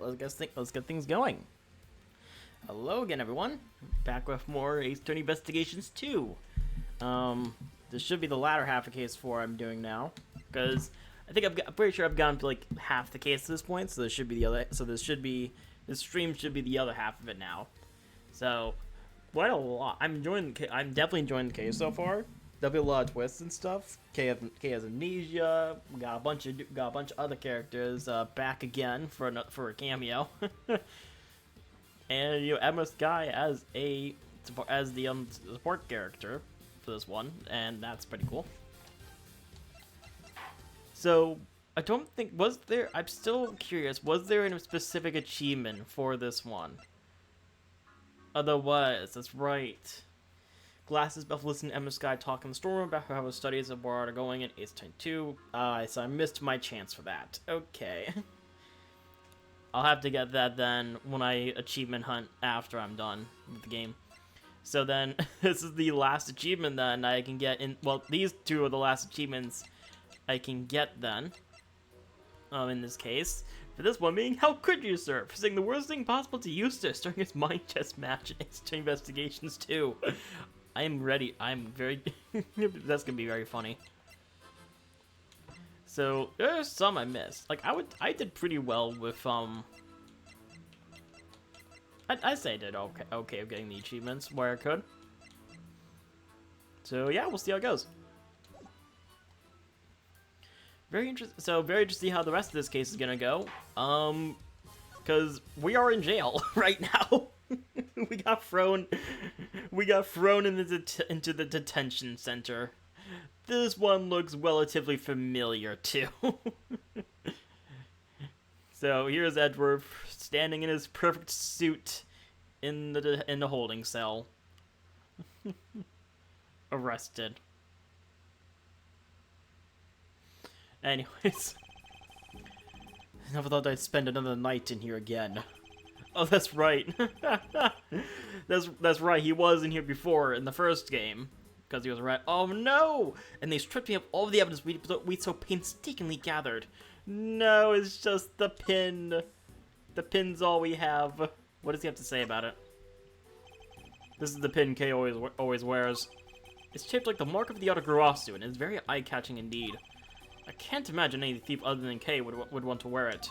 Let's get things going. Hello again, everyone. Back with more Ace Attorney Investigations 2. This should be the latter half of Case 4 I'm doing now, because I'm pretty sure I've gotten to like half the case at this point. So this should be the other. So this stream should be the other half of it now. So quite a lot. I'm definitely enjoying the case so far. There'll be a lot of twists and stuff. Kay has amnesia. We got a bunch of other characters back again for a cameo, and Emma Sky as the support character for this one, and that's pretty cool. So I don't think I'm still curious. Was there any specific achievement for this one? There was. That's right. Glasses Beth listened to Emma Sky talk in the storeroom about how her studies abroad are going in Ace Attorney 2. So I missed my chance for that. Okay. I'll have to get that then when I achievement hunt after I'm done with the game. So then, this is the last achievement then I can get in. Well, these two are the last achievements I can get then. In this case. For this one being, how could you, sir? For saying the worst thing possible to Eustace during his mind chess match in Ace Attorney Investigations 2. I am ready. I'm very... That's gonna be very funny. So, there's some I missed. Like, I did pretty well with, I say I did okay of getting the achievements where I could. So, yeah, we'll see how it goes. Very interesting. So, very interested to see how the rest of this case is gonna go. Because we are in jail right now. we got thrown into the detention center. This one looks relatively familiar too. So here's Edgeworth standing in his perfect suit in the holding cell. Arrested. Anyways, I never thought I'd spend another night in here again. Oh, that's right. that's right. He was in here before in the first game because he was right. Oh no! And they stripped me of all the evidence we so painstakingly gathered. No, it's just the pin. The pin's all we have. What does he have to say about it? This is the pin Kay always wears. It's shaped like the mark of the Autogarasu, and it's very eye-catching indeed. I can't imagine any thief other than Kay would want to wear it.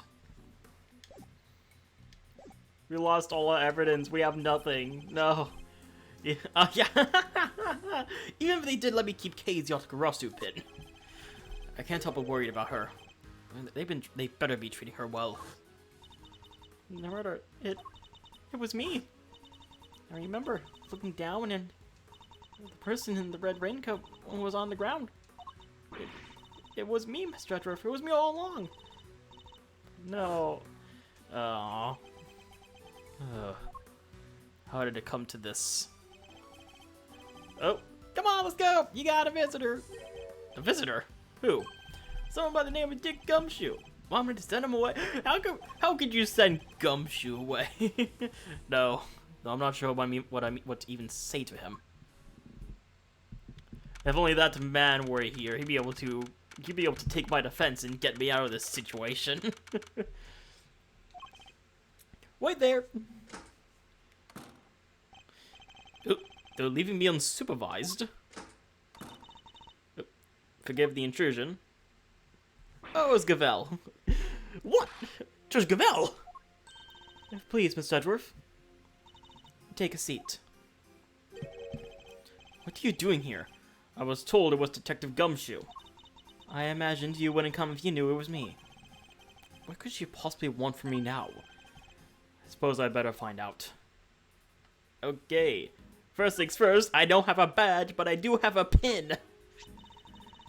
We lost all our evidence. We have nothing. No. Yeah. Yeah. Even if they did let me keep Kay's Yotagarasu pin, I can't help but worried about her. They better be treating her well. The murder. It was me. I remember looking down and the person in the red raincoat was on the ground. It was me, Mr. Edgeworth. It was me all along. No. Aww. How did it come to this? Oh, come on, let's go! You got a visitor! A visitor? Who? Someone by the name of Dick Gumshoe. Want me to send him away? How could you send Gumshoe away? No, I'm not sure what to even say to him. If only that man were here, he'd be able to take my defense and get me out of this situation. Wait there! Oh, they're leaving me unsupervised. Oh, forgive the intrusion. Oh, it's Gavel. What? Judge Gavel? Please, Mr. Edgeworth. Take a seat. What are you doing here? I was told it was Detective Gumshoe. I imagined you wouldn't come if you knew it was me. What could she possibly want from me now? I suppose I better find out. Okay. First things first, I don't have a badge, but I do have a pin.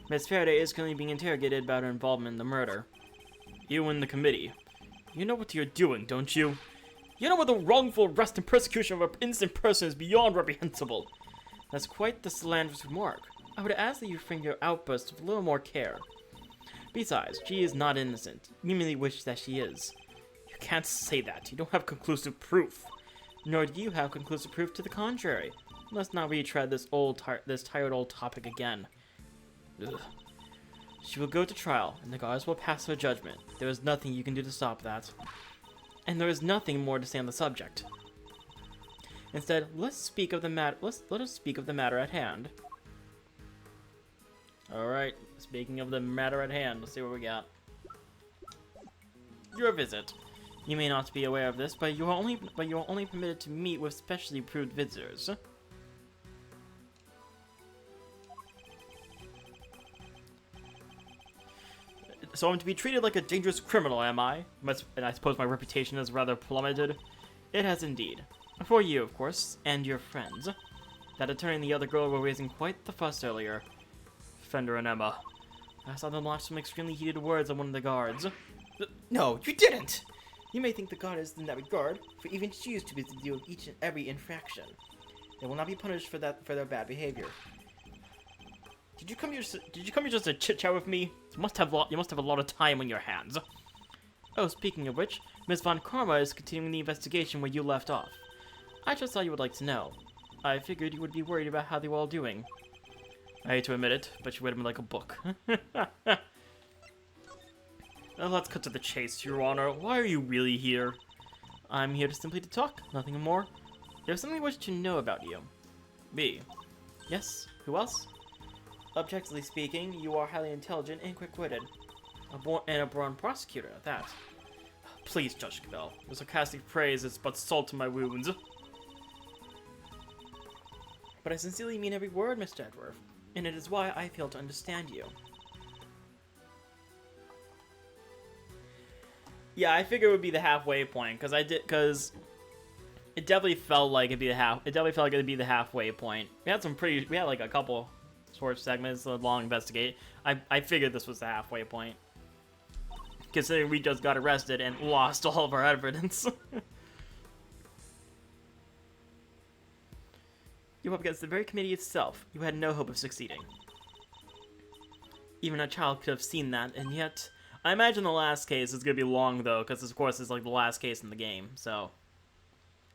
Miss Faraday is currently being interrogated about her involvement in the murder. You and the committee. You know what you're doing, don't you? You know what the wrongful arrest and persecution of an innocent person is beyond reprehensible. That's quite the slanderous remark. I would ask that you frame your outburst with a little more care. Besides, she is not innocent. You merely wish that she is. You can't say that. You don't have conclusive proof. Nor do you have conclusive proof to the contrary. Let's not retread this tired old topic again. Ugh. She will go to trial, and the gods will pass her judgment. There is nothing you can do to stop that. and there is nothing more to say on the subject. Instead, let us speak of the matter at hand. Alright, speaking of the matter at hand, let's see what we got. Your visit. You may not be aware of this, but you are only permitted to meet with specially approved visitors. So I'm to be treated like a dangerous criminal, am I? And I suppose my reputation has rather plummeted. It has indeed. For you, of course, and your friends. That attorney and the other girl were raising quite the fuss earlier. Fender and Emma. I saw them launch some extremely heated words on one of the guards. No, you didn't! You may think the goddess in that regard, for even she is too busy to deal with each and every infraction. They will not be punished for their bad behavior. Did you come here just to chit-chat with me? You must have a lot of time on your hands. Oh, speaking of which, Miss Von Karma is continuing the investigation where you left off. I just thought you would like to know. I figured you would be worried about how they were all doing. I hate to admit it, but you read me like a book. Well, let's cut to the chase, Your Honor. Why are you really here? I'm here simply to talk, nothing more. There's something I wish to know about you. Me? Yes? Who else? Objectively speaking, you are highly intelligent and quick-witted. A born prosecutor, at that. Please, Judge Cabell. Your sarcastic praise is but salt to my wounds. But I sincerely mean every word, Mr. Edgeworth, and it is why I fail to understand you. Yeah, I figured it would be the halfway point, because it definitely felt like it'd be the halfway point. We had like a couple short segments, a long investigate. I figured this was the halfway point, considering we just got arrested and lost all of our evidence. You were up against the very committee itself. You had no hope of succeeding. Even a child could have seen that, and yet... I imagine the last case is going to be long, though, because, of course, it's like the last case in the game, so...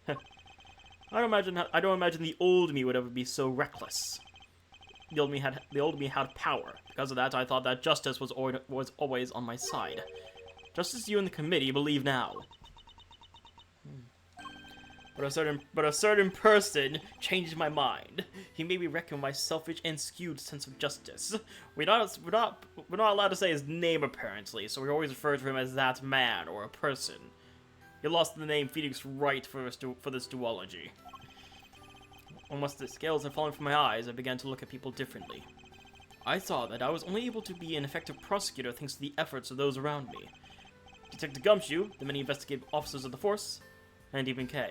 I don't imagine the old me would ever be so reckless. The old me had power. Because of that, I thought that justice was always on my side. Just as you and the committee believe now. But a certain person changed my mind. He made me reckon my selfish and skewed sense of justice. We're not allowed to say his name, apparently, so we always refer to him as that man or a person. He lost the name Phoenix Wright for this duology. Once the scales had fallen from my eyes, I began to look at people differently. I saw that I was only able to be an effective prosecutor thanks to the efforts of those around me. Detective Gumshoe, the many investigative officers of the force, and even Kay.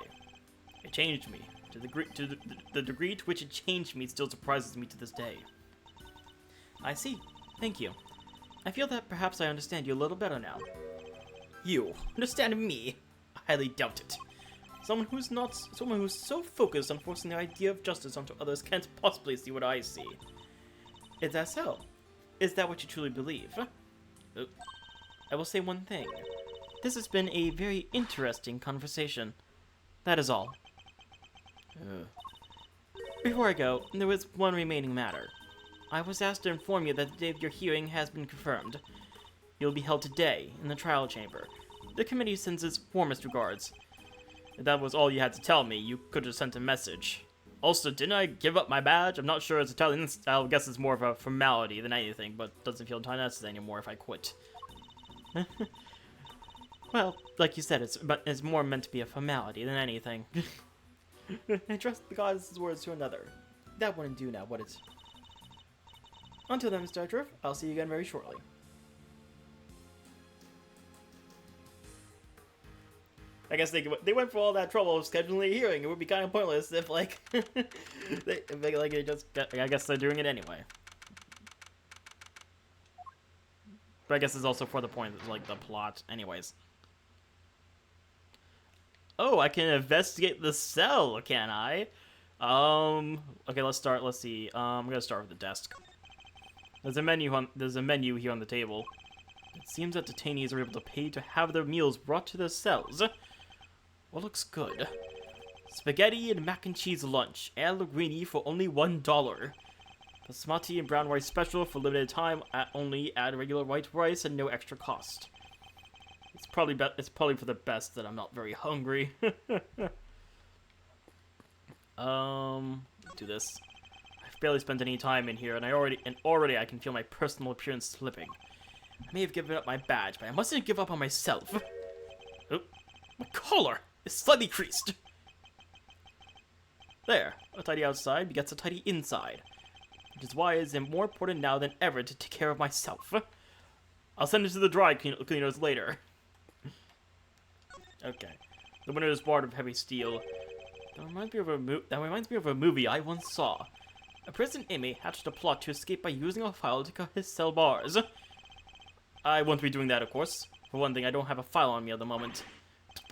It changed me. The degree to which it changed me still surprises me to this day. I see. Thank you. I feel that perhaps I understand you a little better now. You understand me? I highly doubt it. Someone who's so focused on forcing the idea of justice onto others can't possibly see what I see. Is that so? Is that what you truly believe? I will say one thing. This has been a very interesting conversation. That is all. Before I go, there was one remaining matter. I was asked to inform you that the date of your hearing has been confirmed. It will be held today, in the trial chamber. The committee sends its warmest regards. If that was all you had to tell me, you could have sent a message. Also, didn't I give up my badge? I'm not sure it's Italian style. I guess it's more of a formality than anything, but doesn't feel necessary anymore if I quit. Well, like you said, it's more meant to be a formality than anything. Entrust the goddess's words to another. That wouldn't do now, would it? Until then, Mr. Edgeworth, I'll see you again very shortly. I guess they went for all that trouble of scheduling a hearing. It would be kind of pointless if, like, I guess they're doing it anyway. But I guess it's also for the point of, like, the plot. Anyways. Oh, I can investigate the cell, can I? Okay, let's start. Let's see. I'm gonna start with the desk. There's a menu here on the table. It seems that detainees are able to pay to have their meals brought to their cells. What looks good? Spaghetti and mac and cheese lunch, and linguine for only $1. Basmati and brown rice special for limited time, only add regular white rice and no extra cost. It's probably for the best that I'm not very hungry. Do this. I've barely spent any time in here, and already I can feel my personal appearance slipping. I may have given up my badge, but I mustn't give up on myself. Oh, my collar is slightly creased. There, a tidy outside begets a tidy inside, which is why it is more important now than ever to take care of myself. I'll send it to the dry cleaners later. Okay, the winner's Bard of Heavy Steel. That reminds me of a movie I once saw. A prison inmate hatched a plot to escape by using a file to cut his cell bars. I won't be doing that, of course. For one thing, I don't have a file on me at the moment.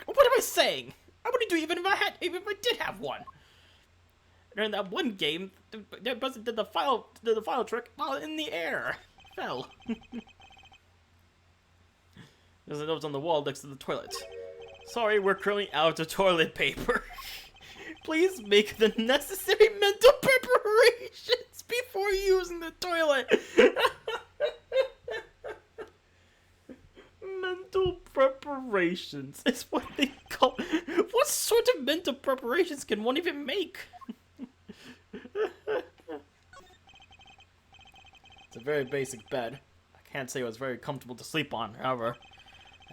What am I saying? I wouldn't do even if I did have one. During that one game, the person did the file trick while in the air. Fell. There's a note on the wall next to the toilet. Sorry, we're currently out of toilet paper. Please make the necessary mental preparations before using the toilet. Mental preparations is what they call. What sort of mental preparations can one even make? It's a very basic bed. I can't say it was very comfortable to sleep on, however.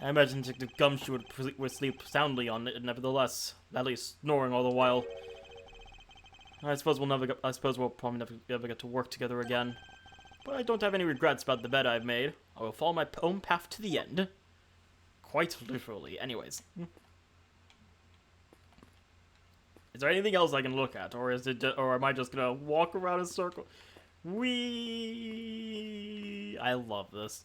I imagine Detective Gumshoe would sleep soundly on it, nevertheless, at least snoring all the while. I suppose we'll probably never get to work together again. But I don't have any regrets about the bed I've made. I will follow my own path to the end. Quite literally, anyways. Is there anything else I can look at, or am I just gonna walk around in a circle? I love this.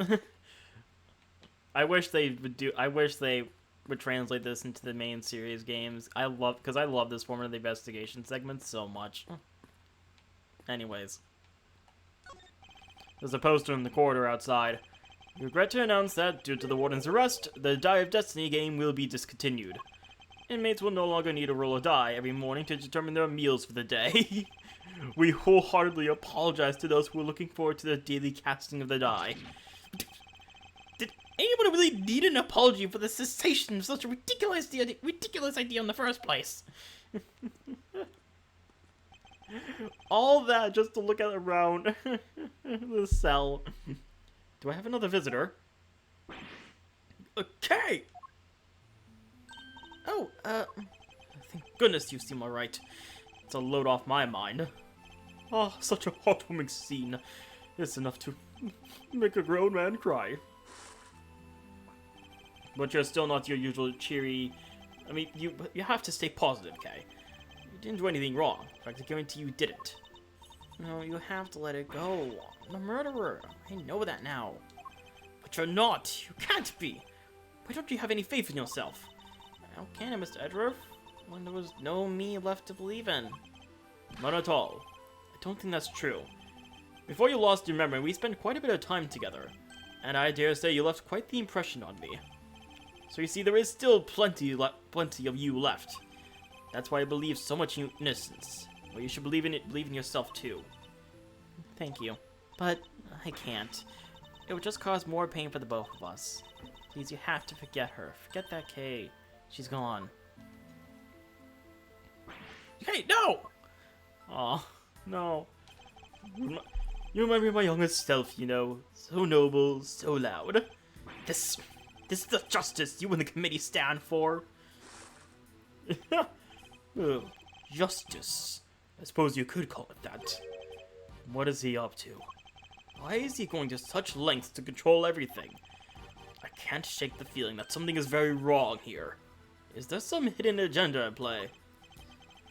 I wish they would translate this into the main series games. Because I love this form of the investigation segment so much. Anyways. There's a poster in the corridor outside. We regret to announce that, due to the warden's arrest, the Die of Destiny game will be discontinued. Inmates will no longer need to roll a die every morning to determine their meals for the day. We wholeheartedly apologize to those who are looking forward to the daily casting of the die. Did anyone really need an apology for the cessation of such a ridiculous idea in the first place? All that just to look at around the cell. Do I have another visitor? Okay! Oh, thank goodness you seem alright. It's a load off my mind. Oh, such a heartwarming scene. It's enough to make a grown man cry. But you're still not your usual cheery... I mean, you have to stay positive, Kay. You didn't do anything wrong. In fact, I guarantee you didn't. No, you have to let it go. I'm a murderer. I know that now. But you're not. You can't be. Why don't you have any faith in yourself? How can I, Mr. Edgeworth? When there was no me left to believe in. Not at all. I don't think that's true. Before you lost your memory, we spent quite a bit of time together. And I dare say you left quite the impression on me. So you see, there is still plenty of you left. That's why I believe so much in innocence. Well, you should believe in yourself too. Thank you. But I can't. It would just cause more pain for the both of us. Please, you have to forget her. Forget that Kay. She's gone. Hey, no! Aw, no. You remind me of my youngest self, you know. So noble, so loud. This is the justice you and the committee stand for. Oh, justice. I suppose you could call it that. What is he up to? Why is he going to such lengths to control everything? I can't shake the feeling that something is very wrong here. Is there some hidden agenda at play?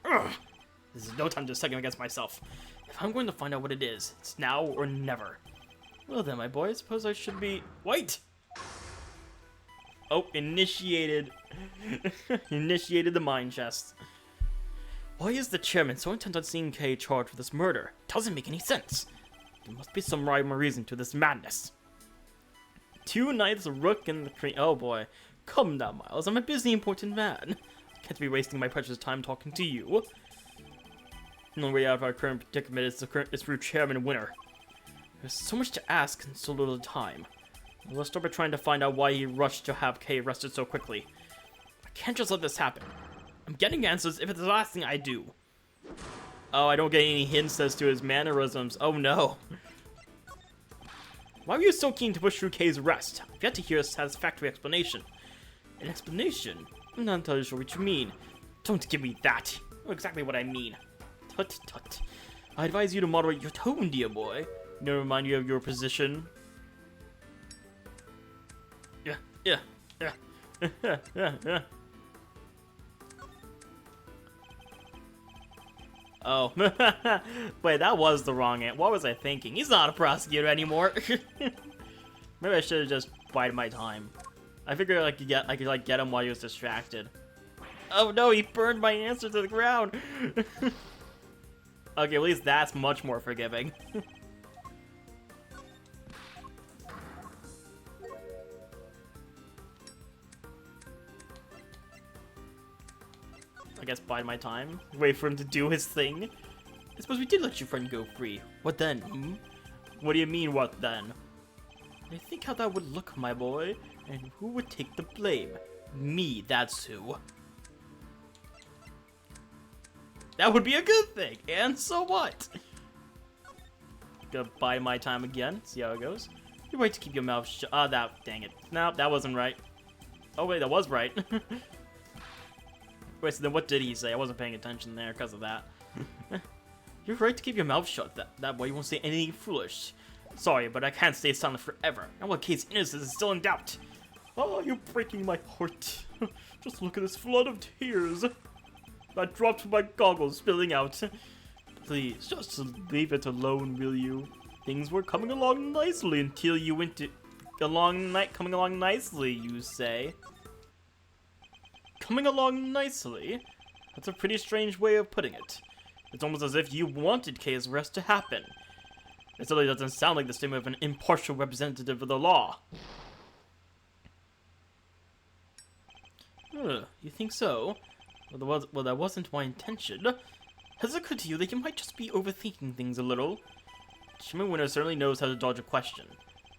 Ugh! This is no time to second guess myself. If I'm going to find out what it is, it's now or never. Well then, my boy, I suppose I should be... Wait! Oh, initiated. Initiated the mine chest. Why is the chairman so intent on seeing Kay charged with this murder? Doesn't make any sense. There must be some rhyme or reason to this madness. 2 knights, a rook, and the crane. Oh boy. Come now, Miles. I'm a busy, important man. I can't be wasting my precious time talking to you. The only way out of our current predicament is through Chairman Winner. There's so much to ask and so little time. Let's start by trying to find out why he rushed to have Kay arrested so quickly. I can't just let this happen. I'm getting answers if it's the last thing I do. Oh, I don't get any hints as to his mannerisms. Oh no. Why were you so keen to push through Kay's arrest? I've yet to hear a satisfactory explanation. An explanation? I'm not entirely sure what you mean. Don't give me that. You know exactly what I mean. Tut tut. I advise you to moderate your tone, dear boy. Never remind you of your position. Yeah. Oh. Wait, that was the wrong answer. What was I thinking? He's not a prosecutor anymore. Maybe I should have just bided my time. I figured I could get him while he was distracted. Oh no, he burned my answer to the ground. Okay, at least that's much more forgiving. I guess bide my time. Wait for him to do his thing. I suppose we did let your friend go free. What then? Hmm? What do you mean, what then? I think how that would look, my boy. And who would take the blame? Me, that's who. That would be a good thing. And so what? Gonna bide my time again. See how it goes. You're right to keep your mouth shut. Ah, dang it. No, that wasn't right. Oh wait, that was right. Wait, so then what did he say? I wasn't paying attention there because of that. You're right to keep your mouth shut. That way you won't say anything foolish. Sorry, but I can't stay silent forever. And what Kay's innocence is still in doubt. Oh, you're breaking my heart. Just look at this flood of tears that dropped from my goggles, spilling out. Please, just leave it alone, will you? Things were coming along nicely until you went to... coming along nicely, you say? Coming along nicely? That's a pretty strange way of putting it. It's almost as if you wanted Kay's arrest to happen. It certainly doesn't sound like the statement of an impartial representative of the law. You think so? Well, that wasn't my intention. Has it occurred to you that you might just be overthinking things a little? Chairman Winter certainly knows how to dodge a question,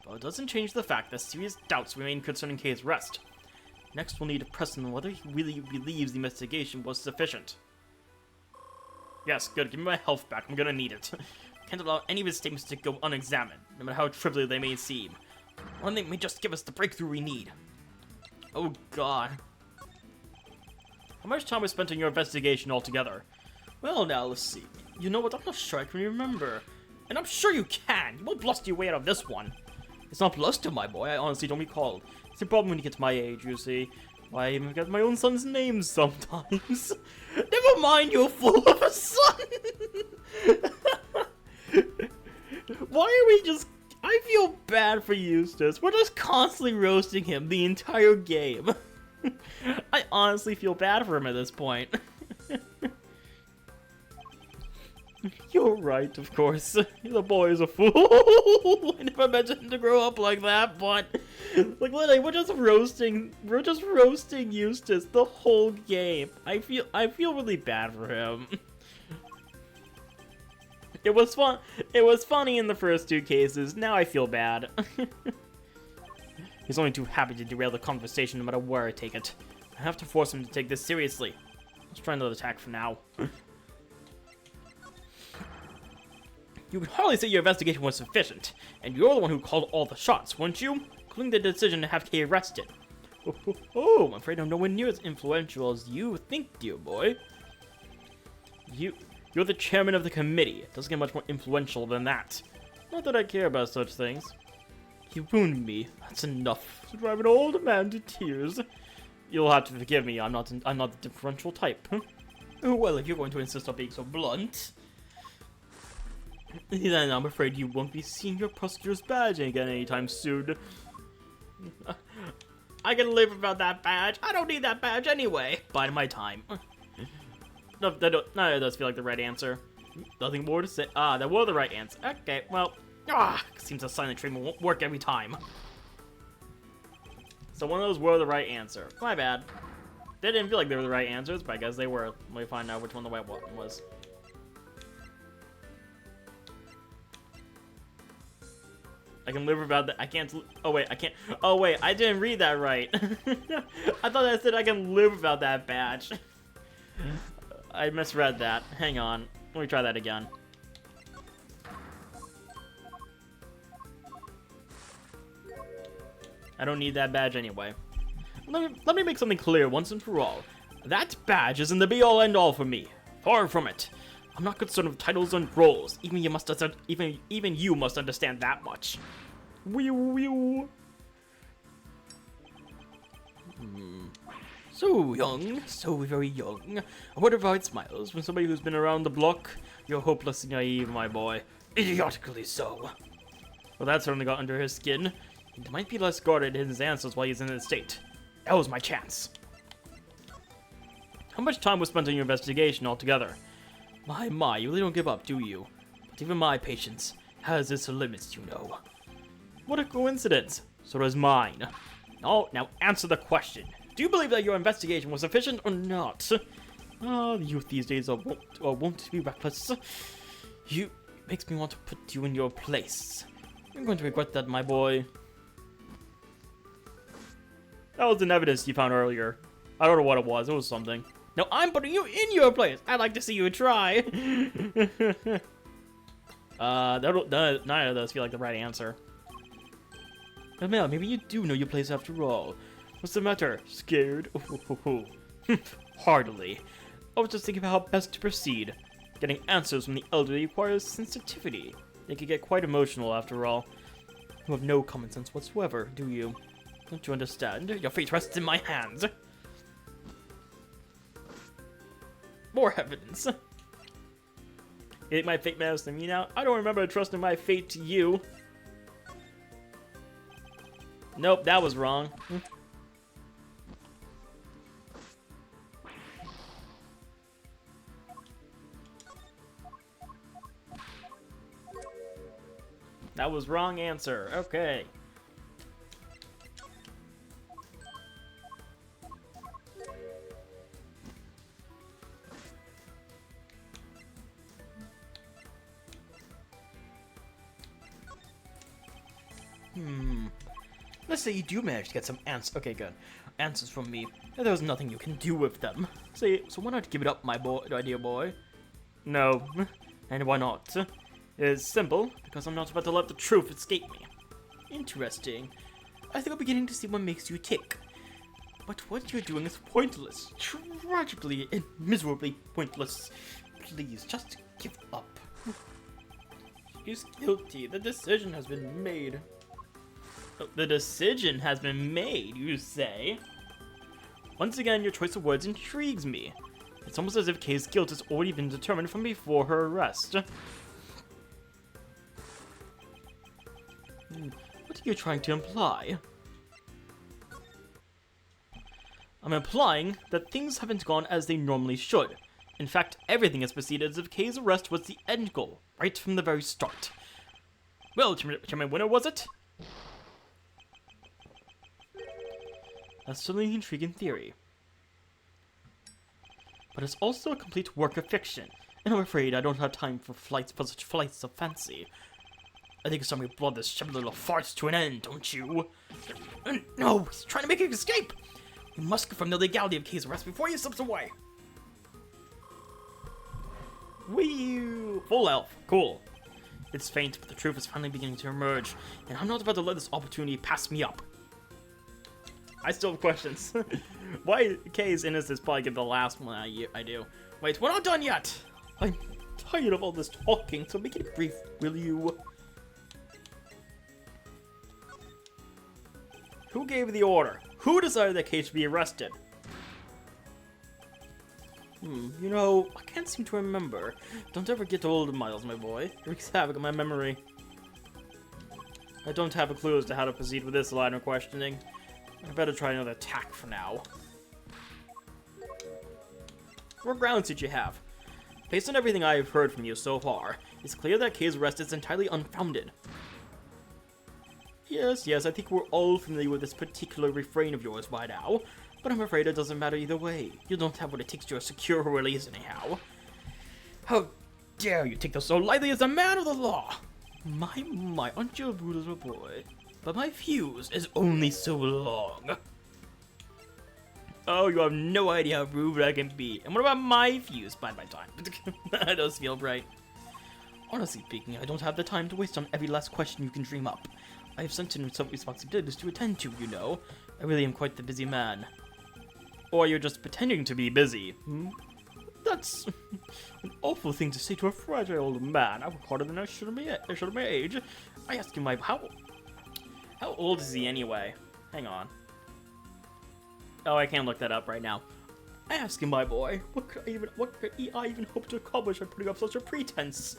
but it doesn't change the fact that serious doubts remain concerning Kay's arrest. Next, we'll need to press on whether he really believes the investigation was sufficient. Yes, good. Give me my health back. I'm gonna need it. Can't allow any of his statements to go unexamined, no matter how trivial they may seem. One thing may just give us the breakthrough we need. Oh, God. How much time was spent on your investigation altogether? Well, now, let's see. You know what? I'm not sure I can remember. And I'm sure you can. You won't bluster your way out of this one. It's not bluster, my boy. I honestly don't recall. It's a problem when you get to my age, you see. Why, I even forget my own son's name sometimes. Never mind, you fool of a son! Why are we just... I feel bad for Eustace. We're just constantly roasting him the entire game. I honestly feel bad for him at this point. You're right, of course. The boy is a fool. I never meant him to grow up like that, but... Like, literally, we're just roasting Eustace the whole game. I feel really bad for him. It was fun. It was funny in the first two cases. Now I feel bad. He's only too happy to derail the conversation no matter where I take it. I have to force him to take this seriously. Let's try another attack for now. You could hardly say your investigation was sufficient, and you're the one who called all the shots, weren't you? Including the decision to have Kay arrested. Oh, I'm afraid I'm nowhere near as influential as you think, dear boy. You're the chairman of the committee. It doesn't get much more influential than that. Not that I care about such things. You wound me. That's enough to drive an old man to tears. You'll have to forgive me. I'm not the differential type. Oh, well, if you're going to insist on being so blunt, then I'm afraid you won't be seeing your prosecutor's badge again anytime soon. I can live without that badge. I don't need that badge anyway. Bide my time. No, that does feel like the right answer. Nothing more to say. Ah, that was the right answer. Okay, well, seems the silent treatment won't work every time. So one of those were the right answer. My bad. They didn't feel like they were the right answers, but I guess they were. Let me find out which one the right one was. I can live without that. I can't. Oh wait, I can't. Oh wait, I didn't read that right. I thought I said I can live without that badge. I misread that. Hang on. Let me try that again. I don't need that badge anyway. Let me make something clear once and for all. That badge isn't the be-all end-all for me. Far from it. I'm not concerned with titles and roles. Even you must understand that much. So young, so very young. I wonder how it smiles when somebody who's been around the block. You're hopelessly naive, my boy. Idiotically so. Well, that certainly got under his skin. He might be less guarded in his answers while he's in this state. That was my chance. How much time was spent on your investigation altogether? My, you really don't give up, do you? But even my patience has its limits, you know. What a coincidence. So does mine. Oh, now answer the question. Do you believe that your investigation was sufficient or not? The youth these days won't be reckless. You makes me want to put you in your place. You're going to regret that, my boy. That was an evidence you found earlier. I don't know what it was. It was something. No, I'm putting you in your place. I'd like to see you try. Neither of those feel like the right answer. But Mel, maybe you do know your place after all. What's the matter? Scared? Hardly. I was just thinking about how best to proceed. Getting answers from the elderly requires sensitivity. They can get quite emotional after all. You have no common sense whatsoever, do you? Don't you understand? Your fate rests in my hands. More evidence. You think my fate matters to me now? I don't remember trusting my fate to you. Nope, that was wrong. That was wrong answer. Okay. Let's say you do manage to get some answers. Okay, good. Answers from me. And there's nothing you can do with them. So why not give it up, my dear boy? No. And why not? It's simple, because I'm not about to let the truth escape me. Interesting. I think I'm beginning to see what makes you tick. But what you're doing is pointless. Tragically and miserably pointless. Please, just give up. He's guilty. The decision has been made. The decision has been made, you say? Once again, your choice of words intrigues me. It's almost as if Kay's guilt has already been determined from before her arrest. What are you trying to imply? I'm implying that things haven't gone as they normally should. In fact, everything has proceeded as if Kay's arrest was the end goal, right from the very start. Well, Chairman Winner, was it? That's certainly an intriguing theory. But it's also a complete work of fiction, and I'm afraid I don't have time for such flights of fancy. I think it's time we brought this shabby little farce to an end, don't you? No, he's trying to make an escape! We must confirm the legality of Kay's arrest before he slips away. Whee! Full health. Cool. It's faint, but the truth is finally beginning to emerge, and I'm not about to let this opportunity pass me up. I still have questions. Why Kay's innocence probably get the last one I do. Wait, we're not done yet! I'm tired of all this talking, so make it brief, will you? Who gave the order? Who decided that Kay should be arrested? You know, I can't seem to remember. Don't ever get old, Miles, my boy. It wreaks havoc on my memory. I don't have a clue as to how to proceed with this line of questioning. I better try another tack for now. What grounds did you have? Based on everything I have heard from you so far, it's clear that Kay's arrest is entirely unfounded. Yes, I think we're all familiar with this particular refrain of yours by now, but I'm afraid it doesn't matter either way. You don't have what it takes to secure her release anyhow. How dare you take this so lightly as a man of the law? My, aren't you a rude little boy? But my fuse is only so long. Oh, you have no idea how rude I can be. And what about my fuse by my time? That does feel bright. Honestly speaking, I don't have the time to waste on every last question you can dream up. I have sent in some responsibilities to attend to, you know. I really am quite the busy man. Or you're just pretending to be busy. That's an awful thing to say to a fragile old man. I work harder than I should at my age. I ask him how old is he anyway? Hang on. Oh, I can't look that up right now. I ask him, my boy, what could I even hope to accomplish by putting up such a pretense?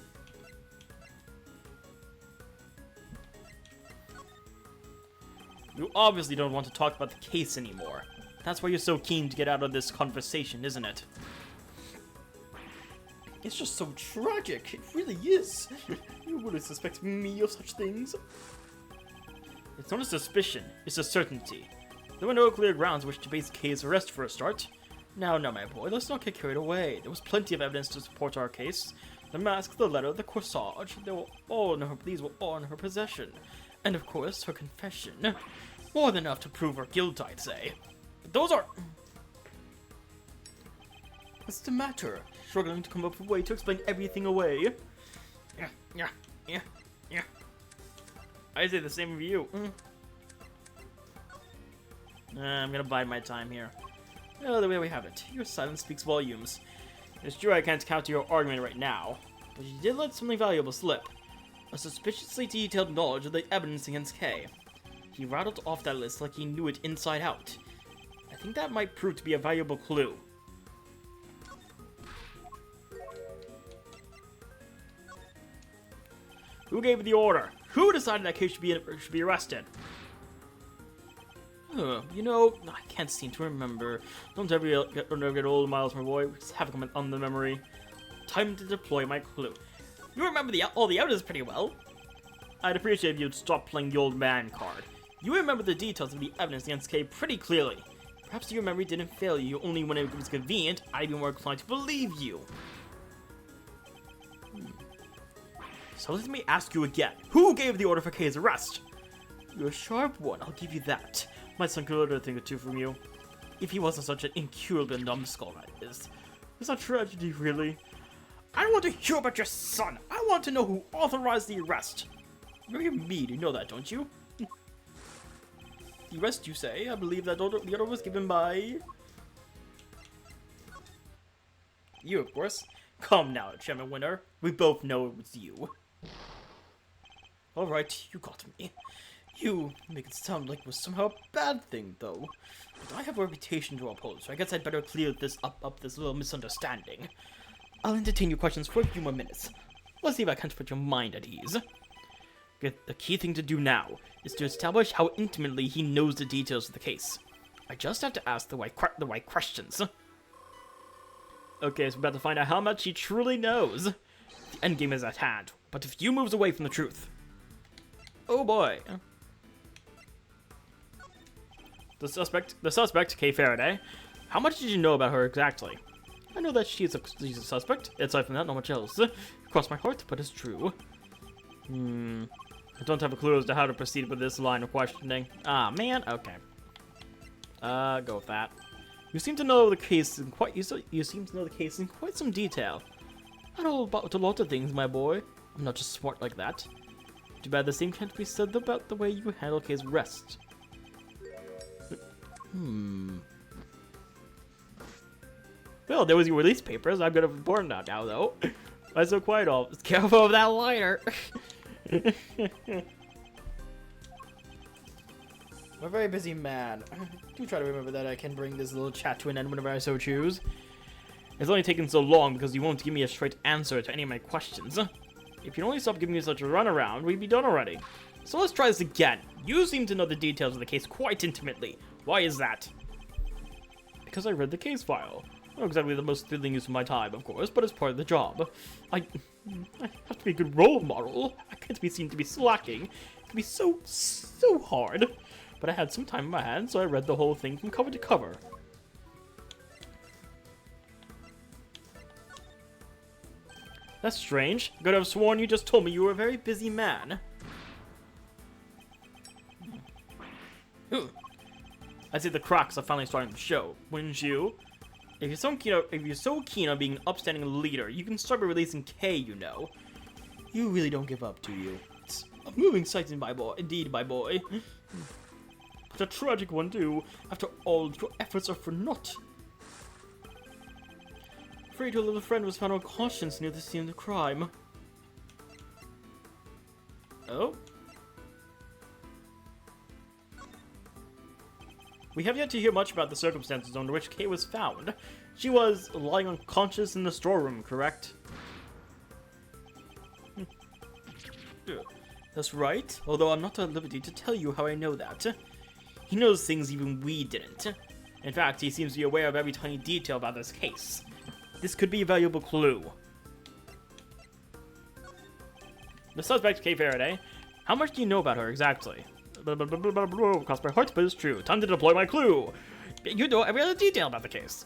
You obviously don't want to talk about the case anymore. That's why you're so keen to get out of this conversation, isn't it? It's just so tragic. It really is. You wouldn't suspect me of such things. It's not a suspicion, it's a certainty. There were no clear grounds which to base Kay's arrest for a start. Now, my boy, let's not get carried away. There was plenty of evidence to support our case. The mask, the letter, the corsage, these were all in her possession. And of course, her confession. More than enough to prove her guilt, I'd say. But those are... What's the matter? Struggling to come up with a way to explain everything away? Yeah. I say the same of you. I'm gonna bide my time here. Oh, the way we have it. Your silence speaks volumes. It's true I can't counter your argument right now, but you did let something valuable slip. A suspiciously detailed knowledge of the evidence against Kay. He rattled off that list like he knew it inside out. I think that might prove to be a valuable clue. Who gave the order? Who decided that Kay should be arrested? You know, I can't seem to remember. Don't ever get old, Miles, my boy. We just have a comment on the memory. Time to deploy my clue. You remember all the evidence pretty well. I'd appreciate if you'd stop playing the old man card. You remember the details of the evidence against Kay pretty clearly. Perhaps your memory didn't fail you, only when it was convenient, I'd be more inclined to believe you. So let me ask you again. Who gave the order for Kay's arrest? You're a sharp one, I'll give you that. My son could learn a thing or two from you. If he wasn't such an incurable numbskull like this. It's a tragedy, really. I don't want to hear about your son. I want to know who authorized the arrest. You're mean, you know that, don't you? The arrest, you say? I believe that the order was given by... You, of course. Come now, Chairman Winner. We both know it was you. Alright, you got me. You make it sound like it was somehow a bad thing, though. But I have a reputation to uphold, so I guess I'd better clear this this little misunderstanding. I'll entertain your questions for a few more minutes. Let's see if I can't put your mind at ease. The key thing to do now is to establish how intimately he knows the details of the case. I just have to ask the right questions. Okay, so we're about to find out how much he truly knows. The endgame is at hand, but a few moves away from the truth. Oh boy. The suspect, Kay Faraday. How much did you know about her exactly? I know that she's a suspect. Aside from that, not much else. Cross my heart, but it's true. I don't have a clue as to how to proceed with this line of questioning. Ah, man. Okay. Go with that. You seem to know the case in quite some detail. I know about a lot of things, my boy. I'm not just smart like that. Too bad the same can't be said about the way you handle Kay's arrest. Well, there was your release papers. I'm gonna burn that now, though. Why so quiet all? Just careful of that lighter. I'm a very busy man. Do try to remember that I can bring this little chat to an end whenever I so choose. It's only taken so long because you won't give me a straight answer to any of my questions. If you'd only stop giving me such a runaround, we'd be done already. So let's try this again. You seem to know the details of the case quite intimately. Why is that? Because I read the case file. Not exactly the most thrilling use of my time, of course, but it's part of the job. I have to be a good role model. I can't be seen to be slacking. It can be so hard. But I had some time in my hands, so I read the whole thing from cover to cover. That's strange. I could have sworn you just told me you were a very busy man. I'd say the cracks are finally starting to show, wouldn't you? If you're so keen on being an upstanding leader, you can start by releasing Kay, you know. You really don't give up, do you? It's a moving sight, my boy. Indeed, my boy. But a tragic one, too. After all, your efforts are for naught. Afraid your little friend was found unconscious near the scene of the crime. Oh? We have yet to hear much about the circumstances under which Kay was found. She was lying unconscious in the storeroom, correct? That's right, although I'm not at liberty to tell you how I know that. He knows things even we didn't. In fact, he seems to be aware of every tiny detail about this case. This could be a valuable clue. The suspect, Kay Faraday. How much do you know about her exactly? Cross my heart, but it's true. Time to deploy my clue. You know every other detail about the case.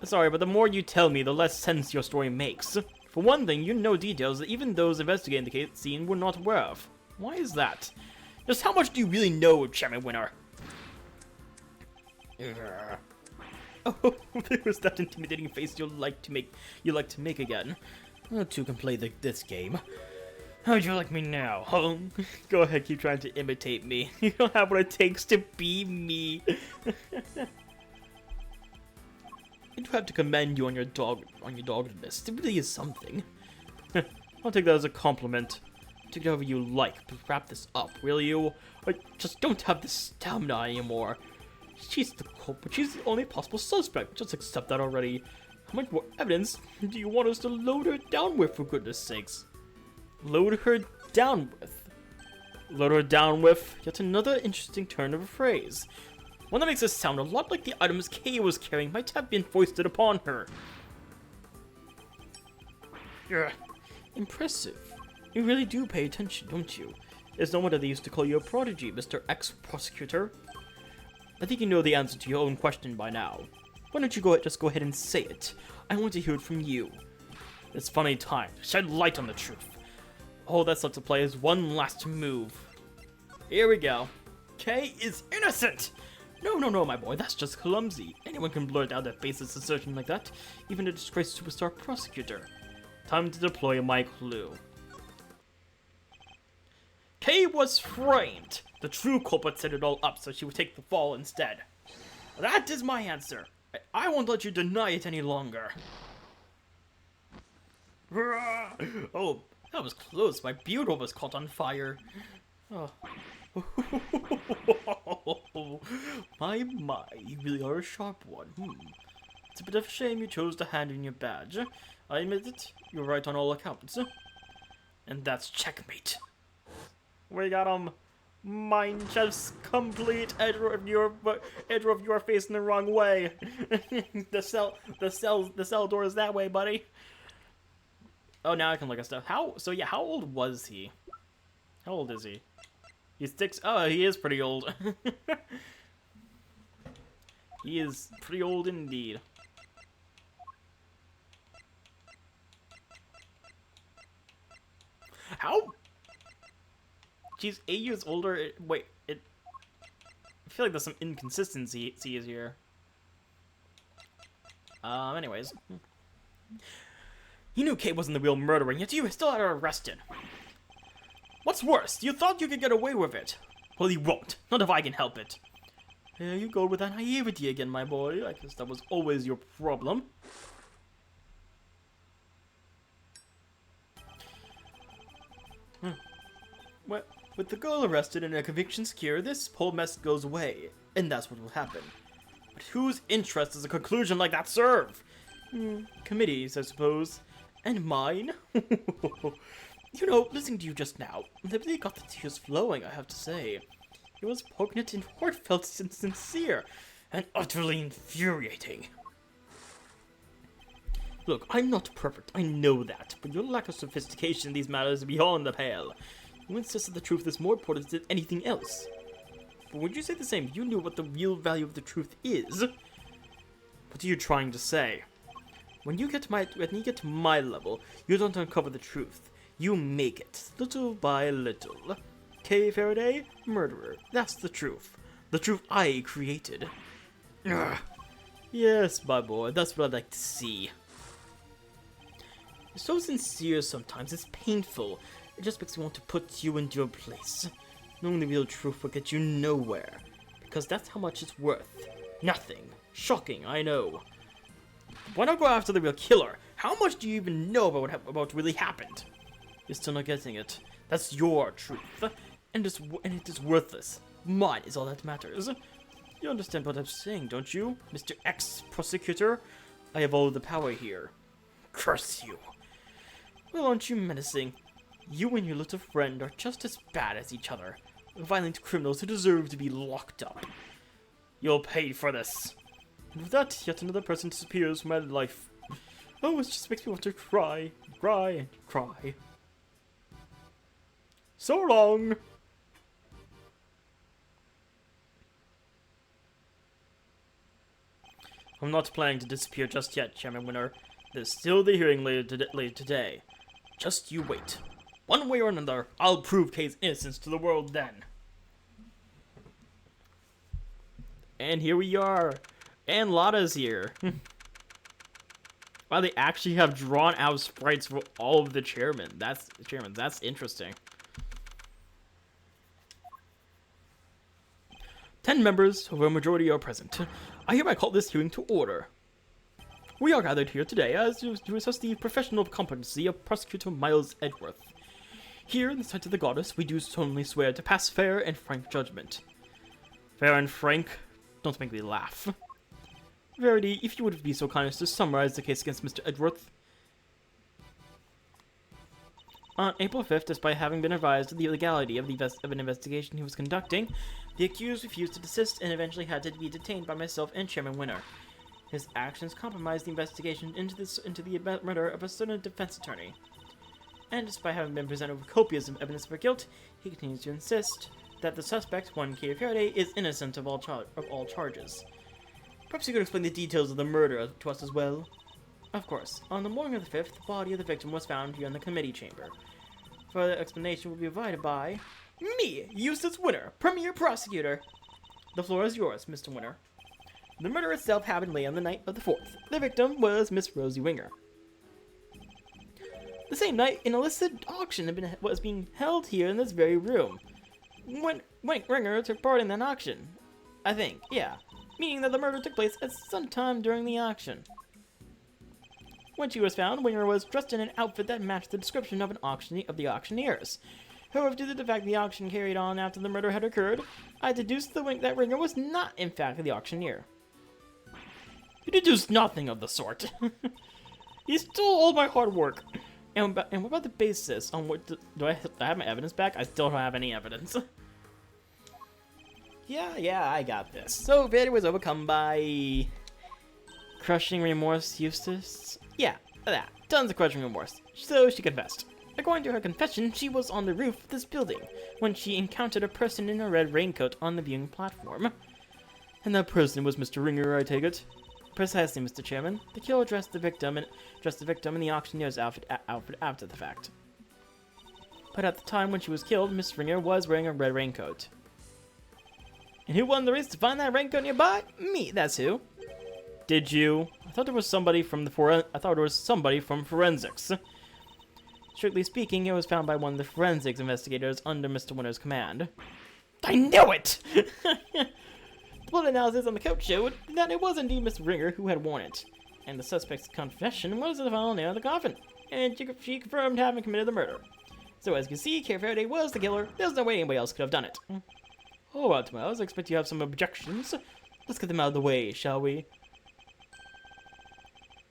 Sorry, but the more you tell me, the less sense your story makes. For one thing, you know details that even those investigating the case scene were not aware of. Why is that? Just how much do you really know, Chairman Winner? Oh, there was that intimidating face you like to make again. Two can play this game. How would you like me now, huh? Go ahead, keep trying to imitate me. You don't have what it takes to be me. I do have to commend you on your doggedness. It really is something. I'll take that as a compliment. Take it however you like, but wrap this up, will you? I just don't have the stamina anymore. She's the culprit. She's the only possible suspect. Just accept that already. How much more evidence do you want us to load her down with, for goodness sakes? Load her down with? Load her down with? Yet another interesting turn of a phrase. One that makes us sound a lot like the items Kay was carrying might have been foisted upon her. Impressive. You really do pay attention, don't you? It's no wonder they used to call you a prodigy, Mr. Prosecutor. I think you know the answer to your own question by now. Why don't you just go ahead and say it? I want to hear it from you. It's funny time. Shed light on the truth. All that's left to play is one last move. Here we go. Kay is innocent! No, my boy, that's just clumsy. Anyone can blurt out a baseless assertion like that, even a disgraced superstar prosecutor. Time to deploy my clue. Kay was framed! The true culprit set it all up so she would take the fall instead. That is my answer. I won't let you deny it any longer. Oh, that was close. My beard was caught on fire. Oh. My, you really are a sharp one. It's a bit of a shame you chose to hand in your badge. I admit it, you're right on all accounts. And that's checkmate. We got him. Mine just complete. Edgeworth, you're facing the wrong way. the cell door is that way, buddy. Oh, now I can look at stuff. How old was he? How old is he? He's 6. Oh, he is pretty old. He is pretty old indeed. How? She's 8 years older. Wait, I feel like there's some inconsistency here. Anyways. You knew Kate wasn't the real murderer, yet you still had her arrested. What's worse, you thought you could get away with it. Well, you won't. Not if I can help it. Here you go with that naivety again, my boy. I guess that was always your problem. Well, with the girl arrested and a conviction secure, this whole mess goes away. And that's what will happen. But whose interest does a conclusion like that serve? Committees, I suppose. And mine? You know, listening to you just now, they really got the tears flowing, I have to say. It was poignant and heartfelt and sincere, and utterly infuriating. Look, I'm not perfect, I know that, but your lack of sophistication in these matters is beyond the pale. You insist that the truth is more important than anything else. But would you say the same if you knew what the real value of the truth is? What are you trying to say? When you get to my level, you don't uncover the truth. You make it, little by little. Kay Faraday, murderer. That's the truth. The truth I created. Ugh. Yes, my boy, that's what I'd like to see. You're so sincere sometimes, it's painful. It just makes me want to put you into your place. Knowing the real truth will get you nowhere. Because that's how much it's worth. Nothing. Shocking, I know. Why not go after the real killer? How much do you even know about what really happened? You're still not getting it. That's your truth. And it is worthless. Mine is all that matters. You understand what I'm saying, don't you, Mr. Prosecutor? I have all the power here. Curse you. Well, aren't you menacing? You and your little friend are just as bad as each other. Violent criminals who deserve to be locked up. You'll pay for this. And with that, yet another person disappears from my life. Oh, it just makes me want to cry, cry, and cry. So long! I'm not planning to disappear just yet, Chairman Winner. There's still the hearing later today. Just you wait. One way or another, I'll prove Kay's innocence to the world then. And here we are. And Lada's here. Wow, they actually have drawn out sprites for all of the chairmen. That's interesting. 10 members, of a majority are present. I hereby call this hearing to order. We are gathered here today to assess the professional competency of Prosecutor Miles Edgeworth. Here, in the sight of the goddess, we do solemnly swear to pass fair and frank judgment. Fair and frank? Don't make me laugh. Verity, if you would be so kind as to summarize the case against Mr. Edgeworth. On April 5th, despite having been advised of the illegality of an investigation he was conducting, the accused refused to desist and eventually had to be detained by myself and Chairman Winner. His actions compromised the investigation into the murder of a certain defense attorney. And despite having been presented with copious evidence of her guilt, he continues to insist that the suspect, one Kay Faraday, is innocent of all charges. Perhaps you could explain the details of the murder to us as well? Of course. On the morning of the 5th, the body of the victim was found here in the committee chamber. Further explanation will be provided by me, Eustace Winner, Premier Prosecutor. The floor is yours, Mr. Winner. The murder itself happened late on the night of the 4th. The victim was Miss Rosie Winger. The same night, an illicit auction was being held here in this very room. When Winger took part in that auction. I think, yeah. Meaning that the murder took place at some time during the auction. When she was found, Winger was dressed in an outfit that matched the description of the auctioneers. However, due to the fact the auction carried on after the murder had occurred, I deduced that Winger was not, in fact, the auctioneer. You deduced nothing of the sort. He stole all my hard work. And what about the basis on what... Do I have my evidence back? I still don't have any evidence. Yeah, I got this. So, Verity was overcome by... crushing remorse, Eustace? Yeah, that. Tons of crushing remorse. So, she confessed. According to her confession, she was on the roof of this building when she encountered a person in a red raincoat on the viewing platform. And that person was Mr. Ringer, I take it? Precisely, Mr. Chairman. The killer dressed the victim in the auctioneer's outfit after the fact. But at the time when she was killed, Miss Ringer was wearing a red raincoat. And who won the race to find that raincoat nearby? Me, that's who. Did you? I thought it was somebody from forensics. Strictly speaking, it was found by one of the forensics investigators under Mr. Winner's command. I knew it! The blood analysis on the coat showed that it was indeed Miss Ringer who had worn it, and the suspect's confession was found near the coffin, and she confirmed having committed the murder. So as you can see, Kay Faraday was the killer. There's no way anybody else could have done it. Oh, well, Miles, I expect you have some objections. Let's get them out of the way, shall we?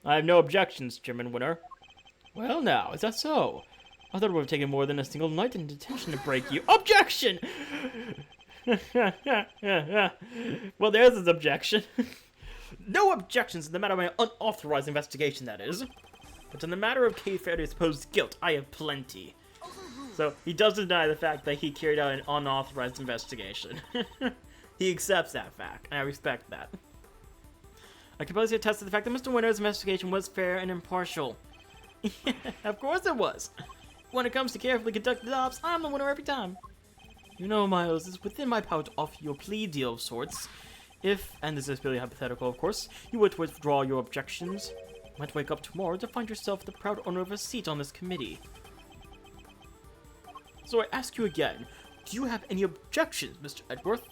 I have no objections, Chairman Winner. Well now, is that so? I thought it would have taken more than a single night in detention to break you. Objection! Well, there's his objection. No objections in the matter of my unauthorized investigation, that is. But in the matter of Kay Faraday's supposed guilt, I have plenty. So, he does deny the fact that he carried out an unauthorized investigation. He accepts that fact, and I respect that. I can probably attest to the fact that Mr. Winter's investigation was fair and impartial. Of course it was. When it comes to carefully conducted ops, I'm the winner every time. You know, Miles, it's within my power to offer you a plea deal of sorts. If, and this is purely hypothetical of course, you were to withdraw your objections, you might wake up tomorrow to find yourself the proud owner of a seat on this committee. So I ask you again, do you have any objections, Mr. Edgeworth?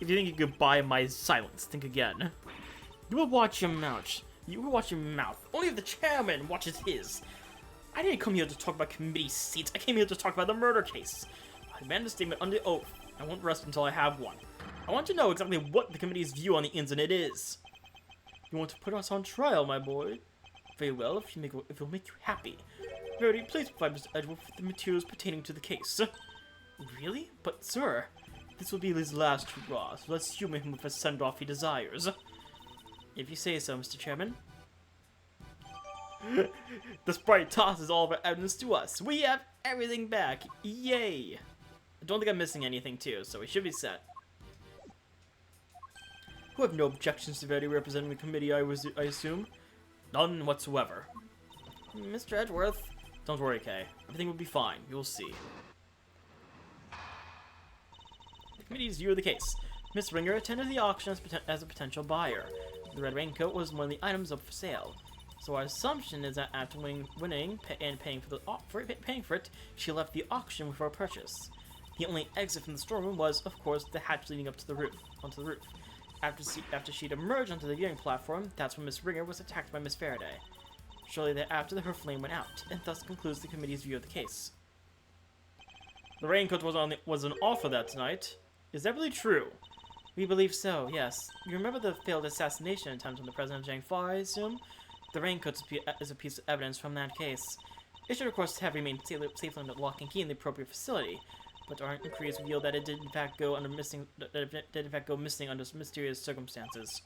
If you think you could buy my silence, think again. You will watch your mouth. You will watch your mouth. Only if the chairman watches his. I didn't come here to talk about committee seats. I came here to talk about the murder case. I demand a statement under oath. I won't rest until I have one. I want to know exactly what the committee's view on the incident is. You want to put us on trial, my boy? Very well, if it'll make you happy. Verity, please provide Mr. Edgeworth with the materials pertaining to the case. Really? But, sir, this will be his last hurrah, so let's humor him with a send-off he desires. If you say so, Mr. Chairman. The sprite tosses all of our evidence to us. We have everything back. Yay! I don't think I'm missing anything, too, so we should be set. Who have no objections to Verity representing the committee, I assume? None whatsoever. Mr. Edgeworth. Don't worry, Kay. Everything will be fine. You'll see. The committee's view of the case. Miss Ringer attended the auction as a potential buyer. The red raincoat was one of the items up for sale. So our assumption is that after winning and paying for it, she left the auction with our purchase. The only exit from the storeroom was, of course, the hatch leading up to the roof, onto the roof. After she'd emerged onto the viewing platform, that's when Miss Ringer was attacked by Miss Faraday. Shortly thereafter, her flame went out, and thus concludes the committee's view of the case. The raincoat was an offer that night. Is that really true? We believe so, yes. You remember the failed assassination attempt on the president of Jiangfa, I assume? The raincoat is a piece of evidence from that case. It should, of course, have remained safely under lock and key in the appropriate facility, but our inquiries revealed that it did in fact go missing under mysterious circumstances.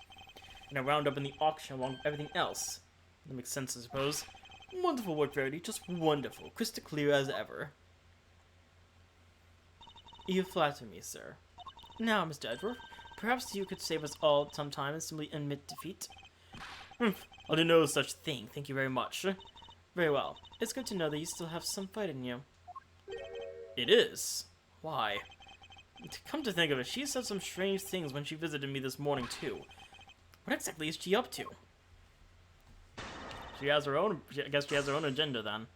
And it wound up in the auction along with everything else. That makes sense, I suppose. Wonderful work, Verity. Just wonderful. Crystal clear as ever. You flatter me, sir. Now, Mr. Edgeworth, perhaps you could save us all some time and simply admit defeat. I didn't know such thing. Thank you very much. Very well. It's good to know that you still have some fight in you. It is. Why? Come to think of it, she said some strange things when she visited me this morning, too. What exactly is she up to? She has her own... I guess she has her own agenda, then.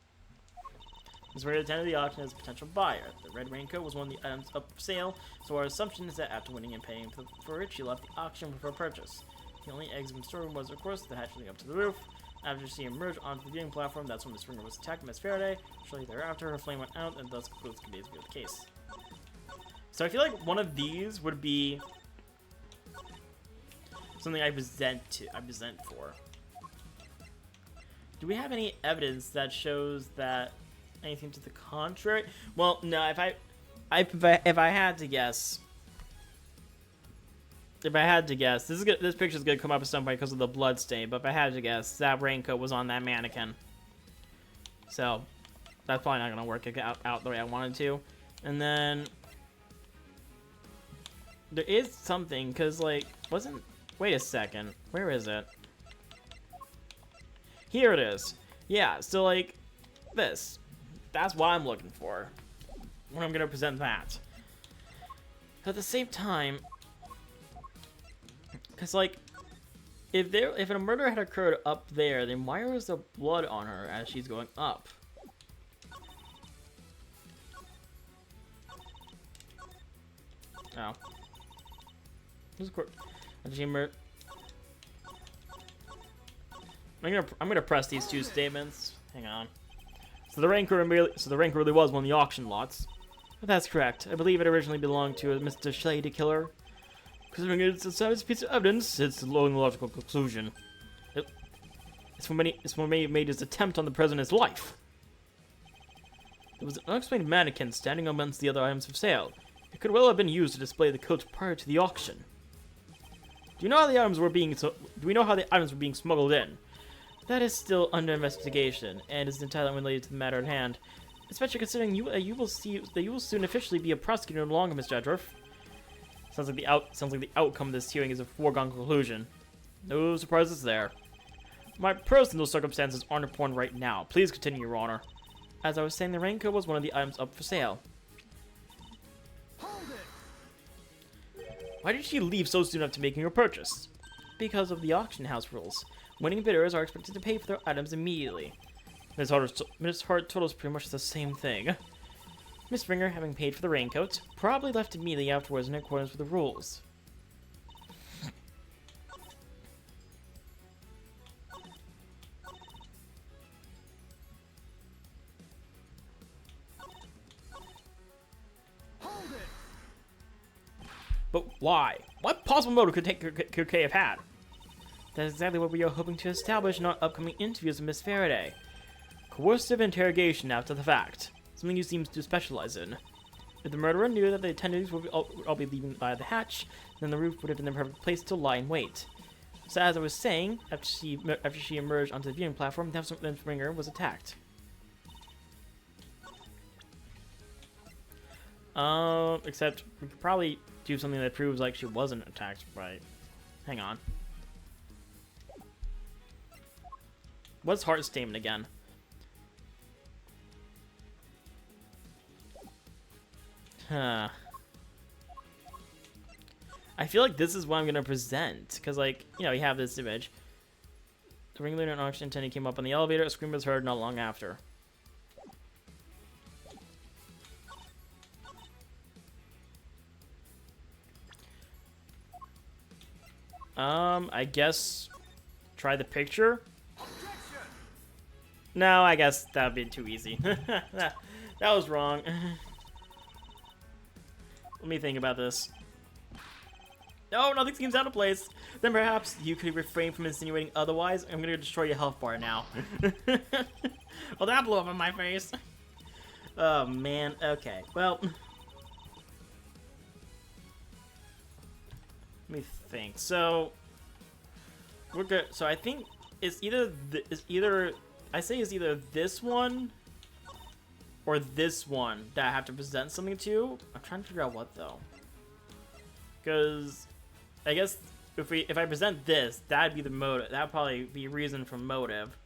Ms. Ray attended the auction as a potential buyer. The red raincoat was one of the items up for sale, so our assumption is that after winning and paying for it, she left the auction with her purchase. The only exit from the storeroom was, of course, the hatch leading up to the roof. After she emerged onto the viewing platform, that's when Miss Ringer was attacked by Miss Faraday. Shortly thereafter, her flame went out, and thus concludes the committee's view of the case. So I feel like one of these would be something I present for. Do we have any evidence that shows that anything to the contrary? Well, no. If I had to guess, this picture's gonna come up at some point because of the blood stain. But if I had to guess, that raincoat was on that mannequin. So that's probably not gonna work out the way I wanted to. And then there is something, cause like wait a second, where is it? Here it is. Yeah, so like this. That's what I'm looking for when I'm gonna present that. At the same time, because like if a murder had occurred up there, then why was there blood on her as she's going up? Oh. This is cool. I'm gonna press these two statements. Hang on. So the raincoat really was one of the auction lots. But that's correct. I believe it originally belonged to a Mr. Shady Killer. Considering it's a savage piece of evidence, it's a logical conclusion. It's when he made his attempt on the president's life. There was an unexplained mannequin standing amongst the other items for sale. It could well have been used to display the coat prior to the auction. Do we know how the items were being smuggled in? That is still under investigation, and is entirely unrelated to the matter at hand. Especially considering you will soon officially be a prosecutor no longer, Mr. Edgeworth. Sounds like the outcome of this hearing is a foregone conclusion. No surprises there. My personal circumstances aren't important right now. Please continue, Your Honor. As I was saying, the raincoat was one of the items up for sale. Why did she leave so soon after making her purchase? Because of the auction house rules. Winning bidders are expected to pay for their items immediately. Ms. Hart told us pretty much the same thing. Miss Springer, having paid for the raincoat, probably left immediately afterwards in accordance with the rules. But why? What possible motive could Kay have had? That's exactly what we are hoping to establish in our upcoming interviews with Miss Faraday. Coercive interrogation after the fact. Something you seem to specialize in. If the murderer knew that the attendees would all be leaving via the hatch, then the roof would have been the perfect place to lie in wait. So as I was saying, after she emerged onto the viewing platform, then Springer was attacked. Except we could probably do something that proves like she wasn't attacked by... Hang on. What's Hart's statement again? Huh. I feel like this is what I'm gonna present, because like, you know, you have this image. The ringleader and auction attendant came up on the elevator. A scream was heard not long after. I guess try the picture. No, I guess that'd be too easy. that was wrong. Let me think about this. No, nothing seems out of place. Then perhaps you could refrain from insinuating otherwise. I'm gonna destroy your health bar now. Well, that blew up in my face. Oh man. Okay. Well, let me think. So we're good. So I think it's either I say it's either this one or this one that I have to present something to. I'm trying to figure out what though, because I guess if I present this, that'd be the motive. That'd probably be reason for motive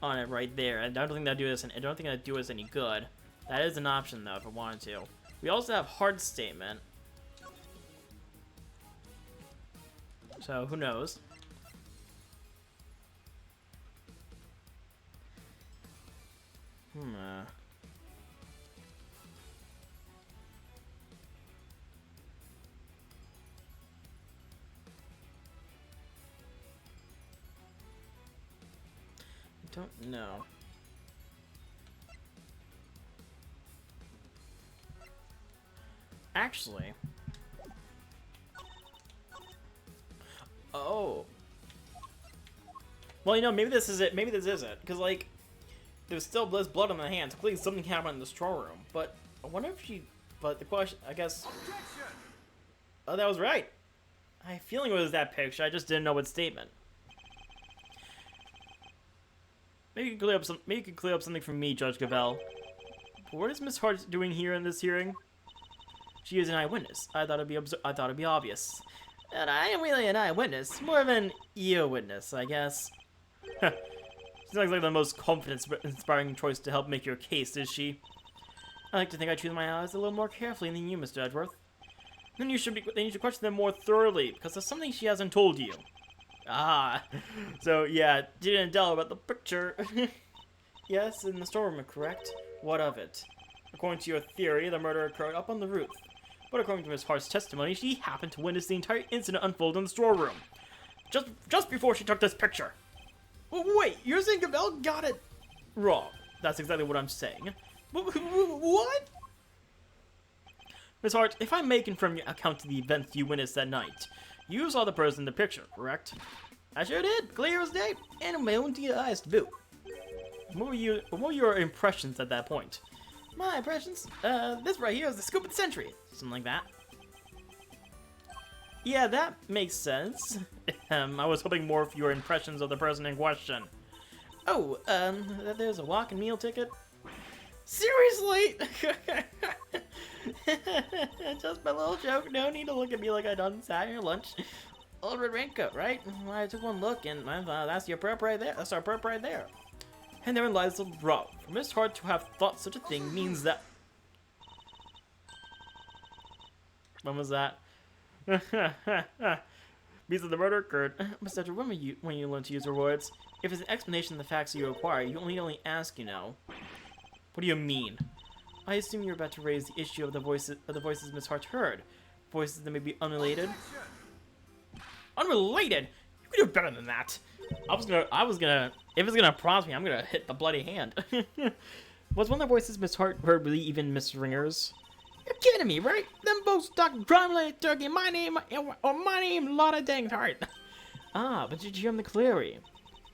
on it right there. I don't think that'd do us. I don't think that'd do us any good. That is an option though if I wanted to. We also have hard statement. So who knows? I don't know. Actually. Oh. Well, you know, maybe this is it. Maybe this isn't. Because, like, there's blood on the hands. Clearly something happened in the straw room. But I wonder if she... But the question, I guess... Oh, that was right. I had a feeling it was that picture. I just didn't know what statement. Maybe you could clear up something from me, Judge Gabel. But what is Miss Hart doing here in this hearing? She is an eyewitness. I thought it'd be obvious. And I am really an eyewitness. More of an ear-witness, I guess. She's not like the most confidence-inspiring choice to help make your case, is she? I like to think I choose my allies a little more carefully than you, Mr. Edgeworth. Then you should question them more thoroughly, because there's something she hasn't told you. Ah, so yeah, didn't tell about the picture. Yes, in the storeroom, correct? What of it? According to your theory, the murder occurred up on the roof. But according to Miss Hart's testimony, she happened to witness the entire incident unfold in the storeroom. Just before she took this picture. Wait, you're saying Gabel got it wrong? That's exactly what I'm saying. What? Miss Hart, if I may confirm your account to the events you witnessed that night, you saw the person in the picture, correct? I sure did, clear as day, and in my own eyes to boot. What were your impressions at that point? My impressions? This right here is the scoop of the century. Something like that. Yeah, that makes sense. I was hoping more for your impressions of the person in question. Oh, that there's a walk and meal ticket? Seriously? Just my little joke. No need to look at me like I done sat your lunch. Old red raincoat, right? Well, I took one look and I thought, that's your perp right there. That's our perp right there. And therein lies the rub. For Miss Hart to have thought such a thing means that... When was that? Means that the murder occurred. Mr. Edgeworth, when you learn to use your words? If it's an explanation of the facts you require, you only ask, you know. What do you mean? I assume you're about to raise the issue of the voices Miss Hart heard. Voices that may be unrelated. Unrelated? You can do better than that. If it's gonna prompt me, I'm gonna hit the bloody hand. Was one of the voices Miss Hart heard really even Miss Ringer's? You're kidding me, right? Them both talk drum like turkey. My name, Lotta Dang Hart. Ah, but did you hear him clearly?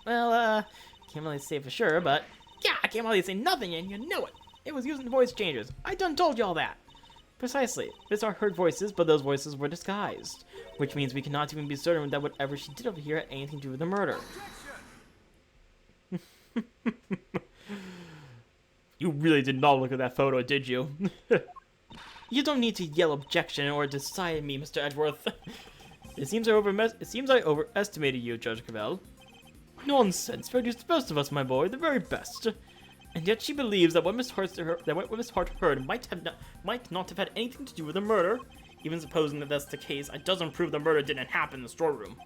Well, can't really say for sure, but yeah, I can't really say nothing, and you know it. It was using voice changes. I done told you all that. Precisely. Miss Hart heard voices, but those voices were disguised, which means we cannot even be certain that whatever she did over here had anything to do with the murder. You really did not look at that photo, did you? You don't need to yell objection in order to decide me, Mr. Edgeworth. It seems I overestimated you, Judge Cavell. Nonsense. Produced the best of us, my boy, the very best. And yet she believes that what Miss Hart heard might not have had anything to do with the murder. Even supposing that that's the case, it doesn't prove the murder didn't happen in the storeroom.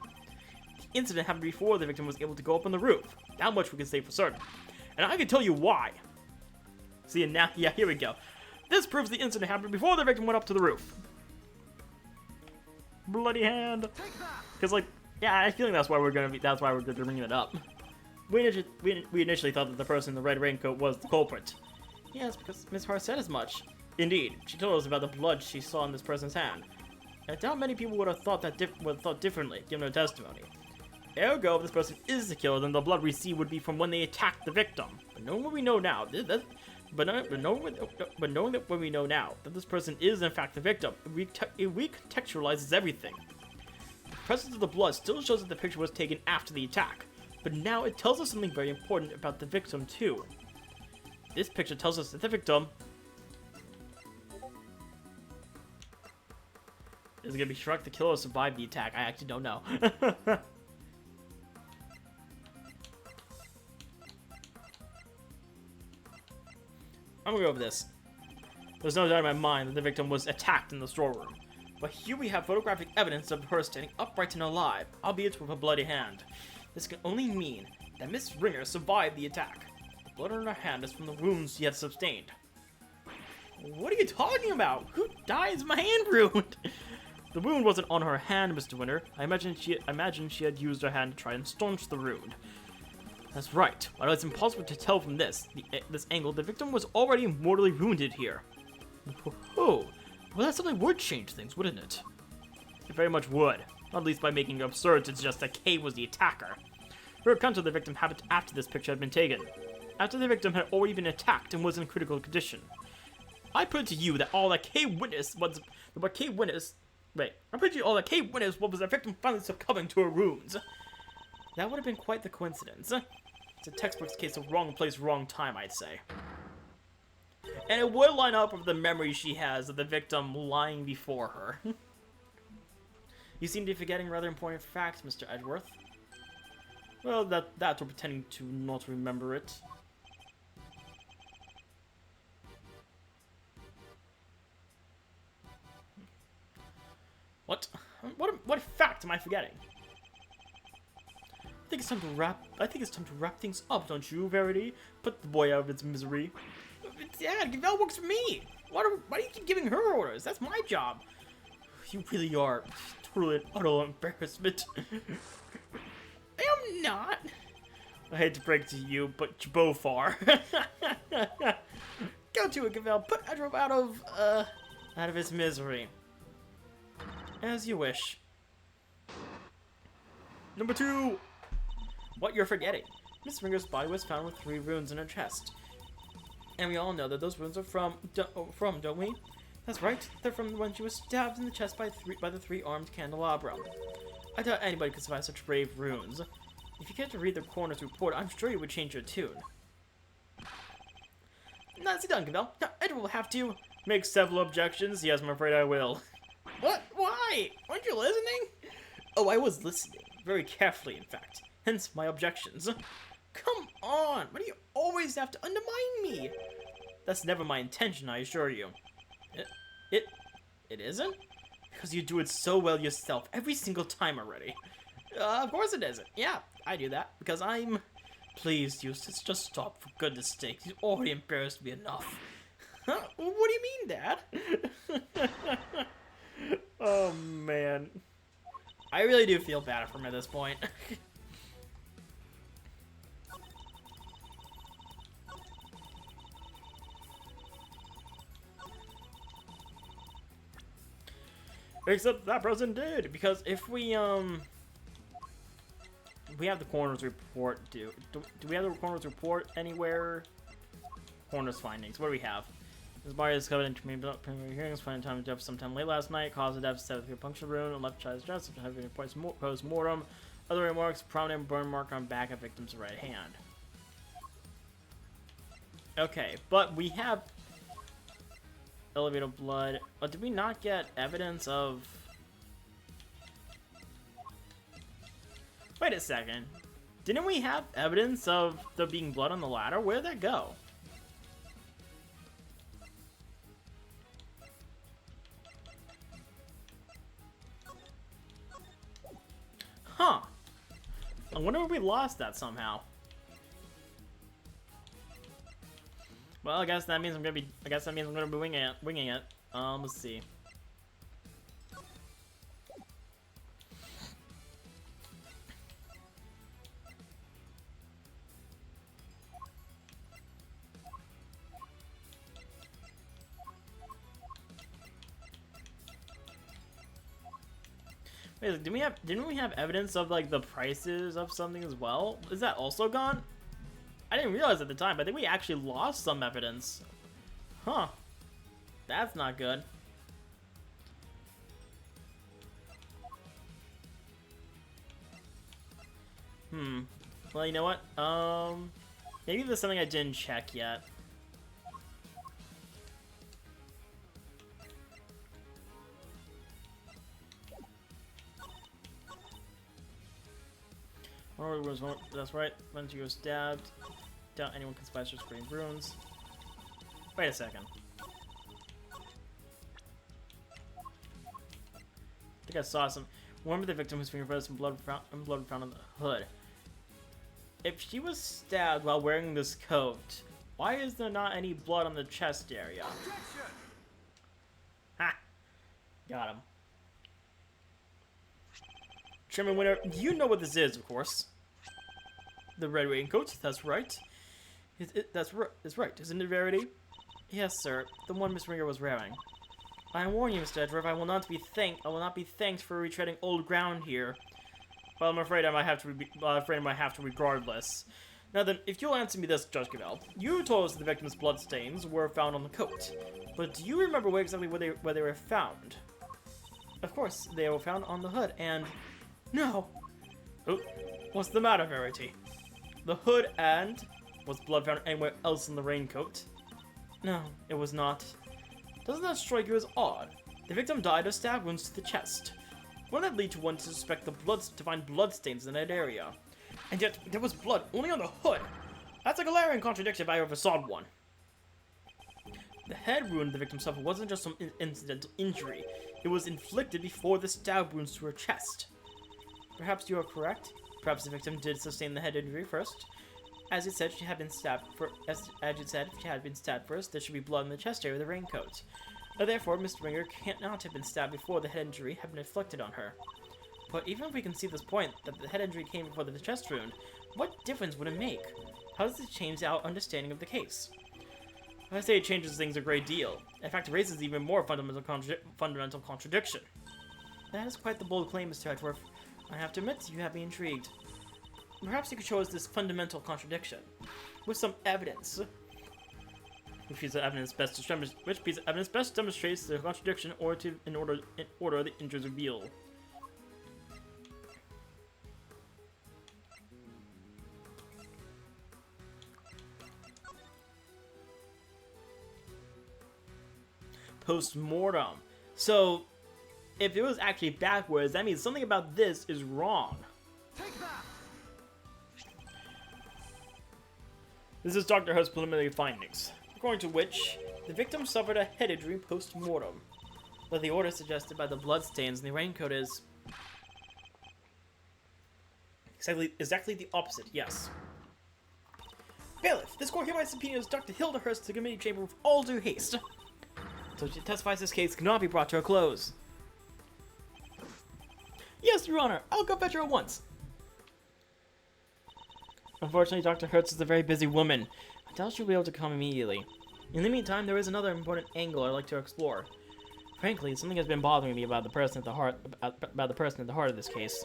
The incident happened before the victim was able to go up on the roof. That much we can say for certain. And I can tell you why. See, and now, yeah, here we go. This proves the incident happened before the victim went up to the roof. Bloody hand. Because, like, yeah, I feel like that's why we're gonna bring it up. We initially thought that the person in the red raincoat was the culprit. Yes, because Miss Hart said as much. Indeed, she told us about the blood she saw in this person's hand. I doubt many people would have thought differently, given her testimony. Ergo, if this person is the killer, then the blood we see would be from when they attacked the victim. But knowing what we know now, that this person is in fact the victim, it recontextualizes everything. The presence of the blood still shows that the picture was taken after the attack, but now it tells us something very important about the victim too. This picture tells us that the victim is gonna be struck. The killer survived the attack. I actually don't know. I'm gonna go over this. There's no doubt in my mind that the victim was attacked in the storeroom. But here we have photographic evidence of her standing upright and alive, albeit with a bloody hand. This can only mean that Miss Ringer survived the attack. The blood on her hand is from the wounds she had sustained. What are you talking about? Who dies my hand ruined? The wound wasn't on her hand, Mr. Winter. I imagine she had used her hand to try and staunch the wound. That's right. While it's impossible to tell from this angle, the victim was already mortally wounded here. Oh, well, that certainly would change things, wouldn't it? It very much would. Not least by making it absurd to suggest that Kay was the attacker. Her account of the victim happened after this picture had been taken. After the victim had already been attacked and was in critical condition. I put it to you that all that Kay witnessed was what Kay witnessed. Wait, I put it to you all that Kay witnessed what was the victim finally succumbing to her wounds. That would have been quite the coincidence. It's a textbook case of wrong place, wrong time, I'd say. And it would line up with the memory she has of the victim lying before her. You seem to be forgetting rather important facts, Mr. Edgeworth. Well, that's we're pretending to not remember it. What fact am I forgetting? I think it's time to wrap things up, don't you, Verity? Put the boy out of its misery. Dad, that works for me. Why do you keep giving her orders? That's my job. You really are totally an utter embarrassment. I'm not. I hate to break it to you, but you both are. Go to it, Cavell. Put Edgeworth out of his misery. As you wish. Number 2. What you're forgetting. Miss Ringer's body was found with 3 wounds in her chest. And we all know that those wounds are from, don't we? That's right. They're from when she was stabbed in the chest by the 3-armed candelabra. I doubt anybody could survive such brave wounds. If you care to read the coroner's report, I'm sure you would change your tune. Now, sit down, Cavell. Now, Edward will have to make several objections. Yes, I'm afraid I will. What? Why? Weren't you listening? Oh, I was listening. Very carefully, in fact. Hence my objections. Come on! Why do you always have to undermine me? That's never my intention, I assure you. It isn't? Because you do it so well yourself every single time already. Of course it isn't. Yeah, I do that because I'm... Please, Eustace, just stop, for goodness sake. You already embarrassed me enough. Huh? What do you mean, Dad? Oh, man. I really do feel bad for him at this point. Except that person did, because if we have the coroner's report. Do we have the coroner's report anywhere? Coroner's findings. What do we have? This body is covered in preliminary hearings, finding time of death sometime late last night. Cause of death: severe puncture wound, and left chest chest, after having post mortem. Other remarks: prominent burn mark on back of victim's right hand. Okay, but we have elevator blood. But did we not get evidence of? Wait a second. Didn't we have evidence of there being blood on the ladder? Where'd that go? Huh. I wonder if we lost that somehow. Well, I guess that means I'm gonna be winging it. Let's see. Wait, didn't we have evidence of like the prices of something as well? Is that also gone? I didn't realize at the time, but I think we actually lost some evidence. Huh. That's not good. Well, you know what? Maybe there's something I didn't check yet. That's right. Once you were stabbed, doubt anyone can splash your screen runes. Wait a second. I think I saw some. Remember the victim whose fingerprints and blood found on the hood. If she was stabbed while wearing this coat, why is there not any blood on the chest area? Objection! Ha! Got him. Chairman Winter, you know what this is, of course. The red raincoat, that's right. That's right, isn't it, Verity? Yes, sir. The one Miss Ringer was wearing. I warn you, Mr. Edgeworth, I will not be thanked for retreading old ground here. Well, I'm afraid I might have to regardless. Now then, if you'll answer me this, Judge Cavell, you told us the victim's bloodstains were found on the coat, but do you remember where exactly where they were found? Of course, they were found on the hood, and... No! Oh, what's the matter, Verity? The hood and... Was blood found anywhere else in the raincoat? No, it was not. Doesn't that strike you as odd? The victim died of stab wounds to the chest. Wouldn't that lead to one to suspect to find bloodstains in that area? And yet, there was blood only on the hood! That's a glaring contradiction if I ever saw one. The head wound the victim suffered wasn't just some incidental injury. It was inflicted before the stab wounds to her chest. Perhaps you are correct. Perhaps the victim did sustain the head injury first. As you said, she had been stabbed first, there should be blood in the chest area of the raincoat. Therefore, Mr. Ringer cannot have been stabbed before the head injury had been inflicted on her. But even if we can see this point, that the head injury came before the chest wound, what difference would it make? How does this change our understanding of the case? I say it changes things a great deal. In fact, it raises even more fundamental contradiction. That is quite the bold claim, Mr. Edgeworth. I have to admit, you have me intrigued. Perhaps you could show us this fundamental contradiction with some evidence. Which piece of evidence best demonstrates the contradiction, in order the injuries reveal? Post-mortem. So, if it was actually backwards, that means something about this is wrong. Take that. This is Dr. Hurt's preliminary findings, according to which the victim suffered a head injury post-mortem. But the order suggested by the bloodstains in the raincoat is exactly the opposite, yes. Bailiff, this court hereby subpoenas Dr. Hilda Hurst to the committee chamber with all due haste. So she testifies this case cannot be brought to a close. Yes, Your Honor, I'll go fetch her at once. Unfortunately, Dr. Hertz is a very busy woman. I doubt she'll be able to come immediately. In the meantime, there is another important angle I'd like to explore. Frankly, something has been bothering me about the person at the heart of this case.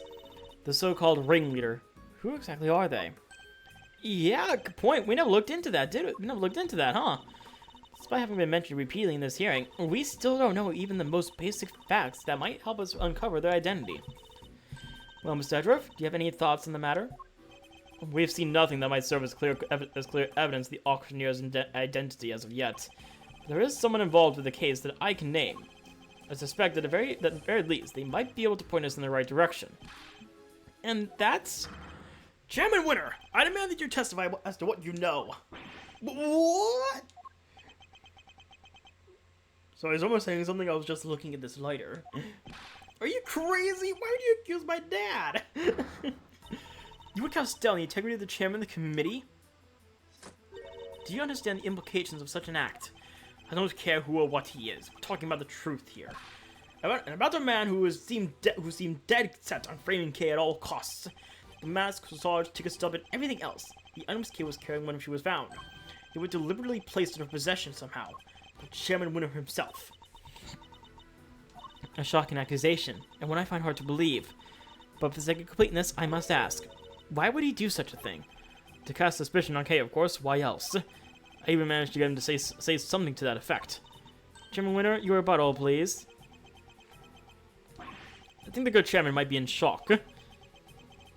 The so-called ringleader. Who exactly are they? Yeah, good point. We never looked into that, did we? We never looked into that, huh? Despite having been mentioned repeatedly in this hearing, we still don't know even the most basic facts that might help us uncover their identity. Well, Mr. Edgeworth, do you have any thoughts on the matter? We've seen nothing that might serve as clear evidence of the auctioneer's identity as of yet. There is someone involved with the case that I can name. I suspect that at the very least, they might be able to point us in the right direction. And that's... Chairman Winter, I demand that you testify as to what you know. What? So he's almost saying something. I was just looking at this lighter. Are you crazy? Why would you accuse my dad? You would cast doubt on the integrity of the chairman of the committee? Do you understand the implications of such an act? I don't care who or what he is. We're talking about the truth here. About a man who seemed dead set on framing Kay at all costs. The mask, corsage, ticket stub, and everything else. The items Kay was carrying when she was found. They were deliberately placed in her possession somehow. By Chairman Winter himself. A shocking accusation, and one I find hard to believe. But for the sake of completeness, I must ask. Why would he do such a thing? To cast suspicion on Kay, of course. Why else? I even managed to get him to say something to that effect. Chairman Winter, your rebuttal, please. I think the good chairman might be in shock.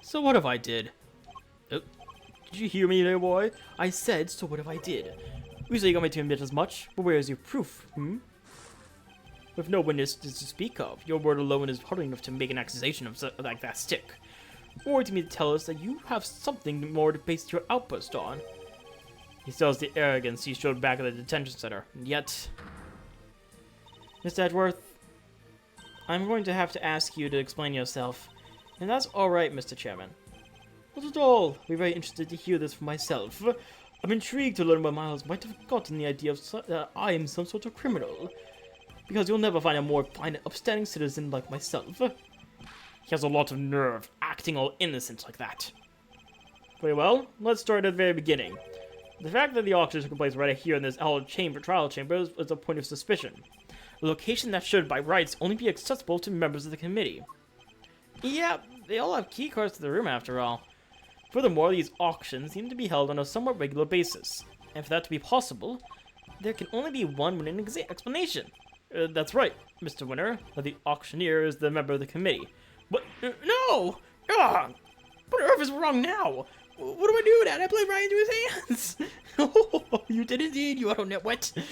So what if I did? Oh, did you hear me there, boy? I said, so what if I did? Usually you got me to admit as much, but where is your proof, With no witness to speak of, your word alone is hard enough to make an accusation of like that stick. Or to me to tell us that you have something more to base your outburst on. He still has the arrogance he showed back at the detention center, and yet... Mr. Edgeworth, I'm going to have to ask you to explain yourself. And that's alright, Mr. Chairman. Not at all. I'd be very interested to hear this for myself. I'm intrigued to learn why Miles might have gotten the idea of I am some sort of criminal. Because you'll never find a more fine and upstanding citizen like myself. He has a lot of nerve, acting all innocent like that. Very well, let's start at the very beginning. The fact that the auction took place right here in this trial chamber is a point of suspicion. A location that should, by rights, only be accessible to members of the committee. Yeah, they all have key cards to the room after all. Furthermore, these auctions seem to be held on a somewhat regular basis. And for that to be possible, there can only be one winning explanation. That's right, Mr. Winter. The auctioneer is the member of the committee. But, no! Ugh! What on earth is wrong now? What do I do, Dad? I played right into his hands! Oh, you did indeed, you auto-nitwit!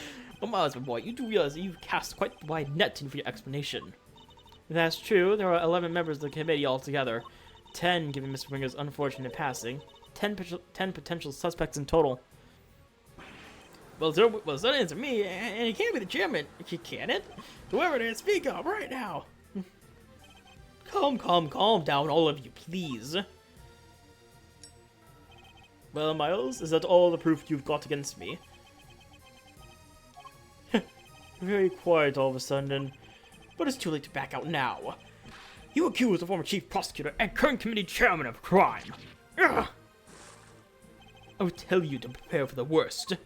Oh, Miles, my boy, you do realize that you've cast quite a wide net for your explanation. If that's true, there are 11 members of the committee altogether. 10, given Mr. Winger's unfortunate passing. 10 potential suspects in total. Well, it's not answer me, and he can't be the chairman. Can it? Whoever it is, speak up right now. Calm down, all of you, please. Well, Miles, is that all the proof you've got against me? Very quiet all of a sudden, but it's too late to back out now. You accuse the former chief prosecutor and current committee chairman of crime. Ugh. I would tell you to prepare for the worst.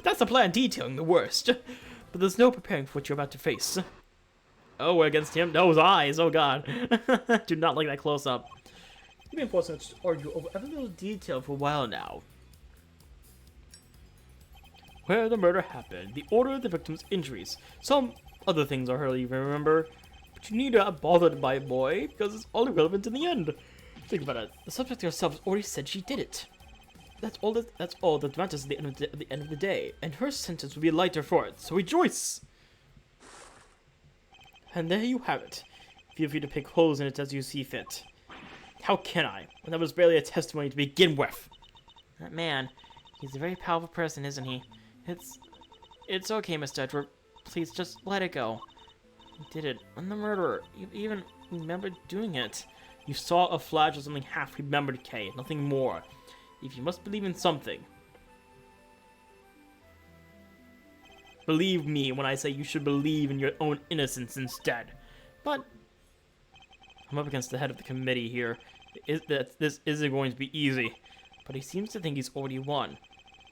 That's the plan detailing the worst, but there's no preparing for what you're about to face. Oh, we're against him? Those eyes, oh god. Do not like that close-up. It's been important to argue over every little detail for a while now. Where the murder happened, the order of the victim's injuries, some other things I hardly even remember, but you need not bother by it, boy, because it's all irrelevant in the end. Think about it, the subject herself has already said she did it. That's all that matters at the end of the day, and her sentence will be lighter for it. So rejoice! And there you have it. Feel free to pick holes in it as you see fit. How can I, when that was barely a testimony to begin with? That man, he's a very powerful person, isn't he? It's okay, Mr. Edgeworth. Please, just let it go. You did it. I'm the murderer. You even remembered doing it. You saw a flash of something half-remembered, Kay. Nothing more. If you must believe in something, believe me when I say you should believe in your own innocence instead. But I'm up against the head of the committee here. This isn't going to be easy. But he seems to think he's already won.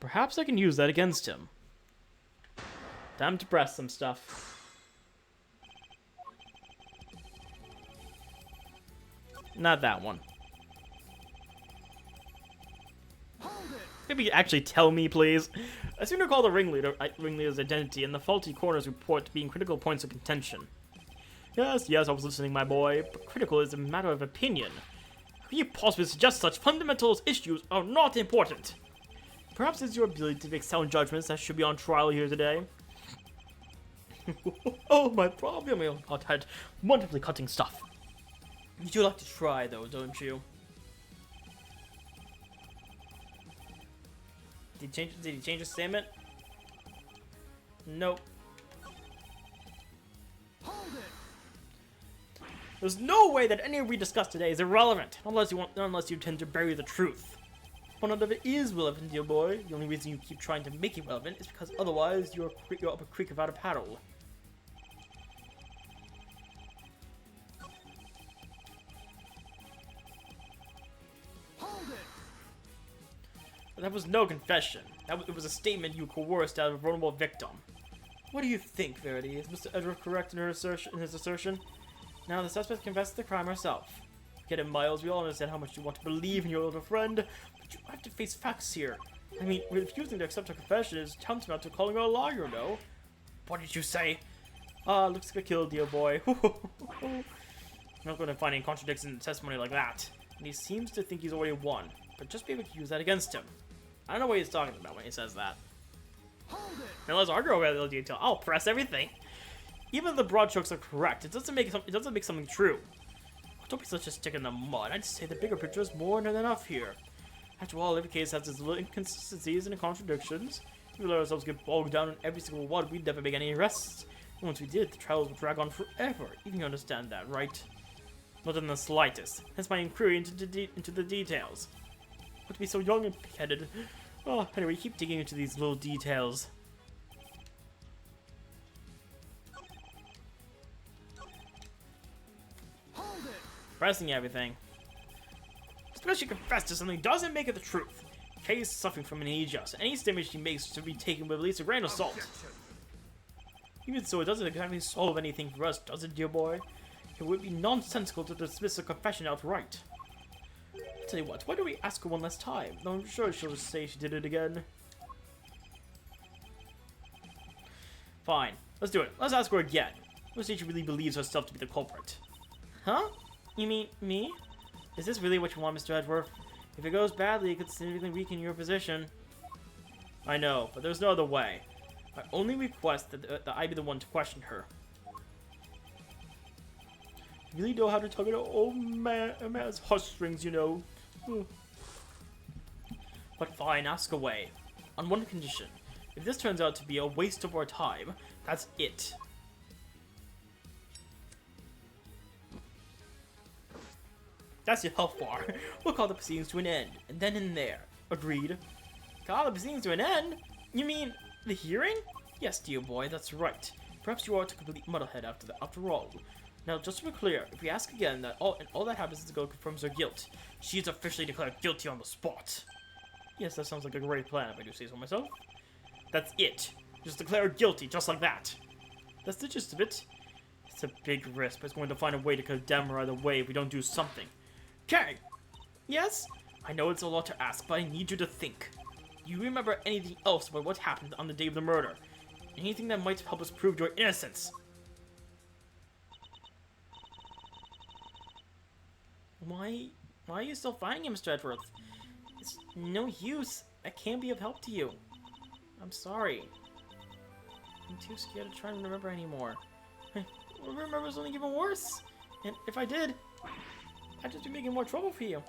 Perhaps I can use that against him. Time to press some stuff. Not that one. Maybe actually tell me, please. I seem to recall the ringleader's identity and the faulty coroner's report being critical points of contention. Yes, I was listening, my boy, but critical is a matter of opinion. How can you possibly suggest such fundamental issues are not important? Perhaps it's your ability to make sound judgments that should be on trial here today. Oh, my problem, you had wonderfully cutting stuff. You do like to try, though, don't you? Did he change his statement? Nope. There's no way that any we discussed today is irrelevant, unless you intend to bury the truth. But none of it is relevant, dear boy. The only reason you keep trying to make it relevant is because otherwise you're up a creek without a paddle. That was no confession. It was a statement you coerced out of a vulnerable victim. What do you think, Faraday? Is Mr. Edgeworth correct in his assertion? Now the suspect confessed the crime herself. Get it, Miles. We all understand how much you want to believe in your little friend, but you have to face facts here. I mean, refusing to accept her confession is tantamount to calling her a liar, no? What did you say? Looks like a kill, dear boy. I'm not going to find any contradictions in testimony like that. And he seems to think he's already won, but just be able to use that against him. I don't know what he's talking about when he says that. Now let's argue over the detail. I'll press everything. Even if the broad strokes are correct, it doesn't make something true. Don't be such a stick in the mud. I'd say the bigger picture is more than enough here. After all, every case has its little inconsistencies and contradictions. If we let ourselves get bogged down in every single one, we'd never make any arrests. And once we did, the trials would drag on forever. Even you understand that, right? Not in the slightest. Hence my inquiry into the details. But to be so young and pig-headed. Oh, anyway, keep digging into these little details. Pressing everything. Just because she confessed to something doesn't make it the truth. Kay is suffering from amnesia, so any statement she makes should be taken with at least a grain of salt. Even so, it doesn't exactly solve anything for us, does it, dear boy? It would be nonsensical to dismiss a confession outright. I'll tell you what, why don't we ask her one last time? Though I'm sure she'll just say she did it again. Fine, let's do it. Let's ask her again. Let's see if she really believes herself to be the culprit. Huh? You mean me? Is this really what you want, Mr. Edgeworth? If it goes badly, it could significantly weaken your position. I know, but there's no other way. I only request that I be the one to question her. You really know how to tug at old man's heartstrings, you know. But fine, ask away. On one condition. If this turns out to be a waste of our time, that's it. That's how far. We'll call the proceedings to an end, and then in there. Agreed. Call the proceedings to an end? You mean the hearing? Yes, dear boy, that's right. Perhaps you are to complete Muddlehead after all. Now, just to be clear, if we ask again, all that happens is the girl confirms her guilt. She is officially declared guilty on the spot. Yes, that sounds like a great plan, if I do say so myself. That's it. Just declare her guilty, just like that. That's the gist of it. It's a big risk, but it's going to find a way to condemn her either way if we don't do something. Kay! Yes? I know it's a lot to ask, but I need you to think. Do you remember anything else about what happened on the day of the murder? Anything that might help us prove your innocence? Why are you still fighting him, Mr. Edgeworth? It's no use. I can't be of help to you. I'm sorry. I'm too scared to try and remember anymore. Remember is only even worse. And if I did, I'd just be making more trouble for you.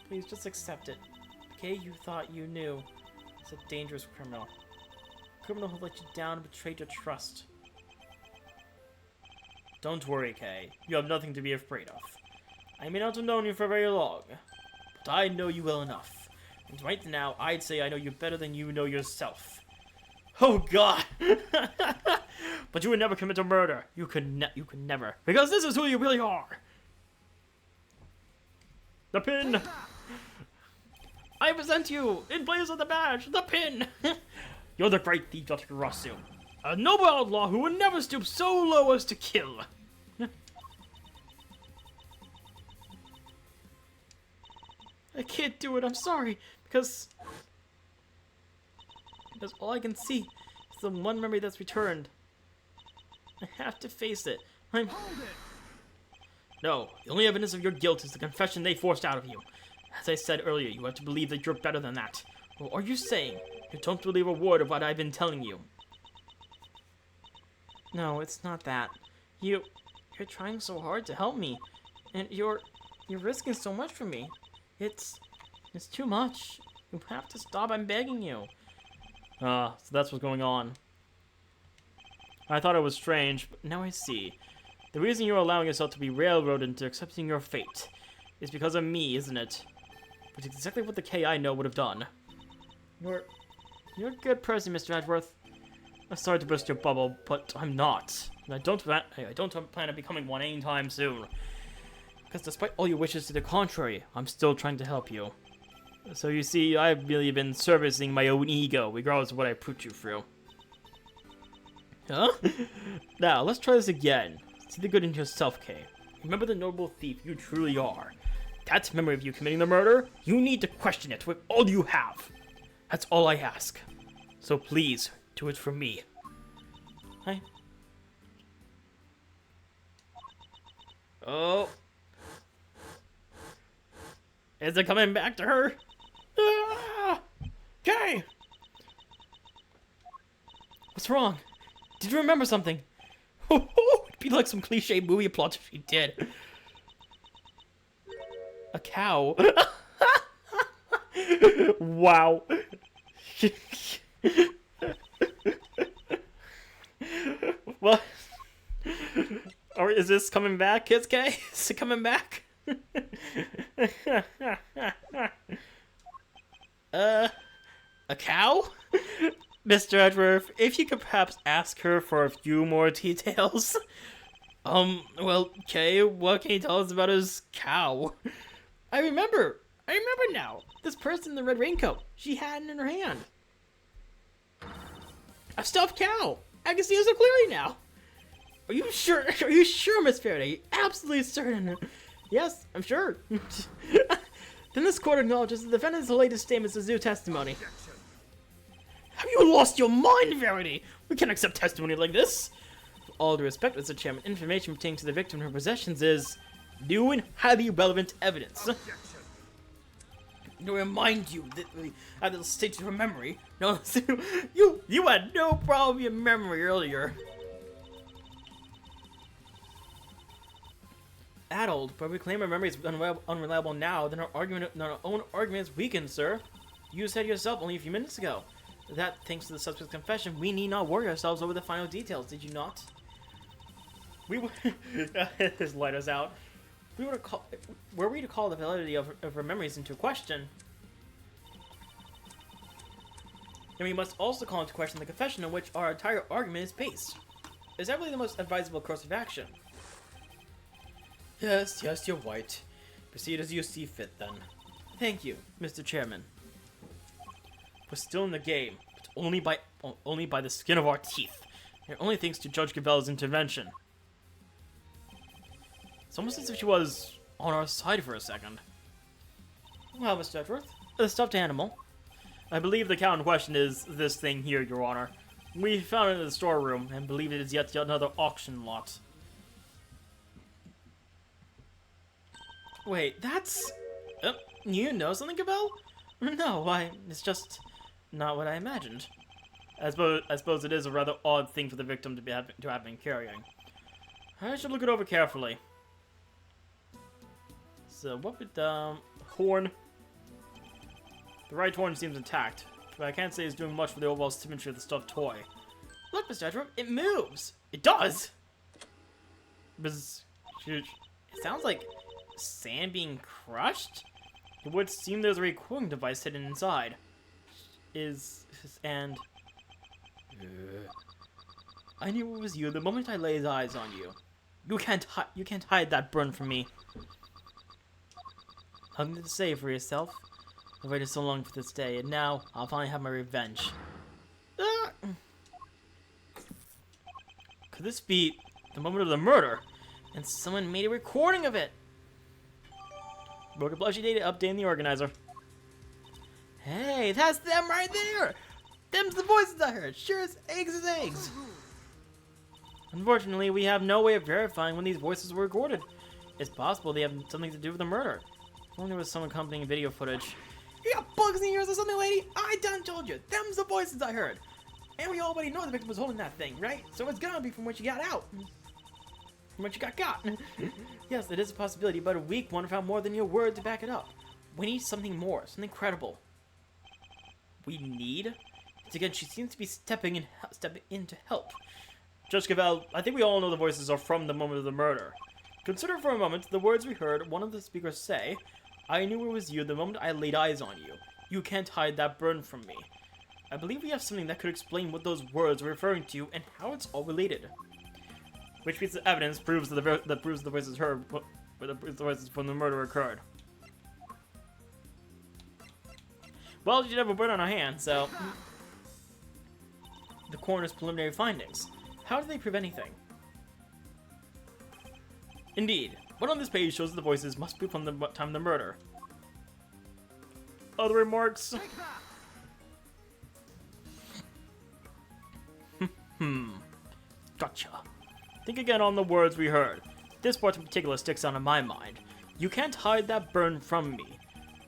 Please just accept it. Okay, you thought you knew. It's a dangerous criminal. A criminal who let you down and betrayed your trust. Don't worry, Kay. You have nothing to be afraid of. I may not have known you for very long, but I know you well enough. And right now, I'd say I know you better than you know yourself. Oh God! But you would never commit a murder. You could never. Because this is who you really are. The pin! I present you, in place of the badge, the pin! You're the great thief, Dr. Karasu. A noble outlaw who would never stoop so low as to kill. I can't do it, I'm sorry, because all I can see is the one memory that's returned. I have to face it. No, the only evidence of your guilt is the confession they forced out of you. As I said earlier, you have to believe that you're better than that. Or are you saying you don't believe a word of what I've been telling you? No, it's not that. You're trying so hard to help me, and you're risking so much for me. It's too much. You have to stop, I'm begging you. So that's what's going on. I thought it was strange, but now I see. The reason you're allowing yourself to be railroaded into accepting your fate is because of me, isn't it? Which is exactly what the K I know would have done. You're a good person, Mr. Edgeworth. I'm sorry to burst your bubble, but I'm not. And I don't plan on becoming one anytime soon. Because despite all your wishes to the contrary, I'm still trying to help you. So you see, I've really been servicing my own ego, regardless of what I put you through. Huh? Now, let's try this again. See the good in yourself, Kay. Remember the noble thief you truly are. That memory of you committing the murder, you need to question it with all you have. That's all I ask. So please, do it for me. Hi. Oh. Is it coming back to her? Ah! Kay! What's wrong? Did you remember something? It'd be like some cliche movie plot if she did. A cow? Wow. What? Or is this coming back, Kids K? Is it coming back? A cow? Mr. Edgeworth, if you could perhaps ask her for a few more details. Well, Kay, what can you tell us about his cow? I remember now. This person in the red raincoat, she had it in her hand. A stuffed cow. I can see it so clearly now. Are you sure? Are you sure, Miss Faraday? Absolutely certain. Yes, I'm sure. Then this court acknowledges the defendant's latest statements as new testimony. Have you lost your mind, Faraday? We can't accept testimony like this. With all due respect, Mr. Chairman, information pertaining to the victim and her possessions is new and highly relevant evidence. To remind you that at the state of her memory. No, you had no problem with your memory earlier. Addled, but we claim our memory is unreliable now, then our own argument is weakened, sir. You said yourself only a few minutes ago that, thanks to the suspect's confession, we need not worry ourselves over the final details, did you not? His lighter's out. Were we to call the validity of her memories into question, then we must also call into question the confession on which our entire argument is based. Is that really the most advisable course of action? Yes, you're right. Proceed as you see fit, then. Thank you, Mr. Chairman. We're still in the game, but only by the skin of our teeth. And only thanks to Judge Gabel's intervention. It's almost as if she was on our side for a second. Well, Mr. Edgeworth, the stuffed animal. I believe the cow in question is this thing here, Your Honor. We found it in the storeroom and believe it is yet another auction lot. Wait, that's... You know something, Cabell? No, it's just not what I imagined. I suppose it is a rather odd thing for the victim to have been carrying. I should look it over carefully. So what would horn? The right horn seems intact, but I can't say it's doing much for the overall symmetry of the stuffed toy. Look, Mr. Edgeworth, it moves. It does. It Sounds like sand being crushed. It would seem there's a recording device hidden inside. I knew it was you the moment I laid eyes on you. You can't hide that burn from me. Nothing to say for yourself. I've waited so long for this day, and now I'll finally have my revenge. Could this be the moment of the murder? And someone made a recording of it. Broken Blushy Data updating the organizer. Hey, that's them right there! Them's the voices I heard. Sure as eggs is eggs. Unfortunately, we have no way of verifying when these voices were recorded. It's possible they have something to do with the murder. If only there was some accompanying video footage. You got bugs in your ears or something, lady? I done told you. Them's the voices I heard. And we already know the victim was holding that thing, right? So it's gonna be from when she got out. From when she got caught. Yes, it is a possibility, but a weak one found more than your word to back it up. We need something more, something credible. We need? Again, she seems to be stepping in to help. Judge Cavell, I think we all know the voices are from the moment of the murder. Consider for a moment the words we heard one of the speakers say. I knew it was you the moment I laid eyes on you. You can't hide that burn from me. I believe we have something that could explain what those words are referring to and how it's all related. Which piece of evidence proves that the voices heard, the voices from the murder occurred. Well, she did have a burn on her hand, so... The coroner's preliminary findings. How do they prove anything? Indeed, what on this page shows the voices must be from the time of the murder. Other remarks? Gotcha. Think again on the words we heard. This part in particular sticks out in my mind. You can't hide that burn from me.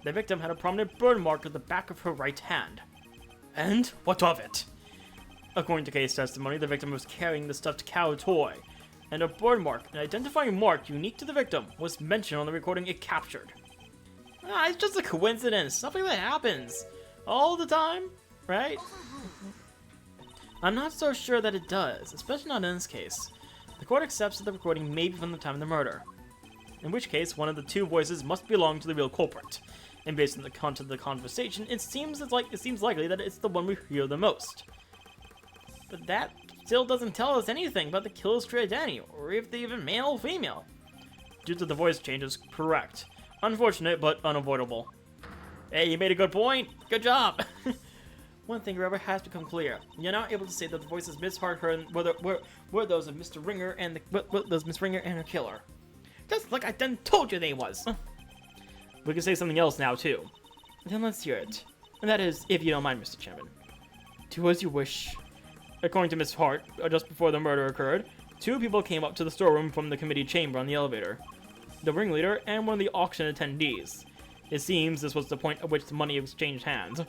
The victim had a prominent burn mark on the back of her right hand. And what of it? According to Kay's testimony, the victim was carrying the stuffed cow toy, and a burn mark, an identifying mark unique to the victim, was mentioned on the recording it captured. It's just a coincidence. Something that happens all the time, right? I'm not so sure that it does, especially not in this case. The court accepts that the recording may be from the time of the murder, in which case one of the two voices must belong to the real culprit. And based on the content of the conversation, it seems likely that it's the one we hear the most. But that still doesn't tell us anything about the killer's true identity, or if they're even male or female. Due to the voice changes, correct. Unfortunate, but unavoidable. Hey, you made a good point. Good job. One thing, however, has become clear. You're now able to say that the voices Miss Hart heard were those of Mr. Ringer and Miss Ringer and her killer. Just like I done told you they was. We can say something else now too. Then let's hear it. And that is, if you don't mind, Mr. Chairman. Do as you wish. According to Miss Hart, just before the murder occurred, two people came up to the storeroom from the committee chamber on the elevator. The ringleader and one of the auction attendees. It seems this was the point at which the money exchanged hands.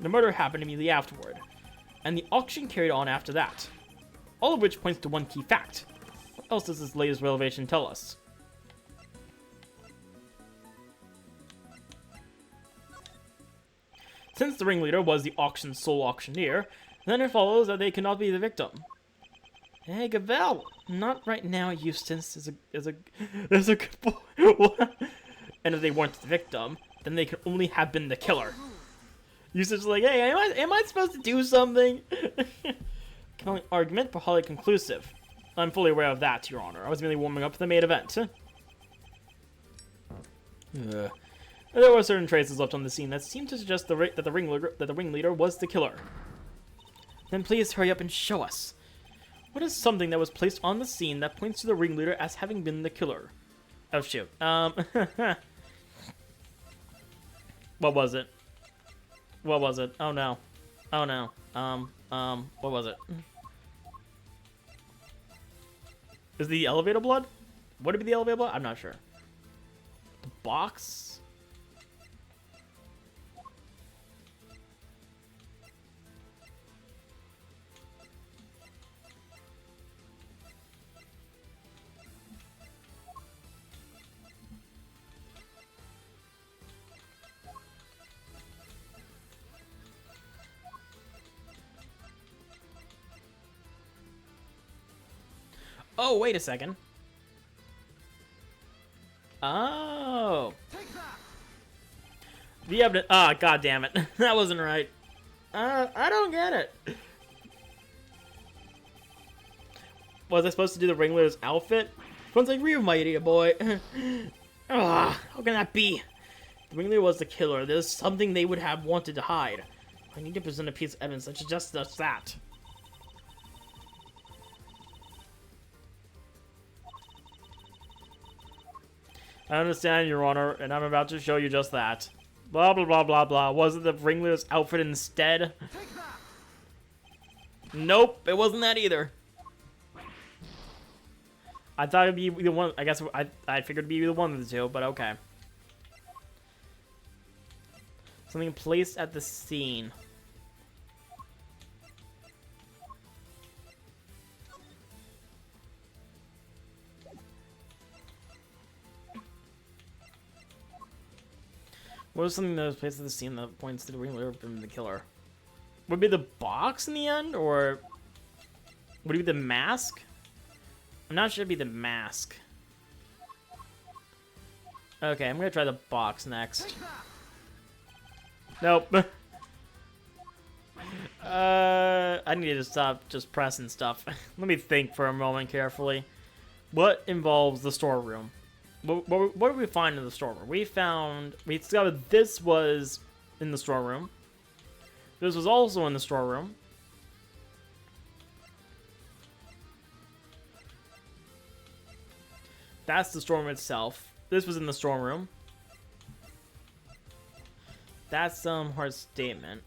The murder happened immediately afterward, and the auction carried on after that. All of which points to one key fact. What else does this latest revelation tell us? Since the ringleader was the auction's sole auctioneer, then it follows that they cannot be the victim. Hey, Gavel! Not right now, Eustace is a good boy. What? And if they weren't the victim, then they could only have been the killer. Eustace is like, hey, am I supposed to do something? Compelling argument, but hardly conclusive. I'm fully aware of that, Your Honor. I was merely warming up for the main event. There were certain traces left on the scene that seemed to suggest that the ringleader was the killer. Then please hurry up and show us. What is something that was placed on the scene that points to the ringleader as having been the killer? Oh shoot. What was it? What was it? Oh no. Oh no. What was it? Is the elevator blood? Would it be the elevator blood? I'm not sure. The box? Oh, wait a second. Oh. The evidence. Ah, god damn it. That wasn't right. I don't get it. Was I supposed to do the ringleader's outfit? Once I agree with my idiot boy. Ah, how can that be? The ringleader was the killer. There's something they would have wanted to hide. I need to present a piece of evidence that suggests just that. I understand, Your Honor, and I'm about to show you just that. Blah, blah, blah, blah, blah. Was it the ringleader's outfit instead? Nope, it wasn't that either. I thought it'd be the one. I guess I figured it'd be the one of the two, but okay. Something placed at the scene. What was something that was placed at the scene that points to the ringleader from the killer? Would it be the box in the end, or would it be the mask? I'm not sure it'd be the mask. Okay, I'm gonna try the box next. Nope. I need to stop just pressing stuff. Let me think for a moment carefully. What involves the storeroom? What did we find in the storeroom? We discovered this was in the storeroom. This was also in the storeroom. That's the storeroom itself. This was in the storeroom. That's some hard statement.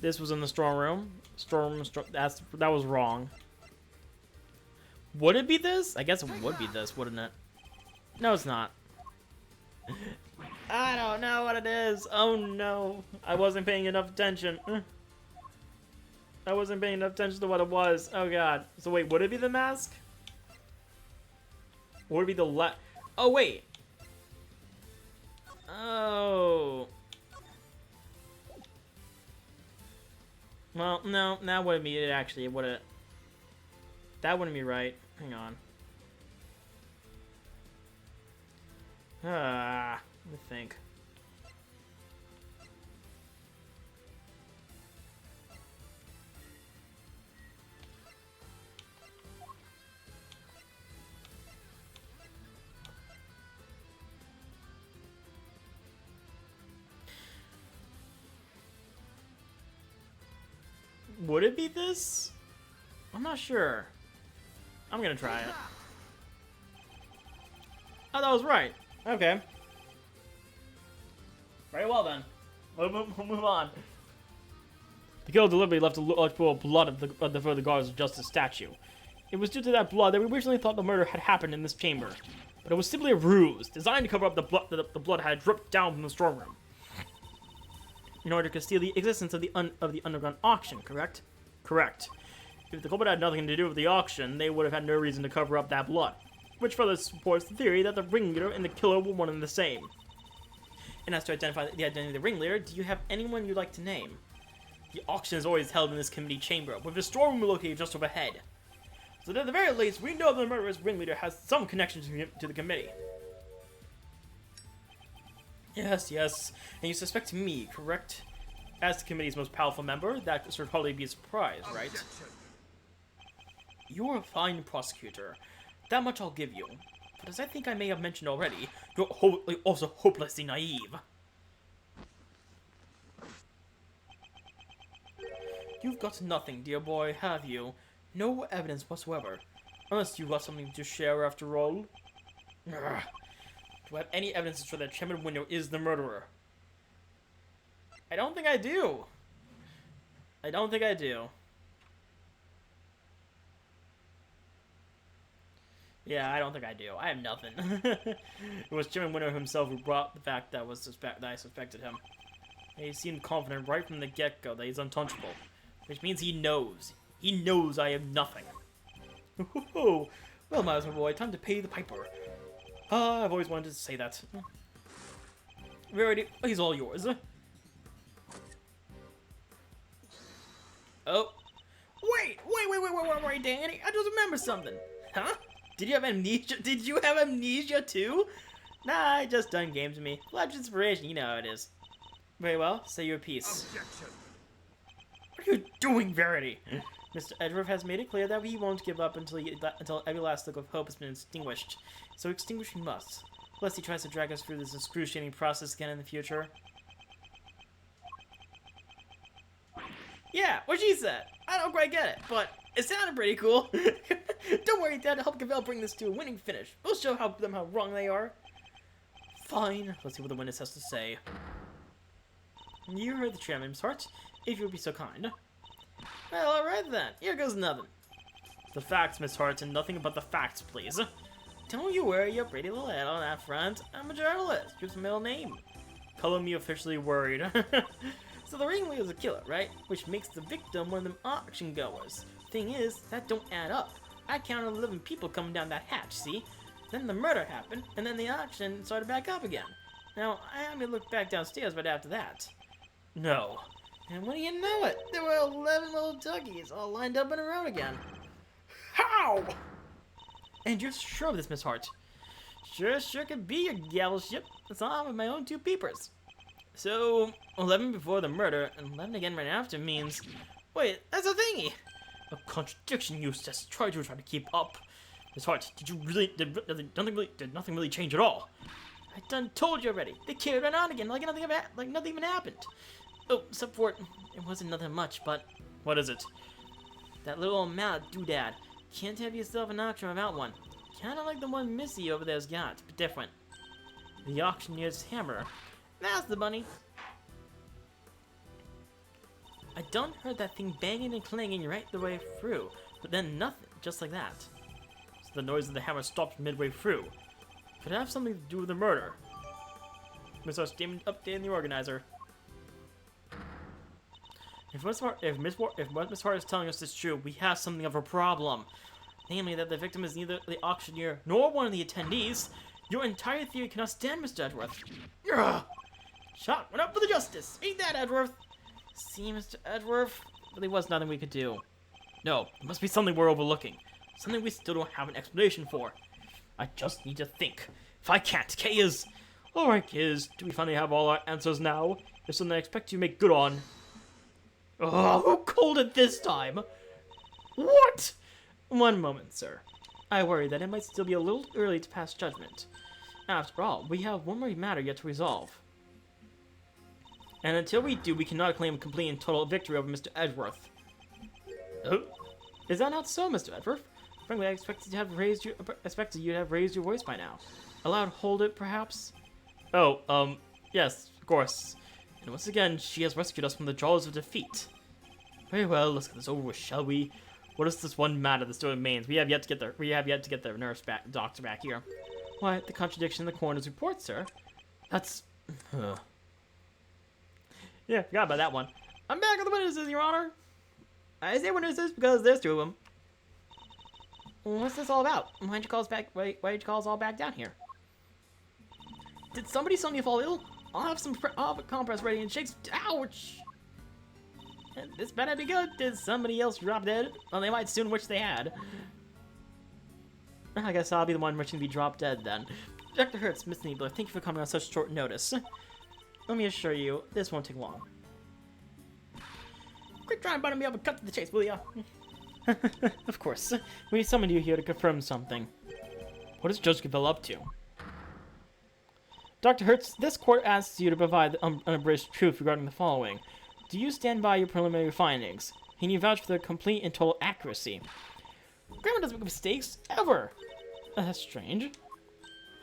This was in the storeroom. That was wrong. Would it be this? I guess it would be this, wouldn't it? No, it's not. I don't know what it is. Oh no. I wasn't paying enough attention. I wasn't paying enough attention to what it was. Oh god. So wait, would it be the mask? Or would it be the Oh wait. Oh. Well, no, that wouldn't be it actually. It wouldn't. That wouldn't be right. Hang on. Let me think. Would it be this? I'm not sure. I'm gonna try it. Oh, that was right. Okay. Very well then. We'll move on. The killer deliberately left a large pool of blood for the guards of justice statue. It was due to that blood that we originally thought the murder had happened in this chamber, but it was simply a ruse designed to cover up the blood that the blood had dripped down from the storeroom in order to conceal the existence of the underground auction. Correct? Correct. If the culprit had nothing to do with the auction, they would have had no reason to cover up that blood, which further supports the theory that the ringleader and the killer were one and the same. And as to identify the identity of the ringleader, do you have anyone you'd like to name? The auction is always held in this committee chamber, with the storeroom located just overhead. So at the very least, we know the murderer's ringleader has some connection to the committee. Yes, and you suspect me, correct? As the committee's most powerful member, that should hardly be a surprise, right? Objection. You're a fine prosecutor. That much I'll give you. But as I think I may have mentioned already, you're also hopelessly naive. You've got nothing, dear boy, have you? No evidence whatsoever. Unless you've got something to share after all. Urgh. Do I have any evidence to show that Chairman Window is the murderer? I don't think I do. I don't think I do. Yeah, I don't think I do. I have nothing. It was Chairman Window himself who brought the fact that I suspected him. He seemed confident right from the get-go that he's untouchable, which means he knows. He knows I have nothing. Well, my boy, time to pay the piper. I've always wanted to say that. Verity, he's all yours. Oh. Wait, Wait, Danny. I just remembered something. Huh? Did you have amnesia? Did you have amnesia too? Nah, I just done games with me. Flash inspiration, you know how it is. Very well, say your piece. Objection. What are you doing, Verity? Mr. Edgeworth has made it clear that he won't give up until every last look of hope has been extinguished. So extinguish he must. Lest he tries to drag us through this excruciating process again in the future. Yeah, what she said. I don't quite get it, but it sounded pretty cool. Don't worry, Dad. Help Gavel bring this to a winning finish. We'll show them how wrong they are. Fine. Let's see what the witness has to say. You heard the chairman, Miss Hart. If you would be so kind. Well, alright then. Here goes nothing. The facts, Miss Hart, and nothing but the facts, please. Don't you worry your pretty little head on that front. I'm a journalist. Here's my middle name. Color me officially worried. So the ringleader was a killer, right? Which makes the victim one of them auction goers. Thing is, that don't add up. I counted 11 people coming down that hatch, see? Then the murder happened, and then the auction started back up again. Now, I had me look back downstairs right after that. No. And what do you know it? There were 11 little tuggies all lined up in a row again. How? And you're sure of this, Miss Hart? Sure could be your gavelship. It's on with my own 2 peepers. So, 11 before the murder, and 11 again right after means... Wait, that's a thingy! A contradiction, Eustace. Try to keep up. Miss Hart, did nothing really change at all? I done told you already. They carried it on again like nothing even happened. Oh, except for it wasn't nothing much, but... What is it? That little old mad doodad. Can't have yourself an auction without one. Kinda like the one Missy over there's got, but different. The auctioneer's hammer. That's the bunny. I done heard that thing banging and clanging right the way through, but then nothing, just like that. So the noise of the hammer stopped midway through. Could it have something to do with the murder? Miss Hart's statement updating the organizer. If what Miss Hart is telling us is true, we have something of a problem. Namely, that the victim is neither the auctioneer nor one of the attendees. Your entire theory cannot stand, Mr. Edgeworth. Ugh. Shot went up for the justice. Ain't that, Edgeworth? See, Mr. Edgeworth, really was nothing we could do. No, there must be something we're overlooking. Something we still don't have an explanation for. I just need to think. If I can't, Kay is... Alright, kids, do we finally have all our answers now? If something I expect you to make good on. Oh, who called it this time? What? One moment, sir. I worry that it might still be a little early to pass judgment. After all, we have one more matter yet to resolve. And until we do, we cannot claim a complete and total victory over Mr. Edgeworth. Oh? Is that not so, Mr. Edgeworth? Frankly, I expected you to have raised your voice by now. Allowed hold it, perhaps? Oh, yes, of course. And once again, she has rescued us from the jaws of defeat. Very well, let's get this over with, shall we? What is this one matter that still remains? We have yet to get the doctor back here. Why, the contradiction in the coroner's report, sir. That's... Yeah, forgot about that one. I'm back with the witnesses, Your Honor. I say witnesses because there's 2 of them. What's this all about? Why'd you call us back? Why did you call us all back down here? Did somebody suddenly fall ill? I'll have a compress ready and shakes. Ouch! This better be good. Did somebody else drop dead? Well, they might soon wish they had. I guess I'll be the one wishing to be dropped dead then. Dr. Hertz, Miss Niebler, thank you for coming on such short notice. Let me assure you, this won't take long. Quick, try and button me up and cut to the chase, will ya? Of course. We summoned you here to confirm something. What is Judge Gavel up to? Dr. Hertz, this court asks you to provide the unabridged truth regarding the following. Do you stand by your preliminary findings? Can you vouch for their complete and total accuracy? Grandma doesn't make mistakes, ever! That's strange.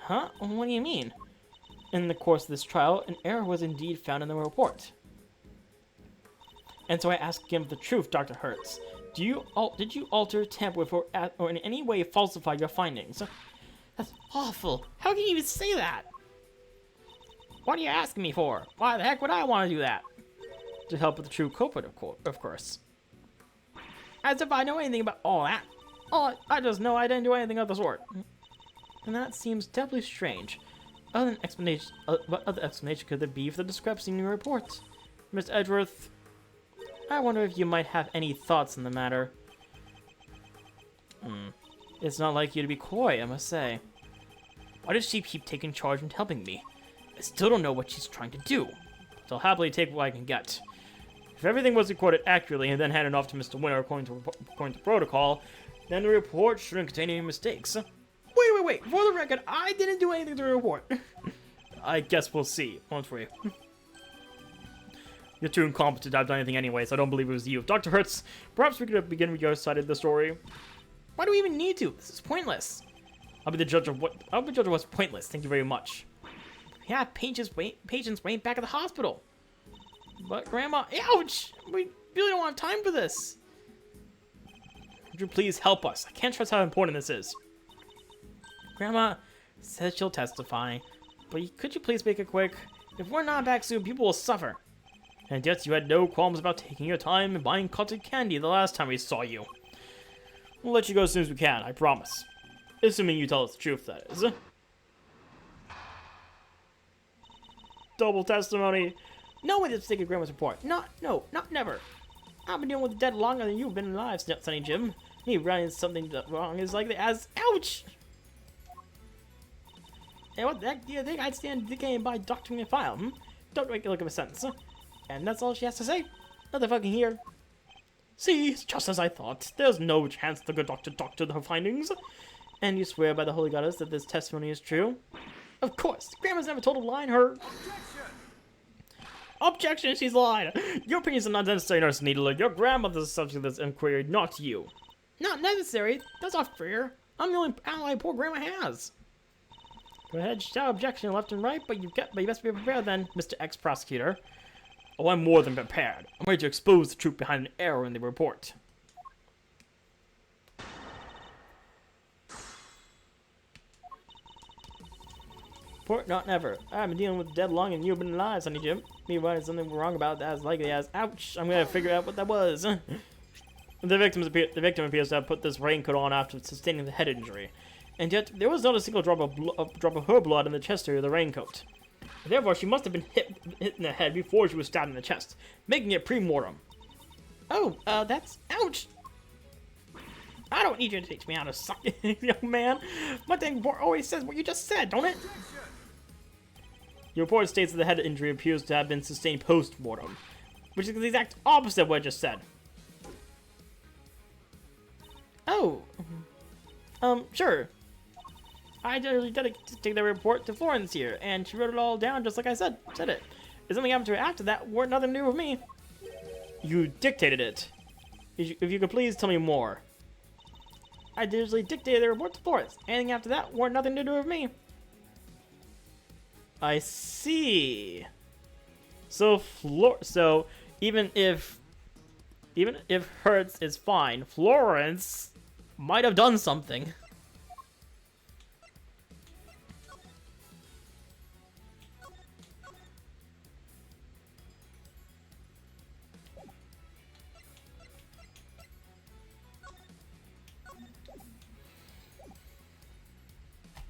Huh? What do you mean? In the course of this trial, an error was indeed found in the report. And so I ask him the truth, Dr. Hertz. Did you alter, tamper with, or in any way falsify your findings? That's awful. How can you even say that? What are you asking me for? Why the heck would I want to do that? To help with the true culprit, of course. As if I know anything about all that. I just know I didn't do anything of the sort. And that seems doubly strange. What other explanation could there be for the discrepancy in your report? Mr. Edgeworth, I wonder if you might have any thoughts on the matter. It's not like you to be coy, I must say. Why does she keep taking charge and helping me? I still don't know what she's trying to do. So I'll happily take what I can get. If everything was recorded accurately and then handed off to Mr. Winter according to protocol, then the report shouldn't contain any mistakes. Wait. For the record, I didn't do anything to the report. I guess we'll see. Won't we? You're too incompetent to have done anything anyway, so I don't believe it was you. Dr. Hertz, perhaps we could begin with your side of the story. Why do we even need to? This is pointless. I'll be the judge of what's pointless. Thank you very much. We have patients waiting back at the hospital. But Grandma, ouch! We really don't have time for this. Would you please help us? I can't trust how important this is. Grandma says she'll testify, but could you please make it quick? If we're not back soon, people will suffer. And yet you had no qualms about taking your time and buying cotton candy the last time we saw you. We'll let you go as soon as we can, I promise. Assuming you tell us the truth, that is. Double testimony. No way to take Grandma's report. Not never. I've been dealing with the dead longer than you've been alive, Sonny Jim. Me running something wrong is likely as ouch. And what the heck do you think I'd stand decaying by doctoring a file? Don't make it look of a sentence. And that's all she has to say. Nothing fucking here. See, it's just as I thought. There's no chance the good doctor doctored her findings. And you swear by the Holy Goddess that this testimony is true? Of course. Grandma's never told a lie in her... Objection, she's lied. Your opinions are not necessary, Nurse Needler. Your grandmother's the subject of this inquiry, not you. Not necessary. That's not fair. I'm the only ally poor Grandma has. Go ahead, shout objection left and right, but you best be prepared then, Mr. Ex-Prosecutor. Oh, I'm more than prepared. I'm ready to expose the truth behind an error in the report. Report not never. I've been dealing with dead long and you've been alive, Sonny Jim. Meanwhile, there's something wrong about that as likely as ouch. I'm gonna figure out what that was. The victim appears to have put this raincoat on after sustaining the head injury, and yet there was not a single drop of her blood in the chest area of the raincoat. Therefore, she must have been hit in the head before she was stabbed in the chest, making it pre-mortem. Oh, that's ouch. I don't need you to teach me how to suck, young man. My dang report always says what you just said, don't it? Your report states that the head injury appears to have been sustained post-mortem, which is the exact opposite of what I just said. Oh. Sure. I generally take the report to Florence here, and she wrote it all down just like I said it. If something happened to her after that, weren't nothing to do with me. You dictated it. If you could please tell me more. I usually dictated the report to Florence. Anything after that, weren't nothing to do with me. I see. So even if Hertz is fine, Florence might have done something.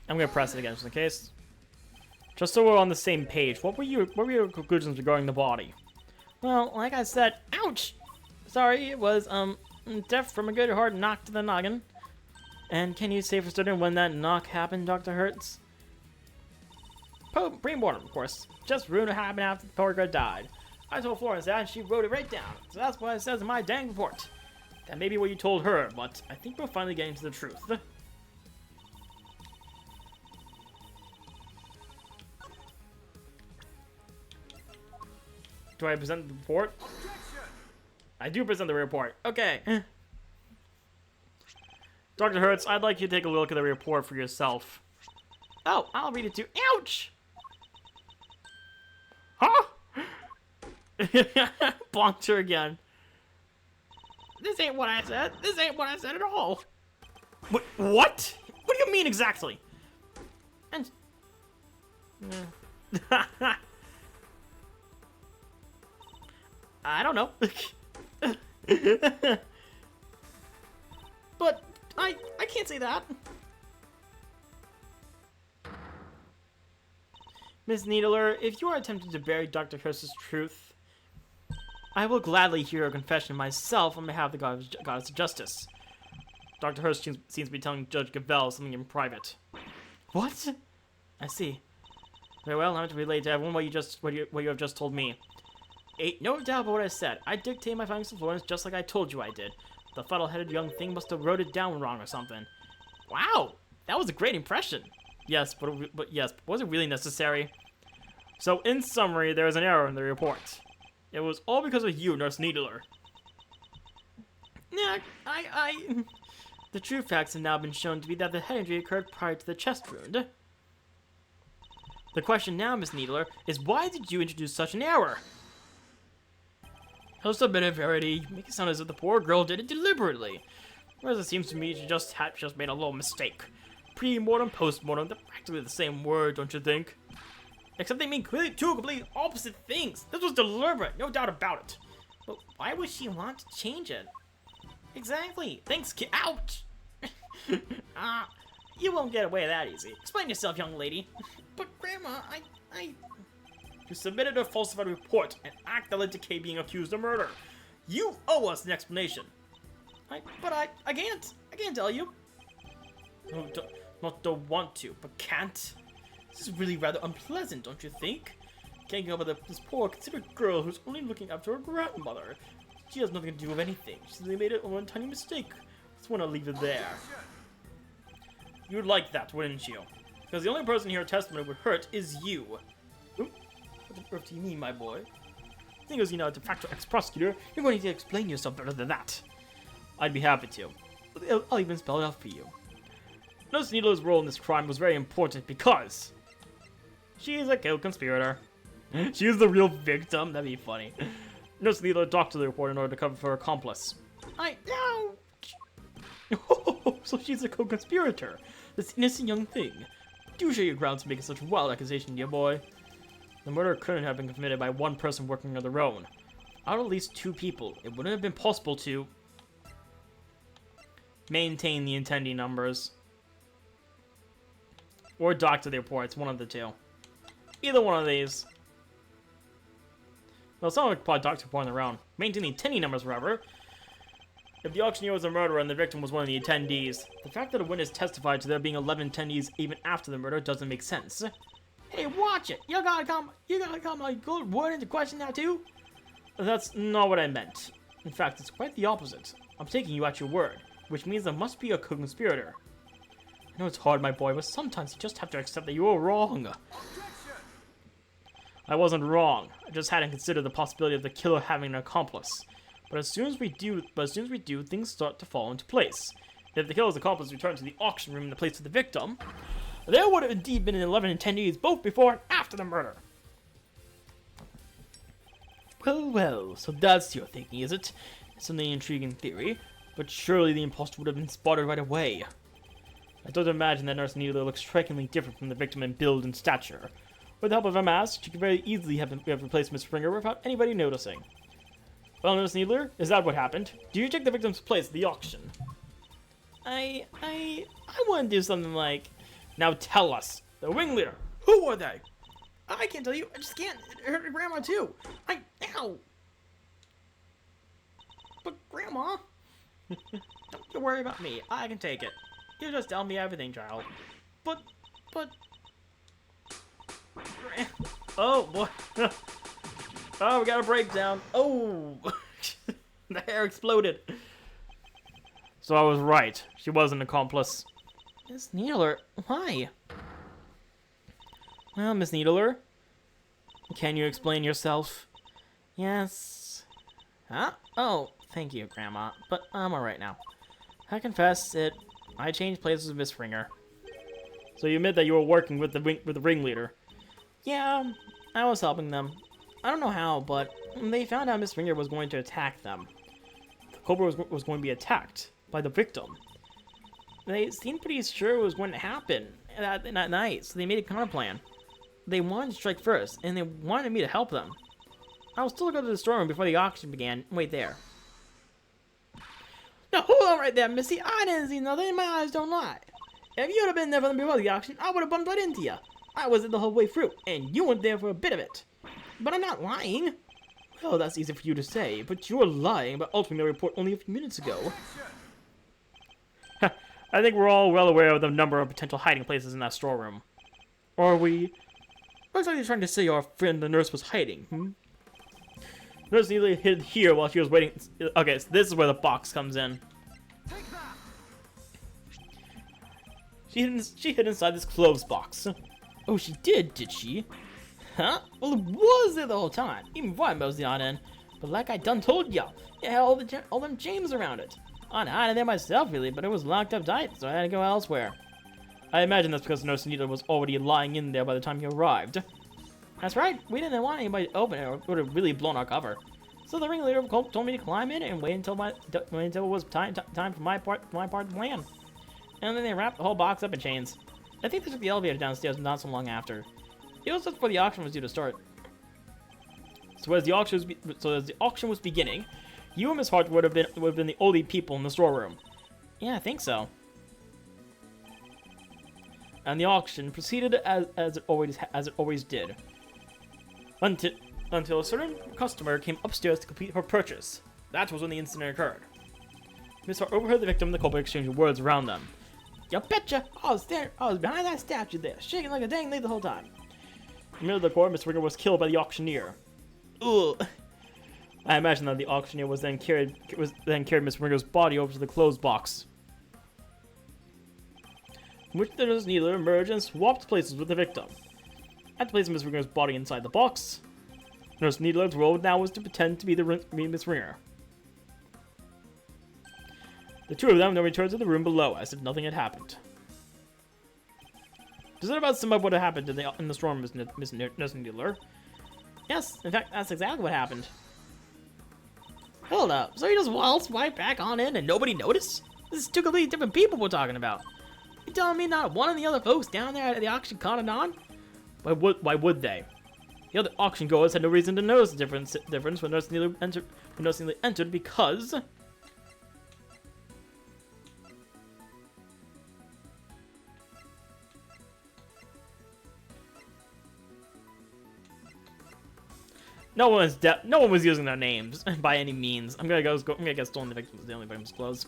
I'm gonna press it again just in case. Just so we're on the same page, what were your conclusions regarding the body? Well, like I said, ouch! Sorry, it was, death from a good hard knock to the noggin. And can you say for certain when that knock happened, Dr. Hertz? Pre-mortem, of course. Just ruined what happened after the poor girl died. I told Florence that, and she wrote it right down. So that's what it says in my dang report. That may be what you told her, but I think we're finally getting to the truth. Do I present the report? I do present the report. Okay. Dr. Hertz, I'd like you to take a look at the report for yourself. Oh, I'll read it too. Ouch! Huh? Bonked her again. This ain't what I said. This ain't what I said at all. What? What do you mean exactly? And... I don't know. But I can't say that. Miss Needler, if you are attempting to bury Dr. Hertz's truth, I will gladly hear a confession myself on behalf of the Goddess of Justice. Dr. Hirsch seems to be telling Judge Gavell something in private. What? I see. Very well, I'm going to relay to everyone what you have just told me. Ain't no doubt about what I said. I dictated my findings to Florence just like I told you I did. The fuddle-headed young thing must have wrote it down wrong or something. Wow, that was a great impression. Yes, but was it really necessary? So, in summary, there was an error in the report. It was all because of you, Nurse Needler. Yeah, The true facts have now been shown to be that the head injury occurred prior to the chest wound. The question now, Miss Needler, is why did you introduce such an error? Just a minute, Verity. You make it sound as if the poor girl did it deliberately. Whereas it seems to me she just made a little mistake. Pre-mortem, post-mortem, they're practically the same word, don't you think? Except they mean two completely opposite things. This was deliberate, no doubt about it. But why would she want to change it? Exactly. Thanks, kid. Ouch! You won't get away that easy. Explain yourself, young lady. But, Grandma, You submitted a falsified report and act that led to Kay being accused of murder. You owe us an explanation. I can't tell you. No, don't want to, but can't. This is really rather unpleasant, don't you think? Can't get over this poor, considerate girl who's only looking after her grandmother. She has nothing to do with anything. She's only made one tiny mistake. Just want to leave it there. You'd like that, wouldn't you? Because the only person here testimony would hurt is you. Oop. What on earth do you mean, my boy? The thing is, you know, de facto ex-prosecutor, you're going to need to explain yourself better than that. I'd be happy to. I'll even spell it out for you. Nurse Needler's role in this crime was very important because she's a co-conspirator. She is the real victim. That'd be funny. Nurse Needler doctored the report in order to cover for her accomplice. So she's a co-conspirator. This innocent young thing. Do show your grounds for making such a wild accusation, dear boy. The murder couldn't have been committed by one person working on their own. Out of at least two people, it wouldn't have been possible to maintain the attendee numbers. Or doctor the reports, one of the two. Either one of these. Well, someone would probably doctor report on their own. Maintain the attendee numbers, however. If the auctioneer was a murderer and the victim was one of the attendees, the fact that a witness testified to there being 11 attendees even after the murder doesn't make sense. Hey, watch it! You gotta come my good word into question now too? That's not what I meant. In fact, it's quite the opposite. I'm taking you at your word, which means there must be a co-conspirator. I know it's hard, my boy, but sometimes you just have to accept that you were wrong. I wasn't wrong. I just hadn't considered the possibility of the killer having an accomplice. But as soon as we do, things start to fall into place. If the killer's accomplice returned to the auction room in the place of the victim, there would have indeed been 11 attendees both before and after the murder. Well, so that's your thinking, is it? It's an intriguing theory, but surely the impostor would have been spotted right away. I don't imagine that Nurse Needler looks strikingly different from the victim in build and stature. With the help of a mask, she could very easily have replaced Miss Springer without anybody noticing. Well, Nurse Needler, is that what happened? Do you take the victim's place at the auction? I want to do something like... Now tell us. The ringleader. Who were they? I can't tell you. I just can't. It hurt Grandma too. Ow. But Grandma. Don't you worry about me. I can take it. You just tell me everything, child. But. Oh, boy. Oh, we got a breakdown. Oh. The hair exploded. So I was right. She was an accomplice. Miss Needler, why? Well, Miss Needler, can you explain yourself? Yes. Huh? Oh, thank you, Grandma, but I'm alright now. I confess I changed places with Miss Springer. So you admit that you were working with the ringleader? Yeah, I was helping them. I don't know how, but they found out Miss Springer was going to attack them. The Cobra was going to be attacked by the victim. They seemed pretty sure it was going to happen that night, so they made a counter plan. They wanted to strike first, and they wanted me to help them. I was still going to the storeroom before the auction began. Wait there. Now, hold on right there, Missy. I didn't see nothing, and my eyes don't lie. If you'd have been there before the auction, I would have bumped right into you. I was there the whole way through, and you weren't there for a bit of it. But I'm not lying. Well, that's easy for you to say, but you were lying about altering the report only a few minutes ago. I think we're all well aware of the number of potential hiding places in that storeroom. Or are we? Looks like you're trying to say our friend the nurse was hiding, Nurse nearly hid here while she was waiting. Okay, so this is where the box comes in. She hid inside this clothes box. Oh, she did she? Huh? Well, it was there the whole time, even before I moseyed on in. But like I done told y'all, it had all them James around it. I'd hide in there myself, really, but it was locked up tight, so I had to go elsewhere. I imagine that's because Nurse Needler was already lying in there by the time you arrived. That's right, we didn't want anybody to open it or it would have really blown our cover. So the ringleader told me to climb in and wait until it was time for my part of the plan. And then they wrapped the whole box up in chains. I think they took the elevator downstairs not so long after. It was just before the auction was due to start. So as the auction was beginning, you and Miss Hart would have been the only people in the storeroom. Yeah, I think so. And the auction proceeded as it always did. Until a certain customer came upstairs to complete her purchase. That was when the incident occurred. Miss Hart overheard the victim and the culprit exchanging words around them. You betcha! I was behind that statue there, shaking like a dang leaf the whole time. In the middle of the court, Miss Ringer was killed by the auctioneer. Ugh. I imagine that the auctioneer was then carried Miss Ringer's body over to the clothes box, from which the nurse needler emerged and swapped places with the victim. At the place of Miss Ringer's body inside the box, Nurse Needler's role now was to pretend to be Miss Ringer. The two of them then returned to the room below as if nothing had happened. Does that about sum up what had happened in the storm, Miss Nurse Needler? Yes, in fact, that's exactly what happened. Hold up, so you just waltzed right back on in and nobody noticed? This is two completely different people we're talking about. You telling me not one of the other folks down there at the auction caught it on? Why would they? The other auction goers had no reason to notice the difference when Nurse Needler entered because... No one was using their names by any means. I'm gonna guess stolen the victim was the only victim's clothes.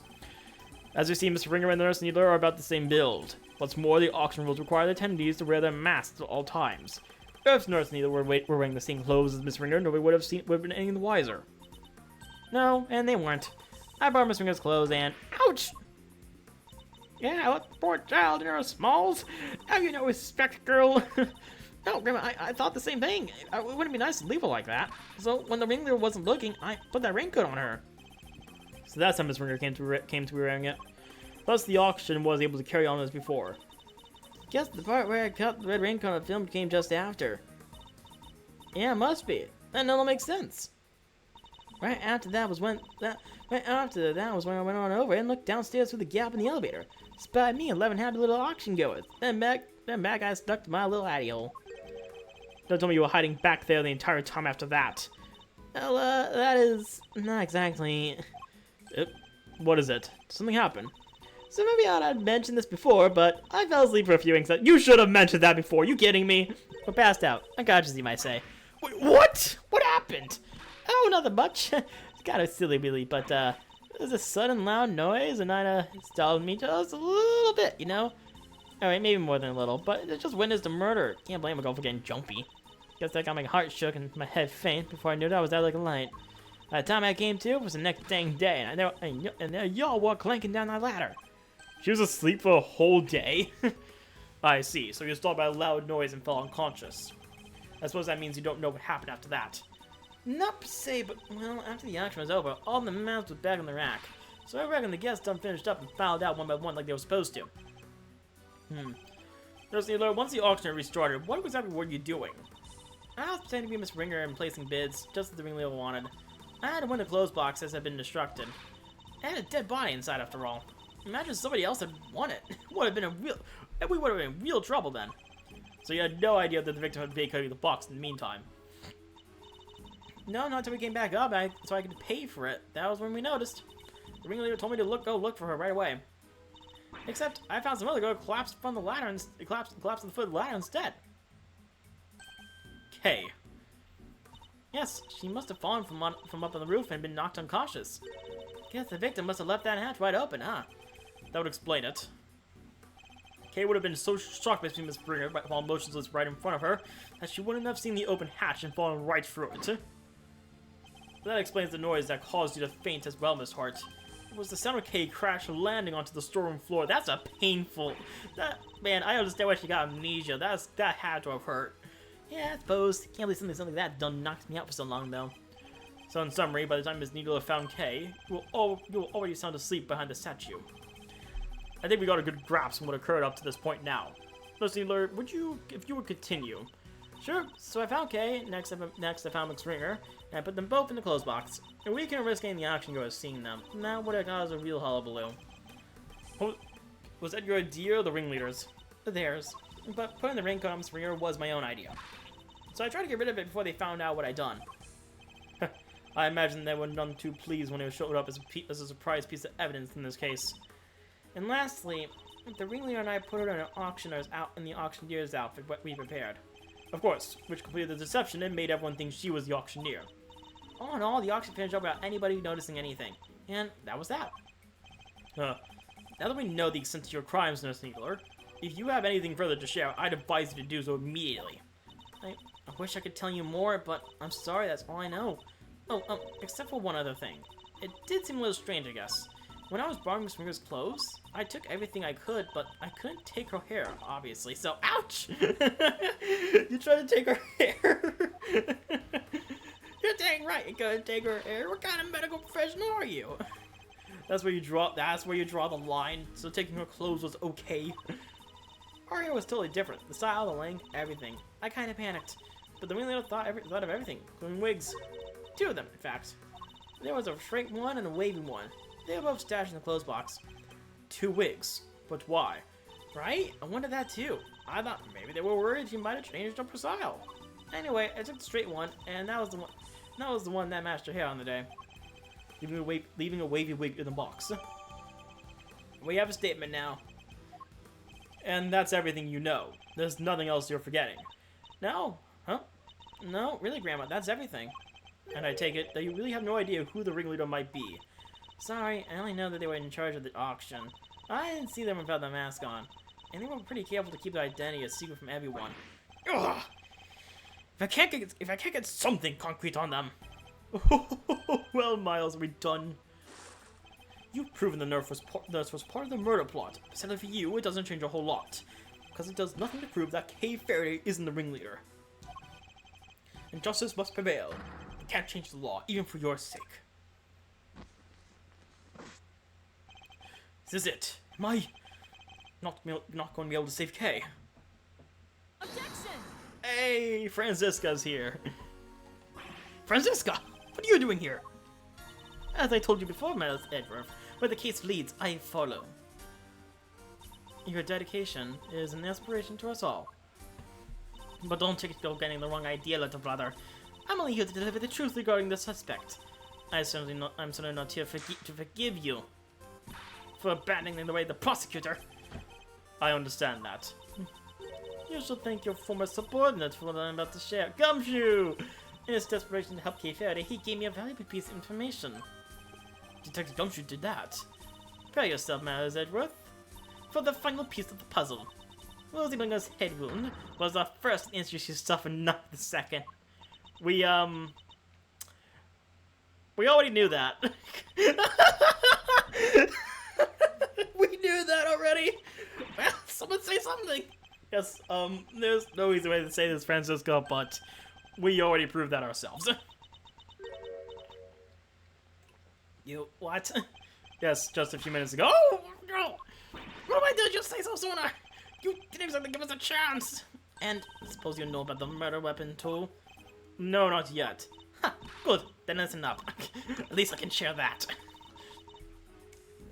As we see, Mr. Ringer and the Nurse Needler are about the same build. What's more, the auction rules require the attendees to wear their masks at all times. If Nurse Needler were wearing the same clothes as Miss Ringer, nobody would have been any the wiser. No, and they weren't. I bought Miss Ringer's clothes and ouch! Yeah, what poor child in her smalls? Have you no respect, girl? No, Grandma, I thought the same thing. It wouldn't be nice to leave her like that. So when the ringleader wasn't looking, I put that raincoat on her. So that's how Miss Ringer came to be wearing it. Thus, the auction was able to carry on as before. Guess the part where I cut the red raincoat on the film came just after. Yeah, it must be. That'll make sense. Right after that was when I went on over and looked downstairs through the gap in the elevator. Spied me 11 happy little auction goers. Then back I stuck to my little attic hole. Don't tell me you were hiding back there the entire time after that. Well, that is not exactly. What is it? Something happened. So maybe I ought to have mentioned this before, but I fell asleep for a few winks. You should have mentioned that before. You kidding me? Or passed out. Unconscious, you might say. Wait, what? What happened? Oh, nothing much. It's kind of silly, really, but there was a sudden loud noise, and it startled me just a little bit, you know? Alright, maybe more than a little, but it just witnessed a murder. Can't blame a girl for getting jumpy. Guess that got my heart shook and my head faint before I knew that I was out like a light. By the time I came to, it was the next dang day, and there y'all were clanking down that ladder. She was asleep for a whole day? I see, so you were startled by a loud noise and fell unconscious. I suppose that means you don't know what happened after that. Not per se, but, well, after the auction was over, all the maps were back on the rack. So I reckon the guests done finished up and filed out one by one like they were supposed to. Nurse Needler, once the auction restarted, what exactly were you doing? I was pretending to be Miss Ringer and placing bids, just as the ringleader wanted. I had to win the clothes box as had been destructed. I had a dead body inside after all. Imagine somebody else had won it. We would have been in real trouble then. So you had no idea that the victim had vacated the box in the meantime? No, not until we came back up, so I could pay for it. That was when we noticed. The ringleader told me to go look for her right away. Except, I found some other girl collapsed from the ladder and collapsed at the foot of the ladder instead. Kay. Yes, she must have fallen from up on the roof and been knocked unconscious. Guess the victim must have left that hatch wide open, huh? That would explain it. Kay would have been so shocked by seeing Miss Bringer while motionless right in front of her that she wouldn't have seen the open hatch and fallen right through it. That explains the noise that caused you to faint as well, Miss Hart. It was the sound of Kay crash landing onto the storeroom floor. That's a painful... Man, I understand why she got amnesia. That had to have hurt. Yeah, I suppose. Can't believe something like that done knocked me out for so long, though. So in summary, by the time Miss Needler found Kay, you will already sound asleep behind the statue. I think we got a good grasp on what occurred up to this point now. Miss Needler, if you would continue. Sure, so I found Kay, next I found McSpringer, and I put them both in the clothes box. And we can risk getting the auction goers seeing them. That would have caused a real hullabaloo. Was that your idea or the ringleaders? Theirs. But putting the raincoat on McSpringer was my own idea. So I tried to get rid of it before they found out what I'd done. I imagine they were none too pleased when it showed up as a surprise piece of evidence in this case. And lastly, the ringleader and I put it on an auctioneer's out in the auctioneer's outfit what we prepared. Of course, which completed the deception and made everyone think she was the auctioneer. All in all, the auction finished up without anybody noticing anything. And that was that. Now that we know the extent of your crimes, Nurse Needler, if you have anything further to share, I'd advise you to do so immediately. I wish I could tell you more, but I'm sorry, that's all I know. Oh, except for one other thing. It did seem a little strange, I guess. When I was borrowing Miss Springer's clothes, I took everything I could, but I couldn't take her hair, obviously, so ouch! You tried to take her hair? You're dang right, you couldn't take her hair. What kind of medical professional are you? That's where you draw the line, so taking her clothes was okay. Her hair was totally different. The style, the length, everything. I kinda panicked. But the ringleader thought of everything, including wigs. 2 of them, in fact. There was a straight one and a wavy one. They were both stashed in the clothes box. 2 wigs. But why? Right? I wondered that too. I thought maybe they were worried she might have changed up her style. Anyway, I took the straight one, and that was the one that matched her hair on the day. Leaving a wavy wig in the box. We have a statement now. And that's everything you know. There's nothing else you're forgetting. No? Huh? No, really, Grandma, that's everything. And I take it that you really have no idea who the ringleader might be. Sorry, I only know that they were in charge of the auction. I didn't see them without the mask on. And they were pretty careful to keep their identity a secret from everyone. Ugh! If I can't get something concrete on them. Well, Miles, are we done? You've proven the nurse was part of the murder plot. Sadly for you, it doesn't change a whole lot. Because it does nothing to prove that Kay Faraday isn't the ringleader. And justice must prevail. You can't change the law, even for your sake. This is it. Am I not going to be able to save Kay? Objection! Hey, Franziska's here. Franziska, what are you doing here? As I told you before, Miles Edgeworth, where the case leads, I follow. Your dedication is an inspiration to us all. But don't take it to getting the wrong idea, little brother. I'm only here to deliver the truth regarding the suspect. I'm certainly not here to forgive you for abandoning the way the prosecutor. I understand that. You should thank your former subordinate for what I'm about to share. Gumshoe! In his desperation to help Kay Faraday, he gave me a valuable piece of information. Detective Gumshoe did that. Prepare yourself, Miles Edgeworth, for the final piece of the puzzle. Rosie Bunga's head wound was the first injury she suffered, not the second. We already knew that. We knew that already. Well, someone say something. Yes, there's no easy way to say this, Francisco, but we already proved that ourselves. You, what? Yes, just a few minutes ago. Oh, no! What am I doing? Just say so sooner! You didn't even give us a chance! And I suppose you know about the murder weapon, too? No, not yet. Ha! Good, then that's enough. At least I can share that.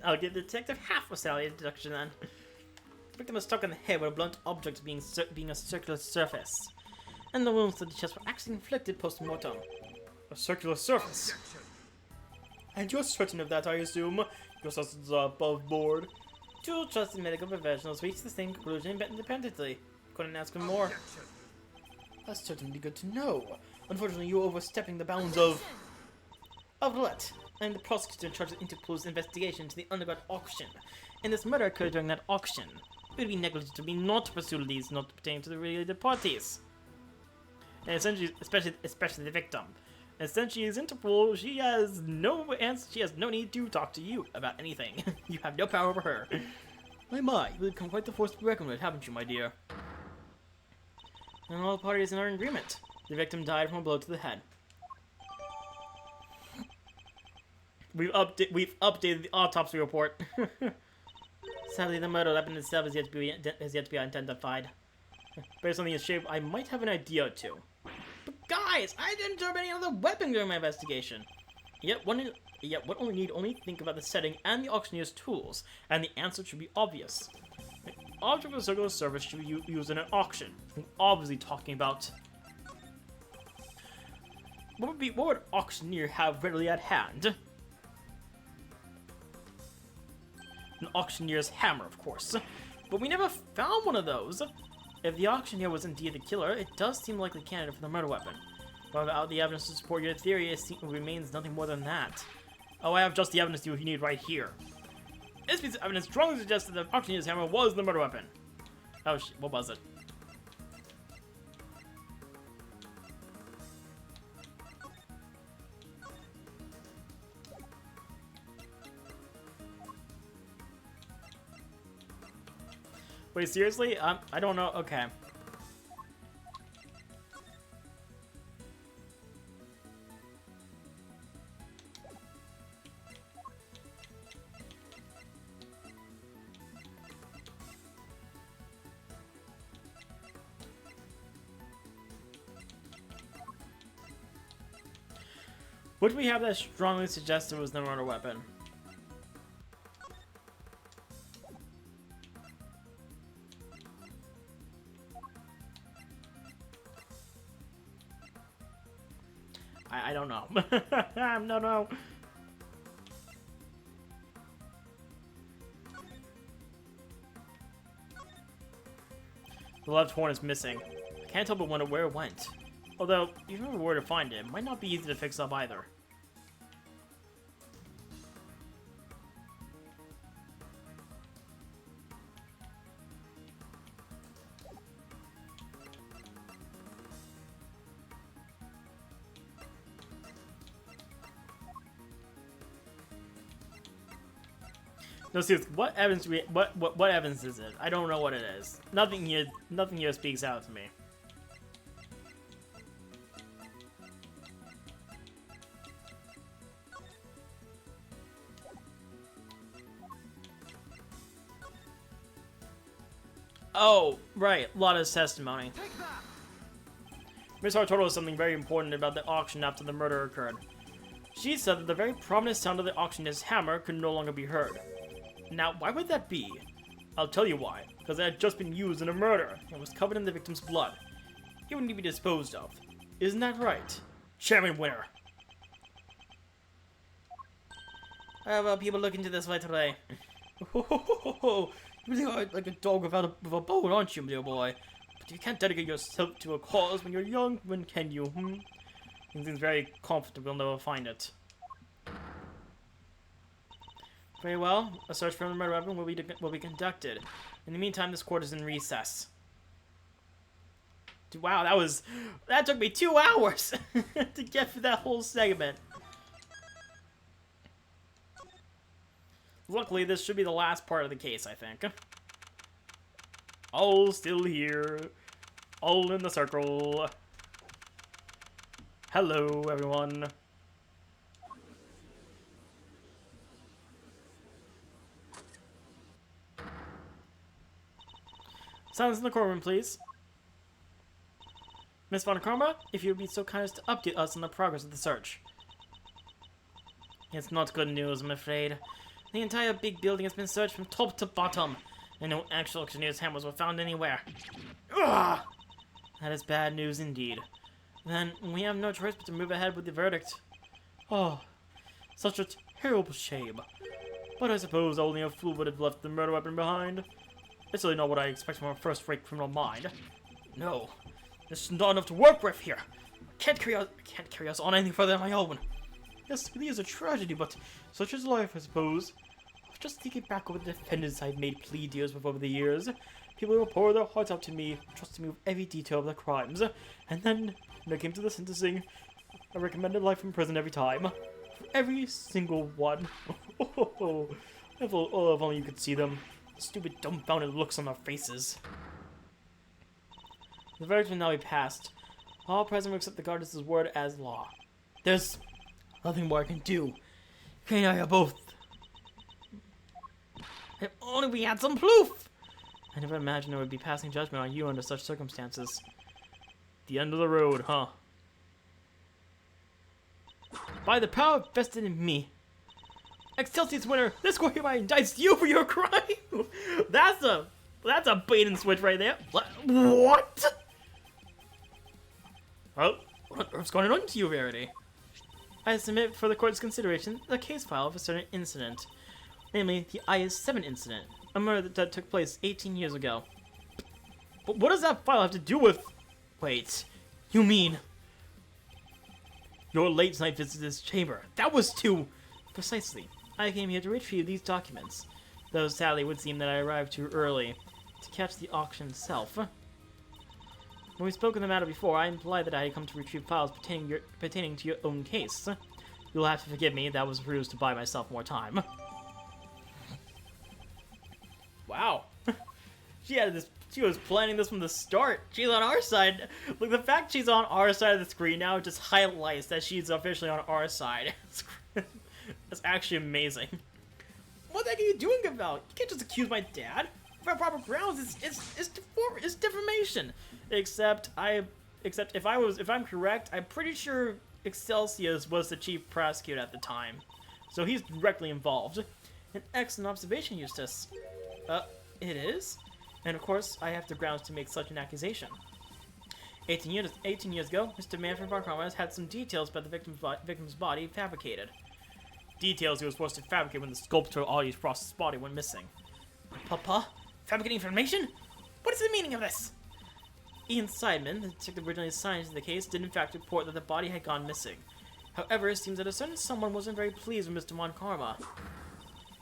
I'll give the detective half a salary deduction then. The victim was struck in the head with a blunt object being a circular surface. And the wounds to the chest were actually inflicted post-mortem. A circular surface? And you're certain of that, I assume? Your sources are above board. 2 trusted medical professionals reached the same conclusion independently. Couldn't ask for more. That's certainly good to know. Unfortunately, you're overstepping the bounds of what? I'm the prosecutor in charge of Interpol's investigation into the underground auction, and this murder occurred during that auction. It would be negligent of me not to pursue leads not pertaining to the related parties. And essentially, especially the victim. And since she is Interpol, she has no need to talk to you about anything. You have no power over her. My, you've become quite the force to be reckoned with, haven't you, my dear? And all the parties are in agreement. The victim died from a blow to the head. We've updated the autopsy report. Sadly, the murder weapon itself is yet to be identified. Based on the shape, I might have an idea or two. But guys, I didn't observe any other weapon during my investigation. Yet one only need think about the setting and the auctioneer's tools, and the answer should be obvious. The object of a circular service should be used in an auction. I'm obviously talking about what would an auctioneer have readily at hand? An auctioneer's hammer, of course. But we never found one of those. If the auctioneer was indeed the killer, it does seem likely candidate for the murder weapon. But without the evidence to support your theory, it remains nothing more than that. Oh, I have just the evidence you need right here. This piece of evidence strongly suggests that the auctioneer's hammer was the murder weapon. Oh, what was it? Wait, seriously? I don't know. Okay. What do we have that strongly suggests it was the murder weapon? I don't know. No. The left horn is missing. I can't tell but wonder where it went. Although, even if we were to find it, it might not be easy to fix up either. No, seriously, what evidence what evidence is it? I don't know what it is. Nothing here speaks out to me. Oh, right, Lotta's testimony. Miss Hart told us something very important about the auction after the murder occurred. She said that the very prominent sound of the auctioneer's hammer could no longer be heard. Now, why would that be? I'll tell you why. Because it had just been used in a murder and was covered in the victim's blood. It would need to be disposed of. Isn't that right? Chairman Winner. How about people look into this right away? You really are like a dog with a bone, aren't you, dear boy? But you can't dedicate yourself to a cause when you're young, when can you, It seems very confident we'll never find it. Very well, a search for the murder weapon will be conducted. In the meantime, this court is in recess. Wow, that took me 2 hours to get through that whole segment. Luckily, this should be the last part of the case, I think. All still here. All in the circle. Hello, everyone. Silence in the courtroom, please. Miss Von Karma, if you would be so kind as to update us on the progress of the search. It's not good news, I'm afraid. The entire big building has been searched from top to bottom, and no actual auctioneer's hammers were found anywhere. Ugh! That is bad news indeed. Then, we have no choice but to move ahead with the verdict. Oh, such a terrible shame. But I suppose only a fool would have left the murder weapon behind. It's really not what I expect from a first-rate criminal mind. No, this is not enough to work with here. I can't carry us on any further on my own. Yes, it really is a tragedy, but such is life, I suppose. just thinking back over the defendants I've made plea deals with over the years. People who pour their hearts out to me, trusting me with every detail of their crimes. And then, when it came to the sentencing, I recommended life in prison every time. For every single one. If only you could see them. The stupid, dumbfounded looks on their faces. The verdict will now be passed. All present will accept the goddess's word as law. There's nothing more I can do. Kay and I are both. If only we had some proof! I never imagined I would be passing judgment on you under such circumstances. The end of the road, huh? By the power vested in me, Excelsior's winner, this court hereby indicts you for your crime! That's a bait and switch right there. What? Well, what's going on to you, Faraday? I submit for the court's consideration the case file of a certain incident. Namely, the IS-7 incident. A murder that took place 18 years ago. But what does that file have to do with... Wait, you mean... Your late night visit to this chamber. That was too... Precisely. I came here to retrieve these documents. Though sadly it would seem that I arrived too early to catch the auction itself. When we spoke of the matter before, I implied that I had come to retrieve files pertaining to your own case. You'll have to forgive me, that was a ruse to buy myself more time. Wow. She was planning this from the start. She's on our side. Look, the fact she's on our side of the screen now just highlights that she's officially on our side. That's actually amazing. What the heck are you doing about? You can't just accuse my dad. Without proper grounds, it's defamation. Except if I'm correct, I'm pretty sure Excelsior was the chief prosecutor at the time, so he's directly involved. An excellent observation, Eustace. It is, and of course I have the grounds to make such an accusation. 18 years ago, Mr. Manfred Barkhammer had some details about the victim's body fabricated. Details he was forced to fabricate when the sculptor Audie's Frost's body went missing. Papa? Fabricating information? What is the meaning of this? Ian Seidman, the detective originally assigned to the case, did in fact report that the body had gone missing. However, it seems that a certain someone wasn't very pleased with Mr. Montkarma,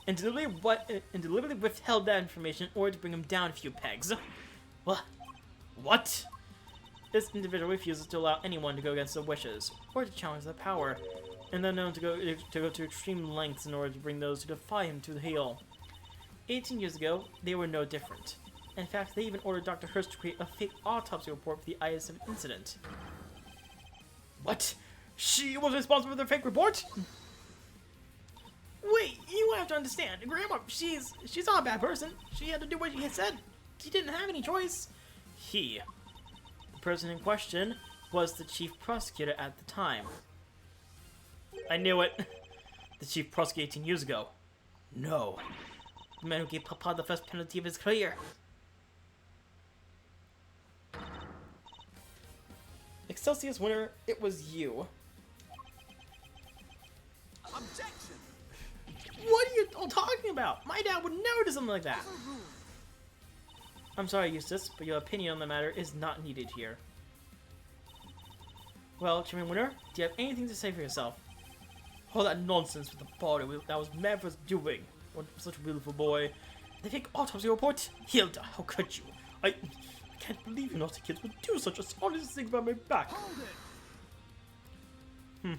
and deliberately withheld that information in order to bring him down a few pegs. What? This individual refuses to allow anyone to go against their wishes, or to challenge their power, and they're known to go to extreme lengths in order to bring those who defy him to the heel. 18 years ago, they were no different. In fact, they even ordered Dr. Hurst to create a fake autopsy report for the IS-7 incident. What? She was responsible for the fake report? Wait, you have to understand. Grandma, she's not a bad person. She had to do what she had said. She didn't have any choice. The person in question was the chief prosecutor at the time. I knew it. The chief prosecutor 18 years ago. No. The man who gave Papa the first penalty of his career. Excelsior's winner, it was you. Objection! What are you all talking about? My dad would never do something like that. I'm sorry, Eustace, but your opinion on the matter is not needed here. Well, Chairman Winner, do you have anything to say for yourself? All that nonsense with the body that was Manfred's doing. What such a beautiful boy. They fake autopsy report? Hilda, how could you? I can't believe you naughty kids would do such a honest thing about my back. Hold it!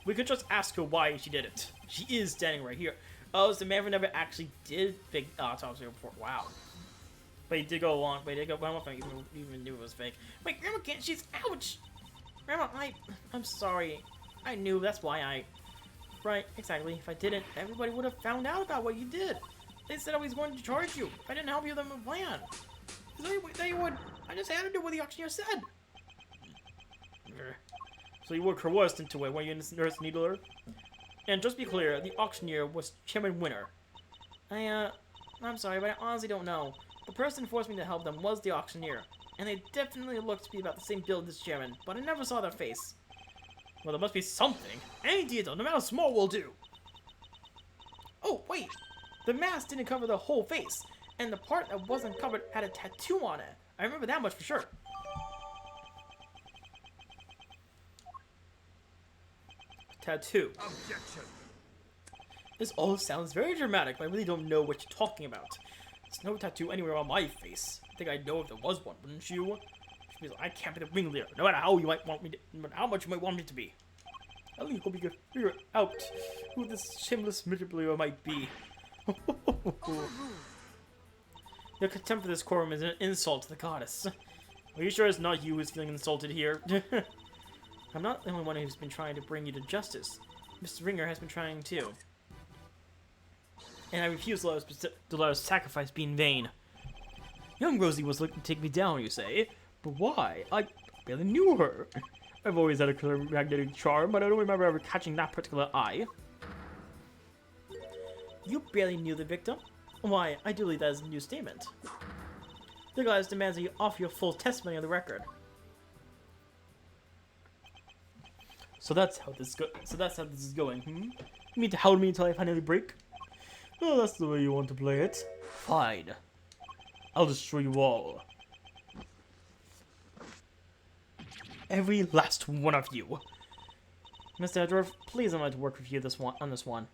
We could just ask her why she did it. She is standing right here. Oh, so Manfred never actually did fake autopsy report. Wow. But he did go along. But he did go one more thing. Even knew it was fake. Wait, Grandma can't. She's ouch. Grandma, I'm sorry. I knew. That's why I. Right, exactly. If I didn't, everybody would have found out about what you did. They said I was going to charge you. If I didn't help you, then my plan. They would. I just had to do what the auctioneer said. So you were coerced into it when you nurse needler? And just be clear, the auctioneer was Chairman Winner. I'm sorry, but I honestly don't know. The person who forced me to help them was the auctioneer, and they definitely looked to be about the same build as Chairman, but I never saw their face. Well, there must be something. Any detail, no matter how small, will do. Oh, wait. The mask didn't cover the whole face, and the part that wasn't covered had a tattoo on it. I remember that much for sure. Tattoo. Objection! This all sounds very dramatic, but I really don't know what you're talking about. There's no tattoo anywhere on my face. I think I'd know if there was one, wouldn't you? Which means I can't be the ringleader, no matter how you might want me to, no matter how much you might want me to be. I think we could figure out who this shameless manipulator might be. Your contempt for this quorum is an insult to the goddess. Are you sure it's not you who's feeling insulted here? I'm not the only one who's been trying to bring you to justice. Mr. Ringer has been trying too. And I refuse to let our sacrifice be in vain. Young Rosie was looking to take me down, you say? But why? I barely knew her. I've always had a clear magnetic charm, but I don't remember ever catching that particular eye. You barely knew the victim? Why, I do believe that is a new statement. The goddess demands that you offer your full testimony on the record. So that's how this is going, You mean to hold me until I finally break? Oh, that's the way you want to play it. Fine. I'll destroy you all. Every last one of you. Mr. Edgeworth, please allow me to work with you on this one.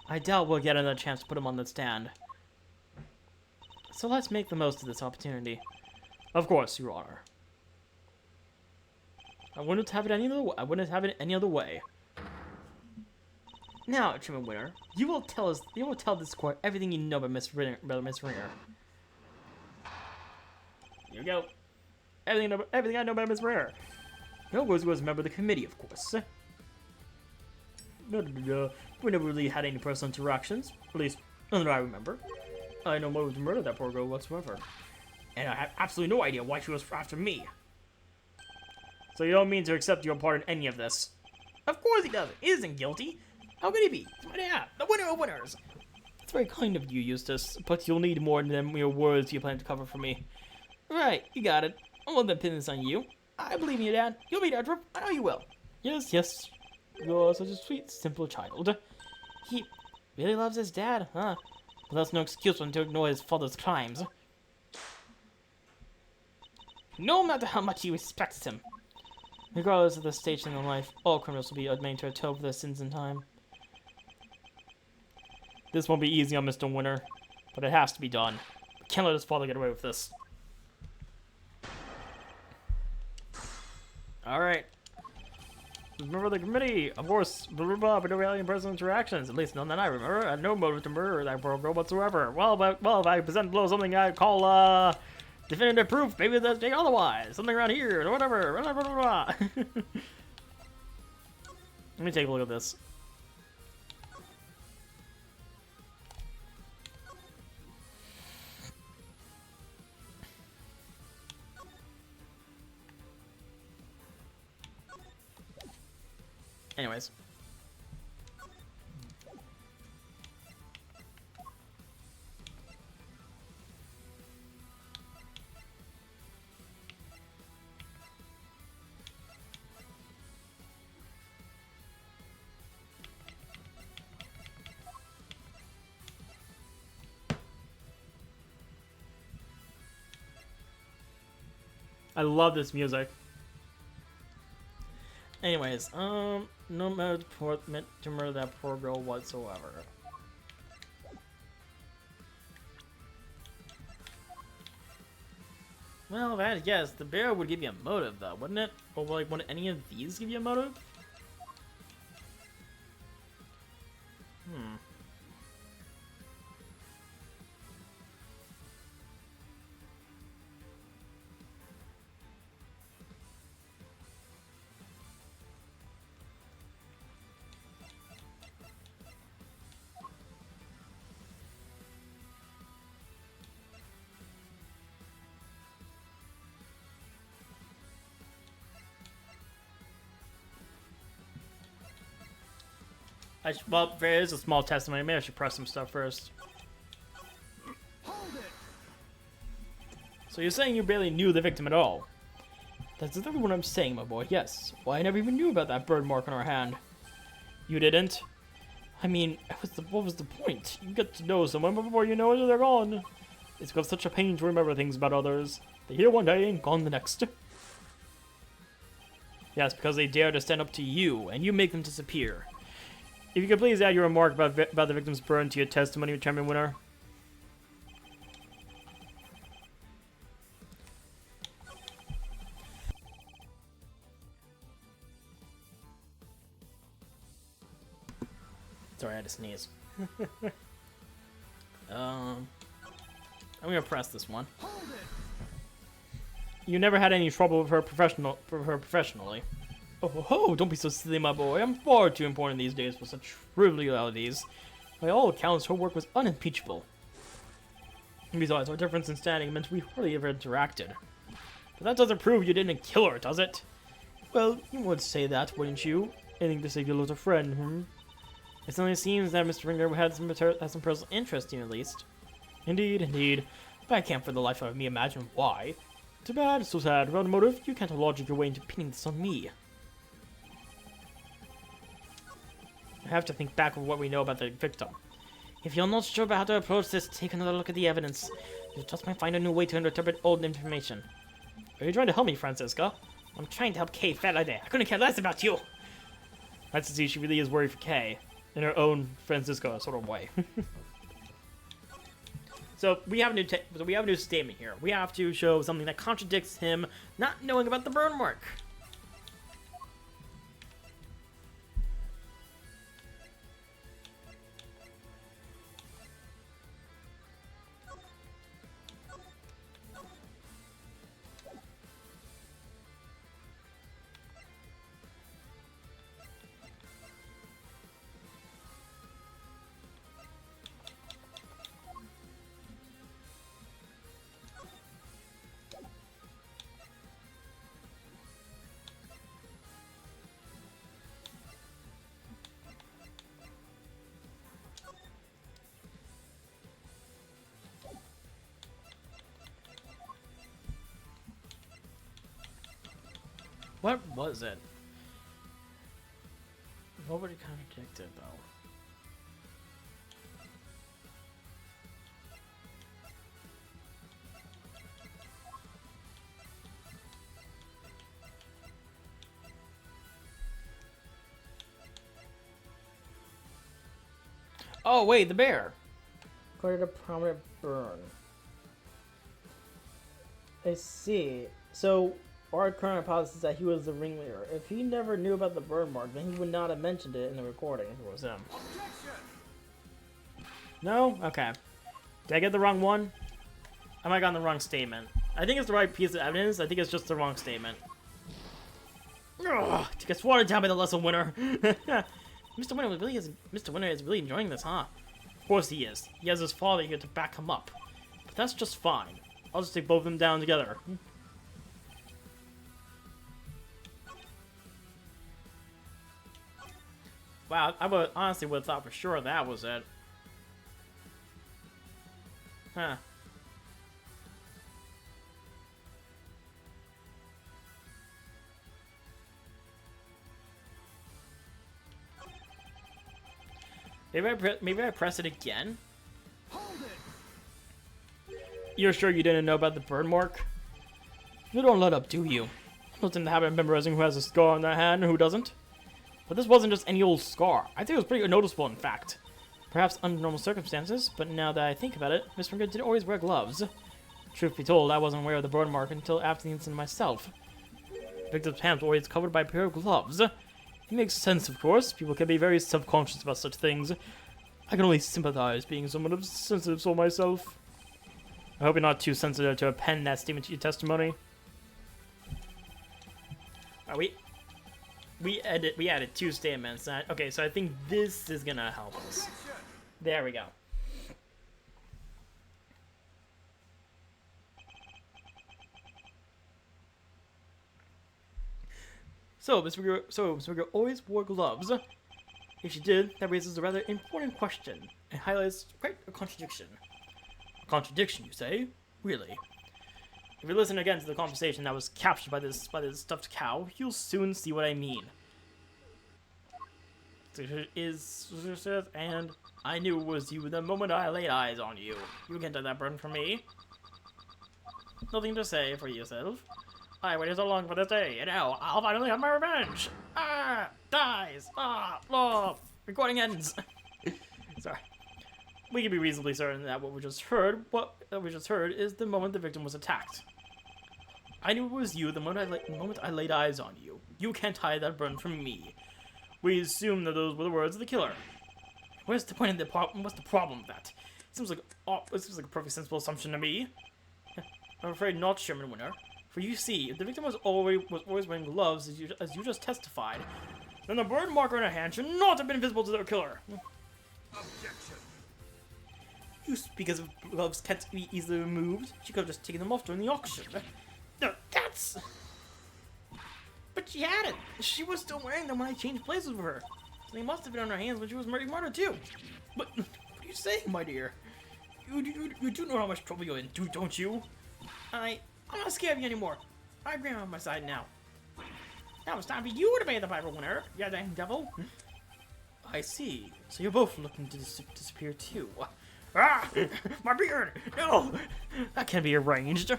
I doubt we'll get another chance to put him on the stand. So let's make the most of this opportunity. Of course, Your Honor. I wouldn't have it any other way. Now, Chairman Winter, you will tell this court everything you know about Miss Ringer. Here we go. Everything I know about Miss Ringer. No, Rosie was a member of the committee, of course. We never really had any personal interactions, at least none that I remember. I had no motive to murder that poor girl whatsoever, and I have absolutely no idea why she was after me. So you don't mean to accept your part in any of this? Of course he doesn't. He isn't guilty. How could he be? He's my dad, the winner of winners. That's very kind of you, Eustace, but you'll need more than mere words you plan to cover for me. Right, you got it. I won't pin this on you. I believe in you, Dad. You'll be Edgeworth. I know you will. Yes, yes. You're such a sweet, simple child. He really loves his dad, huh? But that's no excuse for him to ignore his father's crimes. No matter how much he respects him. Regardless of the station in life, all criminals will be made to atone for their sins in time. This won't be easy on Mr. Winter, but it has to be done. We can't let his father get away with this. Alright. Remember the committee, of course, blah blah blah, but no really personal interactions, at least none that I remember. I had no motive to murder that poor girl whatsoever. Well, if I present below something I call, definitive proof, maybe that's otherwise. Something around here, or whatever, blah blah blah blah. Let me take a look at this. Anyways. I love this music. Anyways, no motive to murder that poor girl whatsoever. Well, yes, the bear would give you a motive, though, wouldn't it? Or like, would any of these give you a motive? Well, there is a small testimony. Maybe I should press some stuff first. So you're saying you barely knew the victim at all? That's exactly what I'm saying, my boy. Yes. Well, I never even knew about that bird mark on our hand. You didn't? I mean, what was the point? You get to know someone before you know it, they're gone. It's got such a pain to remember things about others. They're here one day and gone the next. Yes, because they dare to stand up to you, and you make them disappear. If you could please add your remark about the victim's burn to your testimony, Chairman Winner. Sorry, I had to sneeze. I'm gonna press this one. You never had any trouble with her professionally. Oh, ho, ho, don't be so silly, my boy. I'm far too important these days for such trivialities. By all accounts, her work was unimpeachable. Besides, our difference in standing meant we hardly ever interacted. But that doesn't prove you didn't kill her, does it? Well, you would say that, wouldn't you? Anything to save you lose a friend, hmm? It certainly seems that Mr. Ringer had some personal interest in you, at least. Indeed, indeed. But I can't for the life of me imagine why. Too bad, so sad. Without a motive, you can't logic your way into pinning this on me. I have to think back of what we know about the victim. If you're not sure about how to approach this, take another look at the evidence. You just might find a new way to interpret old information. Are you trying to help me, Francisca? I'm trying to help Kay Faraday. I couldn't care less about you! That's to see she really is worried for Kay. In her own Francisco sort of way. So we have a new statement here. We have to show something that contradicts him not knowing about the burn mark. What was it? What would it contradict it, though? Oh, wait, the bear! Recorded a prominent burn. I see. So, our current hypothesis is that he was the ringleader. If he never knew about the burn mark, then he would not have mentioned it in the recording if it was him. No? Okay. Did I get the wrong one? I might have gotten the wrong statement. I think it's the right piece of evidence. I think it's just the wrong statement. Ugh, gets watered down by the lesson winner. Mr. Winner is really enjoying this, huh? Of course he is. He has his father here to back him up. But that's just fine. I'll just take both of them down together. Wow, I honestly would have thought for sure that was it. Huh. Maybe I press it again? You're sure you didn't know about the burn mark? You don't let up, do you? I don't in the habit of memorizing who has a scar on their hand and who doesn't. But this wasn't just any old scar. I think it was pretty noticeable, in fact. Perhaps under normal circumstances, but now that I think about it, Miss Ringer didn't always wear gloves. Truth be told, I wasn't aware of the burn mark until after the incident myself. The victim's hands were always covered by a pair of gloves. It makes sense, of course. People can be very self-conscious about such things. I can only sympathize, being somewhat of a sensitive soul myself. I hope you're not too sensitive to append that statement to your testimony. We added two statements. Okay, so I think this is gonna help us. There we go. So Miss Ringer always wore gloves. If she did, that raises a rather important question and highlights quite a contradiction. A contradiction, you say? Really? If you listen again to the conversation that was captured by this stuffed cow, you'll soon see what I mean. And I knew it was you the moment I laid eyes on you. You can't let that burn from me. Nothing to say for yourself. I waited so long for this day, and now I'll finally have my revenge. Ah, dies. Ah, love. Recording ends. Sorry. We can be reasonably certain that what we just heard is the moment the victim was attacked. I knew it was you the moment I laid eyes on you. You can't hide that burn from me. We assume that those were the words of the killer. What's the point of the problem? What's the problem with that? It seems like a perfectly sensible assumption to me. I'm afraid not, Sherman Winter. For you see, if the victim was always wearing gloves, as you just testified, then the burn mark on her hand should not have been visible to the killer. Objection. You speak as if gloves can't be easily removed. She could have just taken them off during the auction. No, that's... But she hadn't. She was still wearing them when I changed places with her. So they must have been on her hands when she was murdered too. But what are you saying, my dear? You do know how much trouble you're in, don't you? I'm not scared of you anymore. I agree on my side now. Now it's time for you to pay the piper, Winter, you dang devil. I see. So you're both looking to disappear too. Ah! My beard! No! That can't be arranged.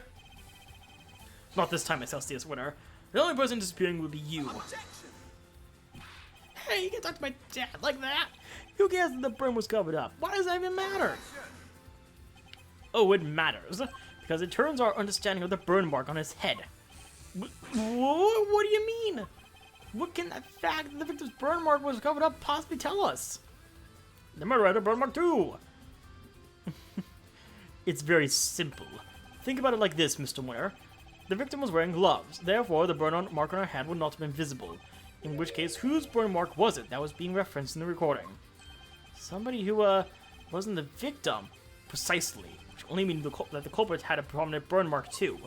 Not this time, Celsius Winter. The only person disappearing would be you. Objection. Hey, you can't talk to my dad like that. Who cares that the burn was covered up? Why does that even matter? Oh, it matters. Because it turns our understanding of the burn mark on his head. What do you mean? What can the fact that the victim's burn mark was covered up possibly tell us? The murderer had a burn mark too. It's very simple. Think about it like this, Mr. Winter. The victim was wearing gloves, therefore the burn mark on her hand would not have been visible. In which case, whose burn mark was it that was being referenced in the recording? Somebody who, wasn't the victim. Precisely. Which only means that the culprit had a prominent burn mark too.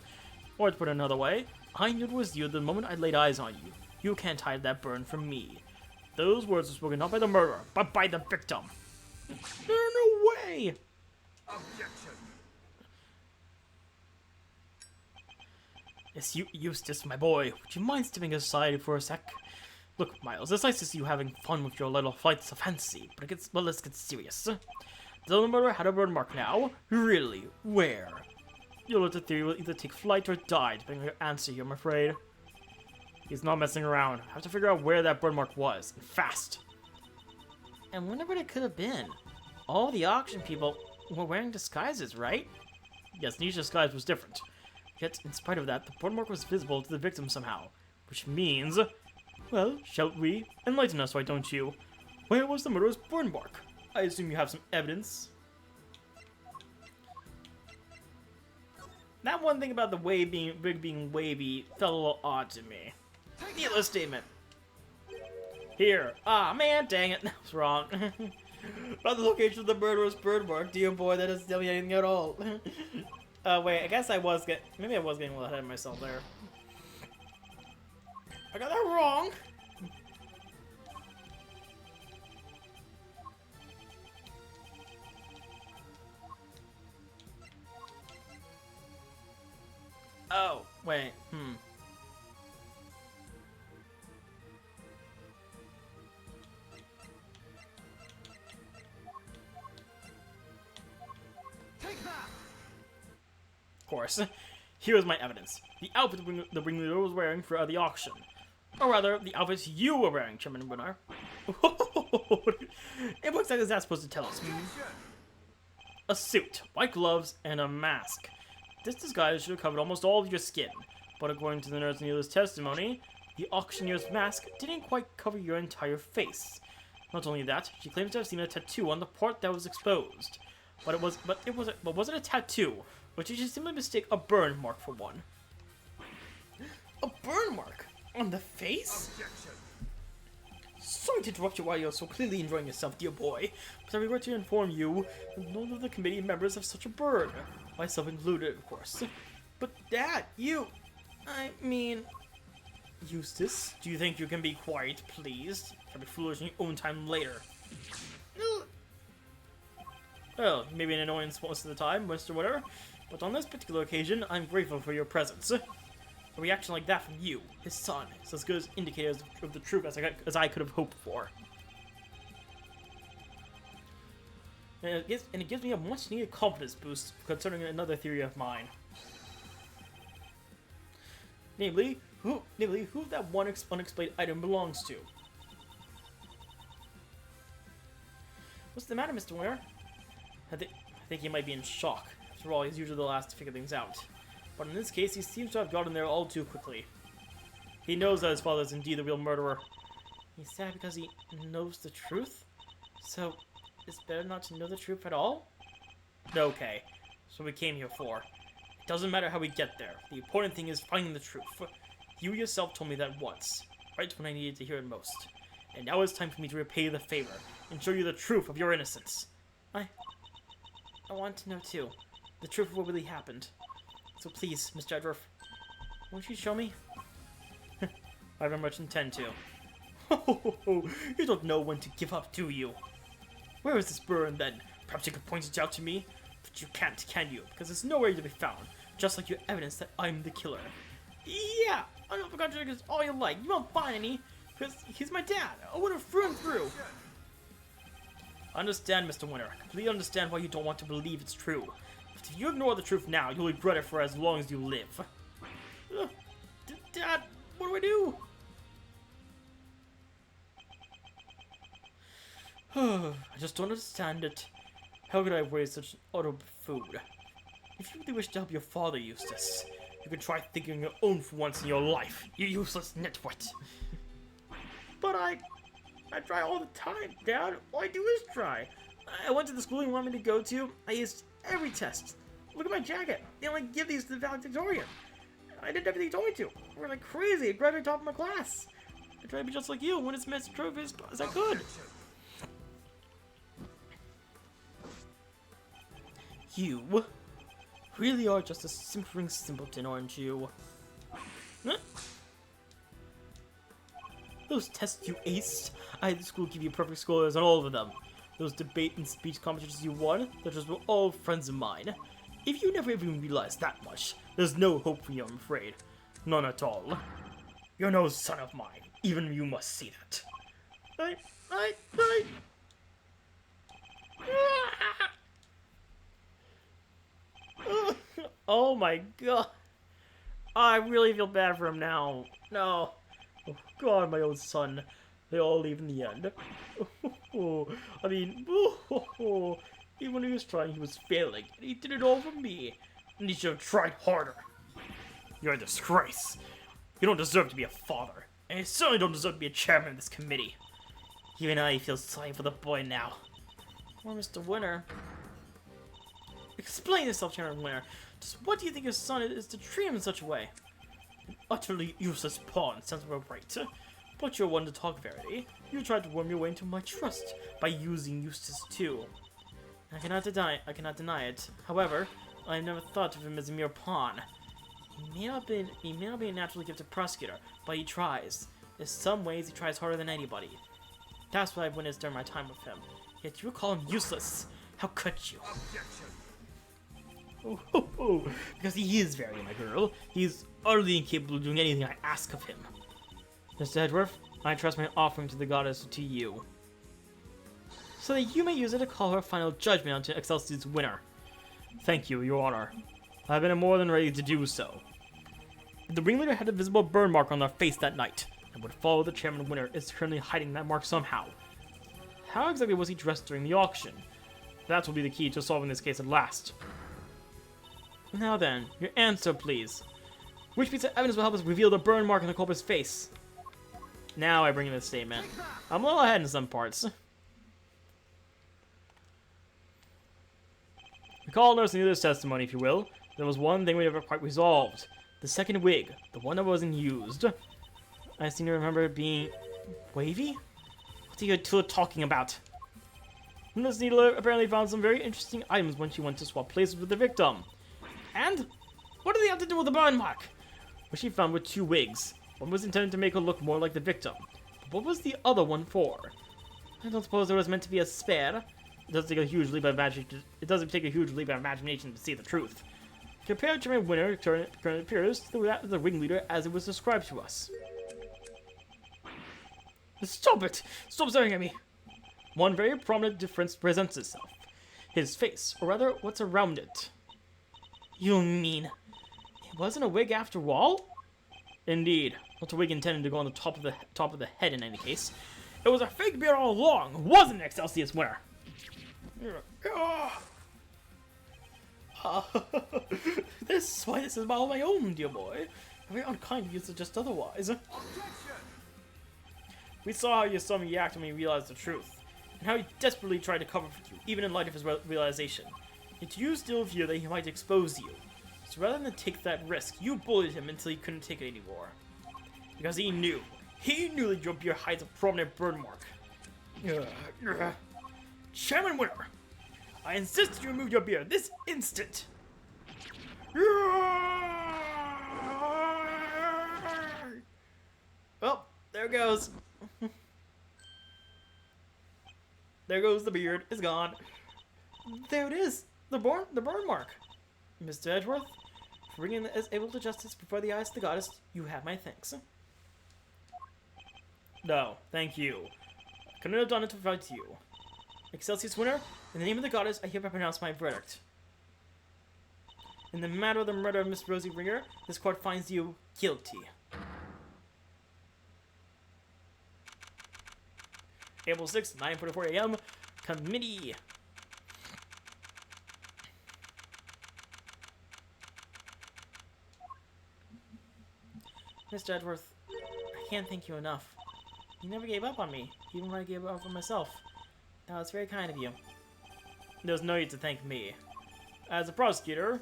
Or to put it another way, I knew it was you the moment I laid eyes on you. You can't hide that burn from me. Those words were spoken not by the murderer, but by the victim. There's no way! Objection. Yes, Eustace, my boy, would you mind stepping aside for a sec? Look, Miles, it's nice to see you having fun with your little flights of fancy, but let's get serious. The murderer had a burn mark now? Really? Where? Your little theory will either take flight or die, depending on your answer here, I'm afraid. He's not messing around. I have to figure out where that burn mark was, and fast. And wonder what it could have been. All the auction people were wearing disguises, right? Yes, Nisha's disguise was different. Yet, in spite of that, the burn mark was visible to the victim somehow. Which means... Well, shall we? Enlighten us, why don't you? Where was the murderer's burn mark? I assume you have some evidence. That one thing about the wave being wavy felt a little odd to me. Needless statement. Here. Ah, man, dang it. That was wrong. About the location of the murderer's burn mark, dear boy, that doesn't tell me anything at all. Wait, I guess maybe I was getting a little ahead of myself there. I got that wrong. Oh, wait, Take that. Of course. Here is my evidence. The outfit the ringleader was wearing for the auction. Or rather, the outfit you were wearing, Chairman Winter. And what exactly is that supposed to tell us? A suit, white gloves, and a mask. This disguise should have covered almost all of your skin. But according to the nurse Neela's testimony, the auctioneer's mask didn't quite cover your entire face. Not only that, she claims to have seen a tattoo on the part that was exposed. But was it a tattoo? Or did she simply mistake a burn mark for one? A burn mark? On the face? Objection. Sorry to interrupt you while you're so clearly enjoying yourself, dear boy, but I regret to inform you that none of the committee members have such a burn. Myself included, of course. But Dad, I mean... Eustace, do you think you can be quiet, please? I'll be foolish in your own time later. Well, maybe an annoyance most of the time, Mr. Winter, but on this particular occasion, I'm grateful for your presence. A reaction like that from you, his son, is as good as indicators of the truth as I could have hoped for. And it gives me a much-needed confidence boost concerning another theory of mine. Namely, who that one unexplained item belongs to. What's the matter, Mr. Winter? I think he might be in shock. After all, he's usually the last to figure things out. But in this case, he seems to have gotten there all too quickly. He knows that his father is indeed the real murderer. He's sad because he knows the truth? So, it's better not to know the truth at all? Okay, so we came here for. It doesn't matter how we get there. The important thing is finding the truth. You yourself told me that once, right when I needed to hear it most. And now it's time for me to repay the favor and show you the truth of your innocence. I want to know too, the truth of what really happened. So please, Mr. Edgeworth, won't you show me? I very much intend to. You don't know when to give up, do you? Where is this burn then? Perhaps you could point it out to me? But you can't, can you? Because it's nowhere to be found, just like your evidence that I'm the killer. Yeah, I don't forget to all you like. You won't find any, because he's my dad. I would have through and through. Understand, Mr. Winter. I completely understand why you don't want to believe it's true. But if you ignore the truth now, you'll regret it for as long as you live. Dad, what do I do? I just don't understand it. How could I waste such utter food? If you really wish to help your father, Eustace, you could try thinking on your own for once in your life, you useless nitwit. But I try all the time, Dad. All I do is try. I went to the school you want me to go to. I used every test. Look at my jacket. They only give these to the valedictorian. I did everything you told me to. We're like crazy. I graduated top of my class. I tried to be just like you, win as many trophies as I could. You really are just a simpering simpleton, aren't you? Huh? Those tests you aced, I had the school give you perfect scores on all of them. Those debate and speech competitions you won, they just were all friends of mine. If you never even realized that much, there's no hope for you, I'm afraid. None at all. You're no son of mine. Even you must see that. Oh my god. I really feel bad for him now. No. Oh god, my own son. They all leave in the end. I mean, even when he was trying, he was failing. And he did it all for me. And he should have tried harder. You're a disgrace. You don't deserve to be a father. And you certainly don't deserve to be a chairman of this committee. Even I feel sorry for the boy now. Well, Mr. Winter. Explain yourself, Chairman Winter. Just what do you think your son is to treat him in such a way? An utterly useless pawn, sounds about right. But you're one to talk, Faraday. You tried to worm your way into my trust by using Eustace too. I cannot deny it. However, I never thought of him as a mere pawn. He may not be a naturally gifted prosecutor, but he tries. In some ways, he tries harder than anybody. That's what I've witnessed during my time with him. Yet you call him useless. How could you? Because he is very my girl. He's utterly incapable of doing anything I ask of him. Mr. Edgeworth, I trust my offering to the goddess to you, so that you may use it to call her final judgment onto Excelsior's winner. Thank you, Your Honor. I've been more than ready to do so. If the ringleader had a visible burn mark on their face that night, and would follow the chairman winner is currently hiding that mark somehow. How exactly was he dressed during the auction? That will be the key to solving this case at last. Now then, your answer, please. Which piece of evidence will help us reveal the burn mark on the culprit's face? Now I bring in this statement. I'm a little ahead in some parts. Recall nursing this testimony, if you will. There was one thing we never quite resolved. The second wig, the one that wasn't used. I seem to remember it being wavy? What are you two talking about? Miss Needler apparently found some very interesting items when she went to swap places with the victim. And? What do they have to do with the burn mark? What she found were two wigs. One was intended to make her look more like the victim. But what was the other one for? I don't suppose there was meant to be a spare. It doesn't take a huge leap of imagination to see the truth. Compared to my winner current appearance to that of the ringleader as it was described to us. Stop it! Stop staring at me! One very prominent difference presents itself. His face, or rather, what's around it. You mean it wasn't a wig after all? Indeed, not a wig intended to go on the top of the head in any case. It was a fake beard all along, wasn't it, Excelsior's winner? This is why this is all my own, dear boy. Very unkind of you to suggest otherwise. Objection! We saw how your son reacted when he realized the truth, and how he desperately tried to cover for you, even in light of his realization. Yet you still fear that he might expose you. So rather than take that risk, you bullied him until he couldn't take it anymore. Because he knew that your beard hides a prominent burn mark. Chairman Winner, I insist that you remove your beard this instant. Well, there it goes. There goes the beard. It's gone. There it is. The burn mark. Mr. Edgeworth, for bringing this able to justice before the eyes of the goddess, you have my thanks. No, thank you. I couldn't have done it without you. Excelsius Winner, in the name of the goddess, I hereby pronounce my verdict. In the matter of the murder of Miss Rosie Ringer, this court finds you guilty. April 6th, 9:44 a.m. Committee. Mr. Edgeworth, I can't thank you enough. You never gave up on me, even when I gave up on myself. That was very kind of you. There's no need to thank me. As a prosecutor...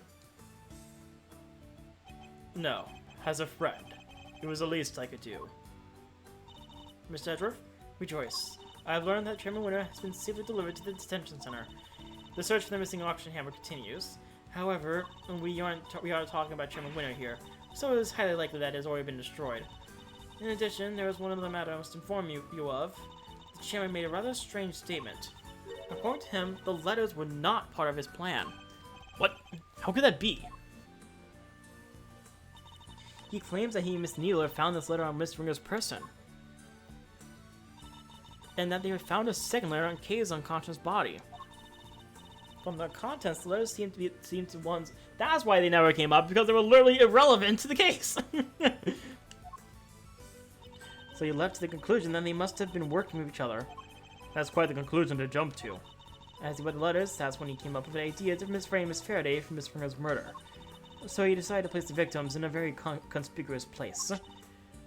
No. As a friend. It was the least I could do. Mr. Edgeworth, rejoice. I have learned that Chairman Winner has been safely delivered to the detention center. The search for the missing auction hammer continues. However, we are talking about Chairman Winner here, so it is highly likely that it has already been destroyed. In addition, there is one other matter I must inform you of. The chairman made a rather strange statement. According to him, the letters were not part of his plan. What? How could that be? He claims that he and Miss Needler found this letter on Miss Ringer's person. And that they found a second letter on Kay's unconscious body. From the contents, the letters seem to ones... That's why they never came up, because they were literally irrelevant to the case! So he left to the conclusion that they must have been working with each other. That's quite the conclusion to jump to. As he read the letters, that's when he came up with an idea to misframe Miss Faraday from Miss Ringer's murder. So he decided to place the victims in a very conspicuous place.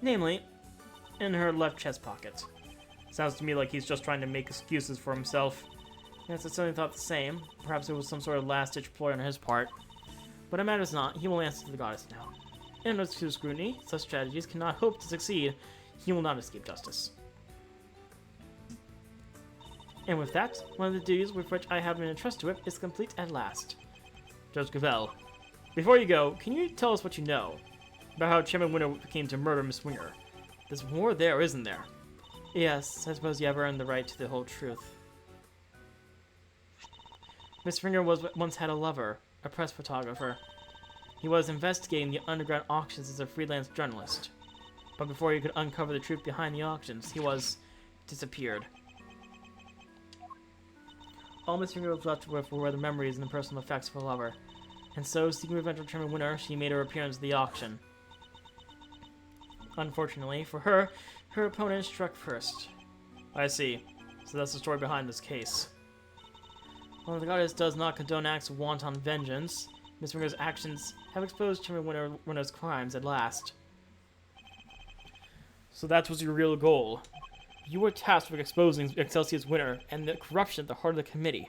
Namely, in her left chest pocket. Sounds to me like he's just trying to make excuses for himself. Yes, I certainly thought the same. Perhaps it was some sort of last-ditch ploy on his part. But it matters not, he will answer to the goddess now. In under scrutiny, such strategies cannot hope to succeed. He will not escape justice. And with that, one of the duties with which I have been entrusted with is complete at last. Judge Gravel, before you go, can you tell us what you know about how Chairman Winner came to murder Miss Winger? There's more there, isn't there? Yes, I suppose you have earned the right to the whole truth. Miss Winger once had a lover, a press photographer. He was investigating the underground auctions as a freelance journalist. But before he could uncover the truth behind the auctions, he was disappeared. All Miss Finger was left with were the memories and the personal effects of her lover. And so, seeking revenge on Chairman Winner, she made her appearance at the auction. Unfortunately for her, her opponent struck first. I see. So that's the story behind this case. While the goddess does not condone acts of wanton vengeance, Miss Winger's actions have exposed Chairman Winner's crimes at last. So that was your real goal. You were tasked with exposing Excelsius Winner and the corruption at the heart of the committee.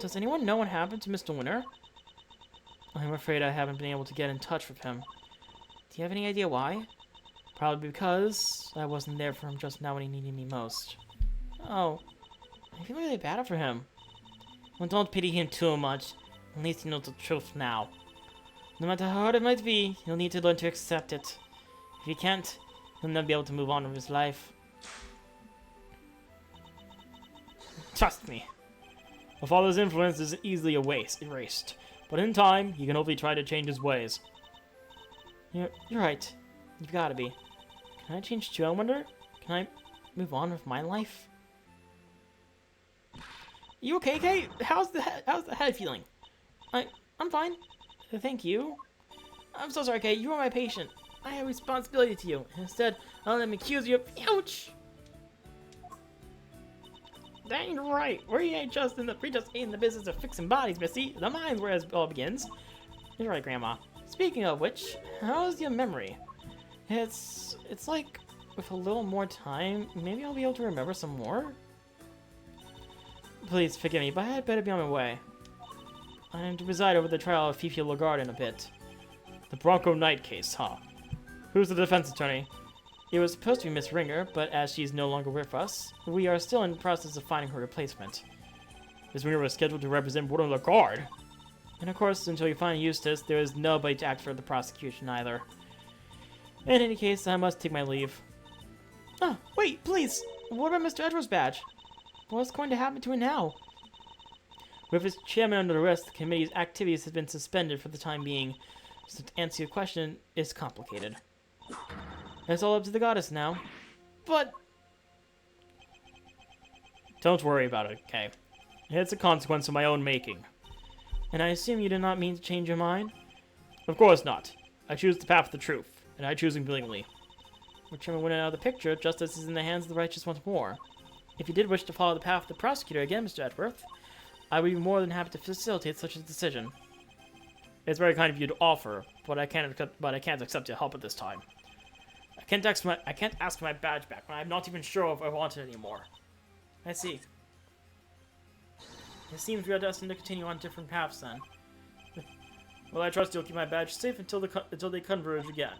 Does anyone know what happened to Mr. Winner? I'm afraid I haven't been able to get in touch with him. Do you have any idea why? Probably because I wasn't there for him just now when he needed me most. Oh, I feel really bad for him. Well, don't pity him too much. At least he knows the truth now. No matter how hard it might be, he'll need to learn to accept it. If he can't, he'll never be able to move on with his life. Trust me. A father's influence is easily erased, but in time, he can hopefully try to change his ways. You're right. You've got to be. Can I change too, I wonder? Can I move on with my life? You okay, Kay? How's the head feeling? I'm fine. Thank you. I'm so sorry, Kay. You are my patient. I have a responsibility to you. Instead, I'll let him accuse you of... Ouch! Dang right. We ain't just in the business of fixing bodies, Missy. The mind's where it all begins. You're right, Grandma. Speaking of which, how's your memory? It's like with a little more time, maybe I'll be able to remember some more. Please forgive me, but I had better be on my way. I am to preside over the trial of Fifi Lagarde in a bit. The Bronco Knight case, huh? Who's the defense attorney? It was supposed to be Miss Ringer, but as she's no longer with us, we are still in the process of finding her replacement. Miss Ringer was scheduled to represent Warden Lagarde. And of course, until we find Eustace, there is nobody to act for the prosecution either. In any case, I must take my leave. Oh, wait, please! What about Mr. Edgeworth's badge? What's going to happen to it now? With its chairman under arrest, the committee's activities have been suspended for the time being, so to answer your question, it's complicated. It's all up to the goddess now. But... Don't worry about it, Kay. It's a consequence of my own making. And I assume you did not mean to change your mind? Of course not. I choose the path of the truth, and I choose it willingly. Whichever went out of the picture, justice is in the hands of the righteous once more. If you did wish to follow the path of the prosecutor again, Mr. Edgeworth, I would be more than happy to facilitate such a decision. It's very kind of you to offer, but I can't accept your help at this time. I can't ask for my badge back when I'm not even sure if I want it anymore. I see. It seems we are destined to continue on different paths then. Well, I trust you'll keep my badge safe until they converge again.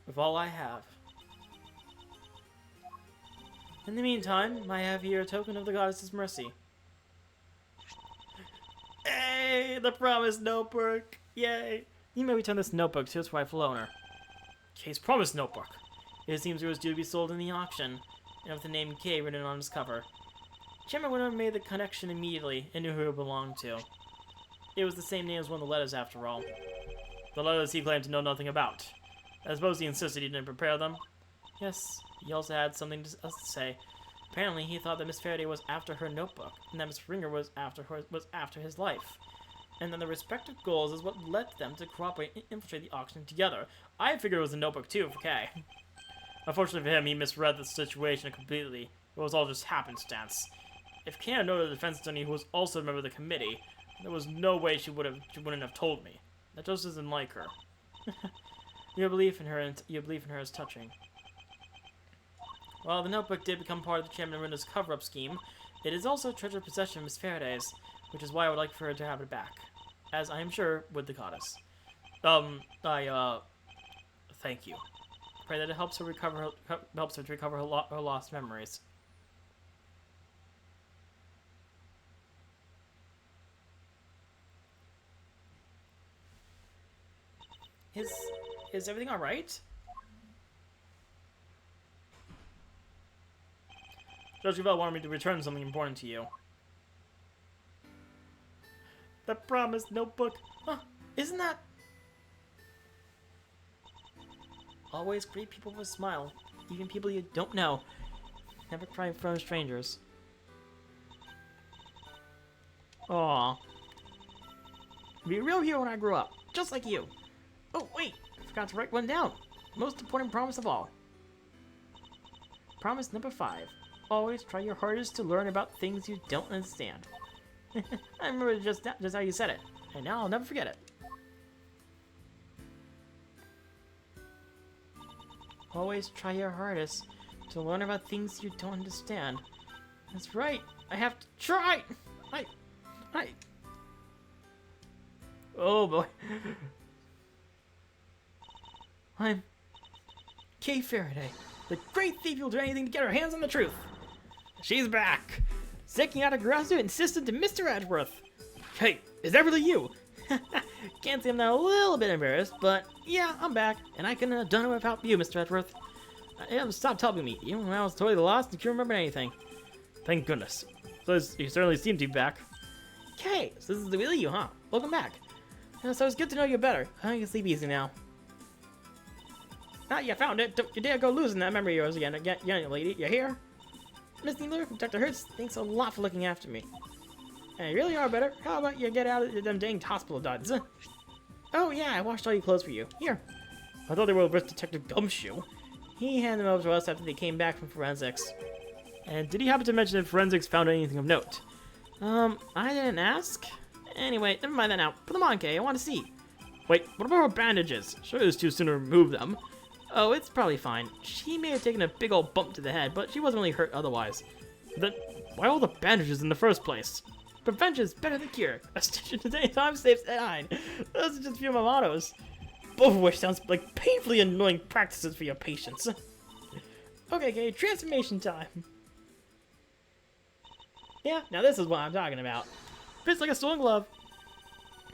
With all I have. In the meantime, I have here a token of the goddess's mercy. Hey, the promised notebook! Yay! You may return this notebook to its rightful owner. Kay's promised notebook. It seems it was due to be sold in the auction, and with the name Kay written on its cover. Chairman Winter made the connection immediately and knew who it belonged to. It was the same name as one of the letters, after all. The letters he claimed to know nothing about. I suppose he insisted he didn't prepare them? Yes, he also had something else to say. Apparently, he thought that Miss Faraday was after her notebook, and that Miss Ringer was after his life. And then the respective goals is what led them to cooperate and infiltrate the auction together. I figured it was a notebook too for Kay. Unfortunately for him, he misread the situation completely. It was all just happenstance. If Kay had known the defense attorney who was also a member of the committee, there was no way she wouldn't have told me. That just isn't like her. Your belief in her is touching. While the notebook did become part of the Chairman Rinder's cover-up scheme, it is also a treasured possession of Miss Faraday's, which is why I would like for her to have it back, as I am sure would the goddess. Thank you. Pray that it helps her to recover her lost memories. Is everything all right? Judge Gavelle wanted me to return something important to you. The promised notebook. Huh, isn't that... Always greet people with a smile, even people you don't know. Never cry in front of strangers. Aww. Be a real hero when I grow up, just like you. Oh, wait, I forgot to write one down. Most important promise of all. Promise number 5. Always try your hardest to learn about things you don't understand. I remember just how you said it, and now I'll never forget it. Always try your hardest to learn about things you don't understand. That's right, I have to try! Oh boy. I'm Kay Faraday, the great thief who'll do anything to get her hands on the truth. She's back! Sticking out of Grasso insisted to Mr. Edgeworth. Hey, is that really you? Can't say I'm not a little bit embarrassed, but yeah, I'm back, and I couldn't have done it without you, Mr. Edgeworth. Stop helping me, even when I was totally lost and couldn't remember anything. Thank goodness. So you certainly seem to be back. Okay, so this is really you, huh? Welcome back. So it's good to know you better. I can sleep easy now. Ah, you found it. Don't you dare go losing that memory of yours again, lady. You here? Miss Needler, Dr. Hertz, thanks a lot for looking after me. And you really are better. How about you get out of them dang hospital duds? Oh yeah, I washed all your clothes for you. Here. I thought they were with Detective Gumshoe. He handed them over to us after they came back from forensics. And did he happen to mention if forensics found anything of note? I didn't ask. Anyway, never mind that now. Put them on, Kay. I want to see. Wait, what about her bandages? Sure, it was too soon to remove them. Oh, it's probably fine. She may have taken a big old bump to the head, but she wasn't really hurt otherwise. Then, why all the bandages in the first place? Prevention is better than cure. A stitch in a day time saves 9. Those are just a few of my mottos. Both of which sounds like painfully annoying practices for your patients. Okay, Kay, transformation time. Yeah, now this is what I'm talking about. Fits like a stolen glove.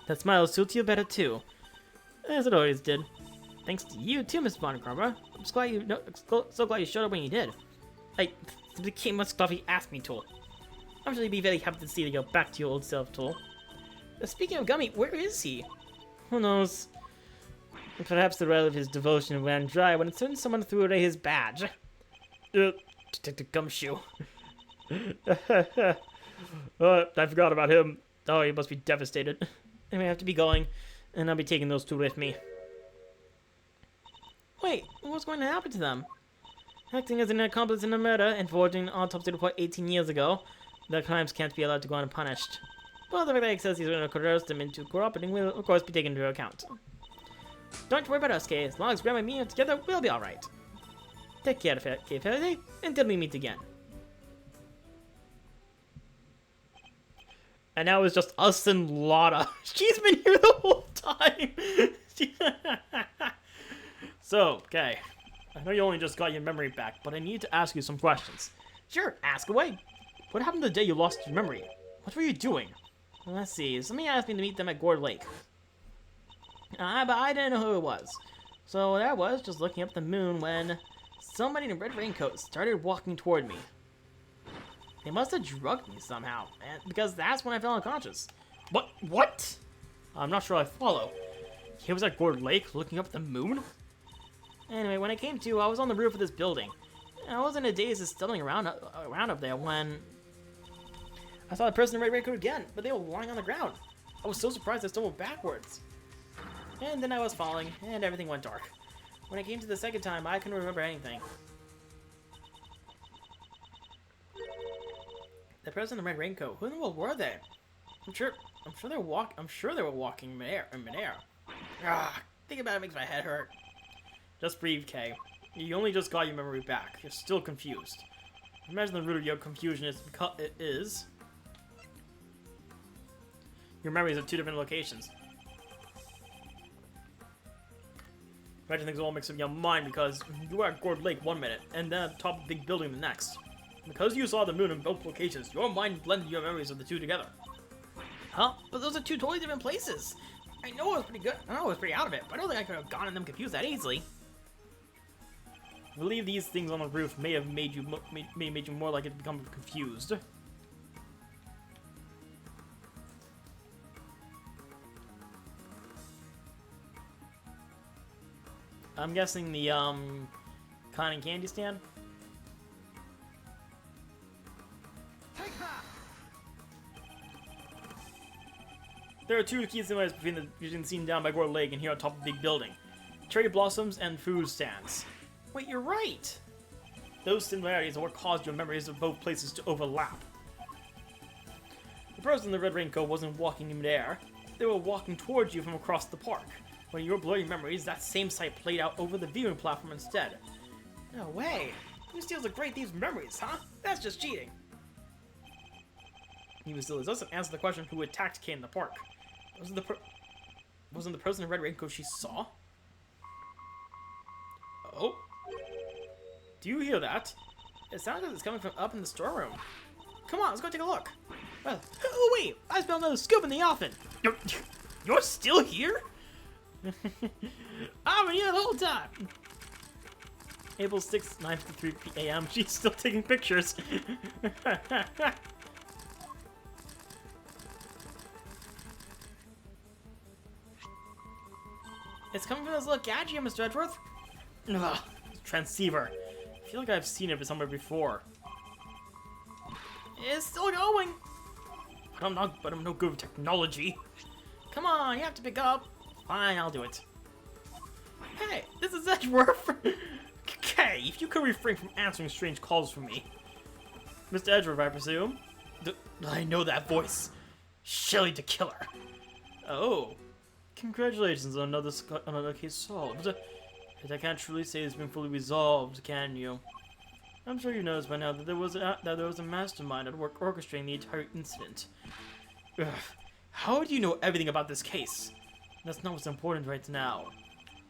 That smile suits you better too. As it always did. Thanks to you too, Miss Bonacarbra. I'm so glad you showed up when you did. I became much stuff he asked me to. I'm sure you'd be very happy to see you go back to your old self, Tool. Speaking of Gummy, where is he? Who knows? Perhaps the well of his devotion ran dry when someone threw away his badge. Detective Gumshoe. I forgot about him. Oh, he must be devastated. Anyway, I have to be going, and I'll be taking those two with me. Wait, what's going to happen to them? Acting as an accomplice in a murder and forging an autopsy report 18 years ago, their crimes can't be allowed to go unpunished. But the fact that accessories are going to coerce them into cooperating will, of course, be taken into account. Don't worry about us, Kay. As long as Grandma and me are together, we'll be alright. Take care of Kay Faraday, until we meet again. And now it's just us and Lotta. She's been here the whole time. So, okay. I know you only just got your memory back, but I need to ask you some questions. Sure, ask away. What happened the day you lost your memory? What were you doing? Let's see. Somebody asked me to meet them at Gourd Lake. But I didn't know who it was. So there I was, just looking up the moon when somebody in a red raincoat started walking toward me. They must have drugged me somehow, because that's when I fell unconscious. What? I'm not sure I follow. He was at Gourd Lake looking up at the moon? Anyway, when I came to, I was on the roof of this building. I was in a daze of stumbling around up there when I saw the person in red raincoat again, but they were lying on the ground. I was so surprised I stumbled backwards. And then I was falling, and everything went dark. When I came to the second time, I couldn't remember anything. The person in the red raincoat, who in the world were they? I'm sure they were walking in midair. Thinking about it makes my head hurt. Just breathe, Kay. You only just got your memory back. You're still confused. Imagine the root of your confusion is because it is your memories of two different locations. Imagine things all mixed up in your mind because you were at Gourd Lake one minute and then at the top of the big building the next. Because you saw the moon in both locations, your mind blended your memories of the two together. Huh? But those are two totally different places. I know I was pretty good. I know I was pretty out of it, but I don't think I could have gotten them confused that easily. I believe these things on the roof may have made you more likely to become confused. I'm guessing the cotton candy stand. Take that! There are two key similarities between the scene down by Gourd Lake and here on top of the big building: cherry blossoms and food stands. Wait, you're right! Those similarities are what caused your memories of both places to overlap. The person in the red raincoat wasn't walking in midair. They were walking towards you from across the park. When you were blurring memories, that same sight played out over the viewing platform instead. No way! Who steals a great thief's memories, huh? That's just cheating! Even still, it doesn't answer the question who attacked Kay in the park. Wasn't the person in red raincoat she saw? Oh? Do you hear that? It sounds like it's coming from up in the storeroom. Come on, let's go take a look. Oh wait, I smell another scoop in the oven. You're still here? I've been here the whole time. April 6th, 9:53 a.m. She's still taking pictures. It's coming from this little gadget, Mr. Edgeworth. Ugh, transceiver. I feel like I've seen it somewhere before. It's still going. But I'm no good with technology. Come on, you have to pick up. Fine, I'll do it. Hey, this is Edgeworth. Okay, if you could refrain from answering strange calls from me. Mr. Edgeworth, I presume? I know that voice. Shelly the Killer. Oh. Congratulations on another case solved. But I can't truly say it's been fully resolved, can you? I'm sure you noticed by now that there was a mastermind at work orchestrating the entire incident. Ugh. How do you know everything about this case? That's not what's important right now.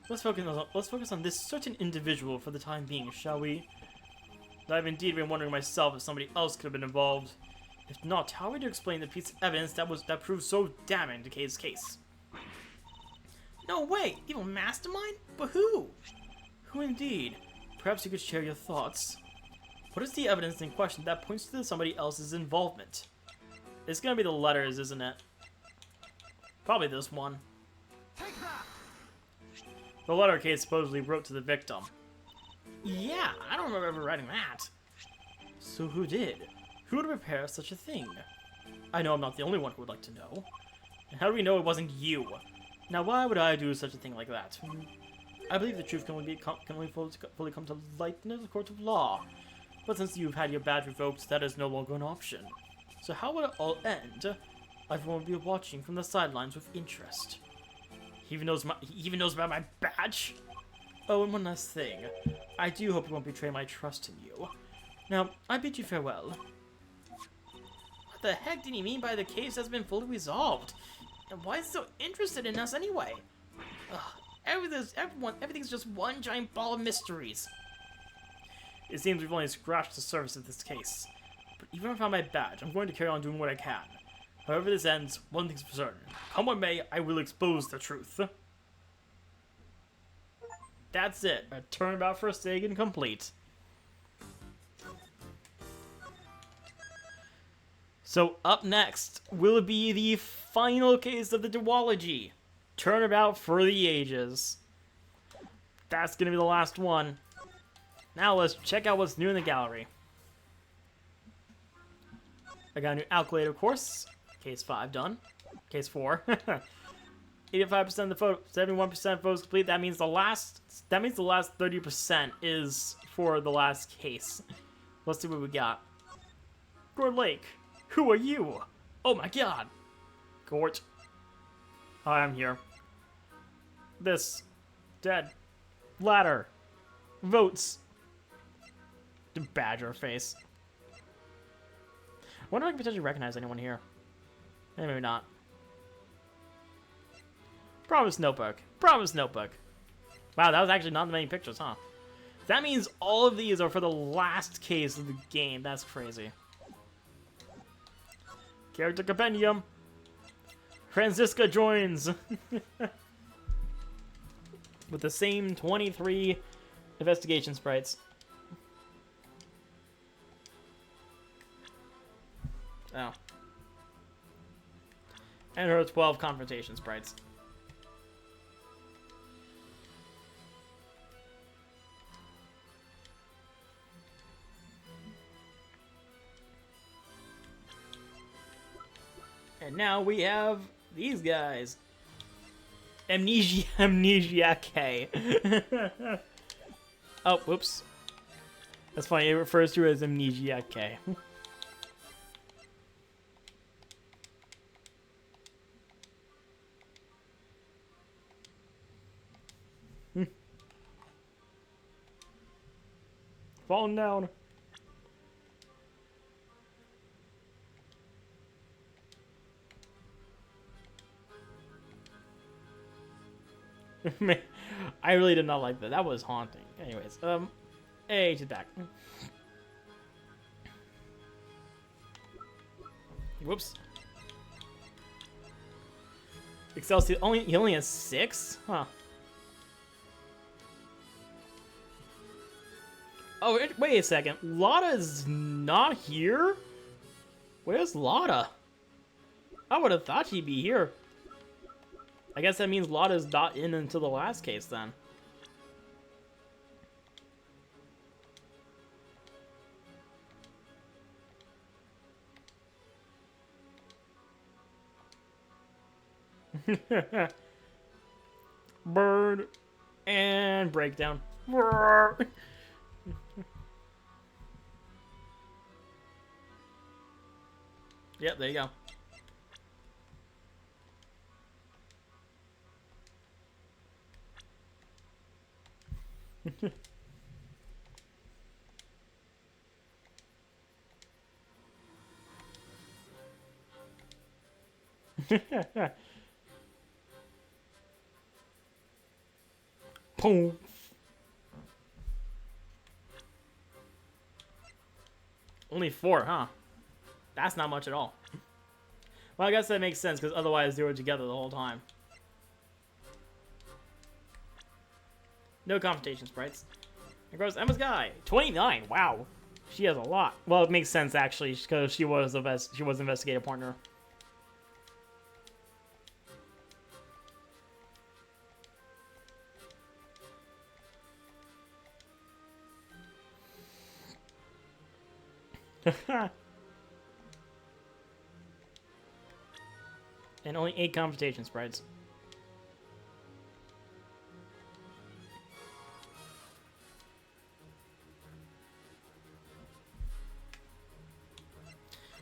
Let's focus on this certain individual for the time being, shall we? I've indeed been wondering myself if somebody else could have been involved. If not, how would you explain the piece of evidence that proved so damning to Kay's case? No way! Evil mastermind? But who? Who indeed? Perhaps you could share your thoughts. What is the evidence in question that points to somebody else's involvement? It's gonna be the letters, isn't it? Probably this one. Take that! The letter Kay supposedly wrote to the victim. Yeah, I don't remember ever writing that. So who did? Who would prepare such a thing? I know I'm not the only one who would like to know. And how do we know it wasn't you? Now, why would I do such a thing like that? I believe the truth can only fully come to light in the court of law. But since you've had your badge revoked, that is no longer an option. So how will it all end? Everyone will be watching from the sidelines with interest. He even knows about my badge? Oh, and one last thing. I do hope you won't betray my trust in you. Now, I bid you farewell. What the heck did he mean by the case has been fully resolved? And why is he so interested in us anyway? Ugh, everything's just one giant ball of mysteries. It seems we've only scratched the surface of this case. But even if I found my badge, I'm going to carry on doing what I can. However this ends, one thing's for certain. Come what may, I will expose the truth. That's it. A turnabout for Sagan complete. So up next will be the final case of the duology. Turnabout for the ages. That's gonna be the last one. Now let's check out what's new in the gallery. I got a new calculator, of course. Case 5 done. Case 4. 85% of the photo, 71% photos complete. That means the last 30% is for the last case. Let's see what we got. Gord Lake, who are you? Oh my god. Gort. Hi, I'm here. This. Dead. Ladder. Votes. The badger face. I wonder if I can potentially recognize anyone here. Maybe not. Promise notebook. Promise notebook. Wow, that was actually not many pictures, huh? That means all of these are for the last case of the game. That's crazy. Character compendium. Franziska joins. With the same 23 investigation sprites. Oh. And her 12 confrontation sprites. And now we have these guys. Amnesia K. Oh, whoops. That's funny, it refers to her as Amnesia K. Falling down. Man, I really did not like that. That was haunting. Anyways, hey, she's back. Whoops. Excelsior he only has 6? Huh. Oh, wait a second. Lotta's not here? Where's Lotta? I would have thought she'd be here. I guess that means Lotta's not in until the last case, then. Bird. And breakdown. Yep, there you go. Boom. Only 4, huh? That's not much at all. Well, I guess that makes sense, because otherwise they were together the whole time. No confrontation sprites. There goes Emma's guy. 29, wow. She has a lot. Well, it makes sense, actually, because she was investigative partner. And only 8 confrontation sprites.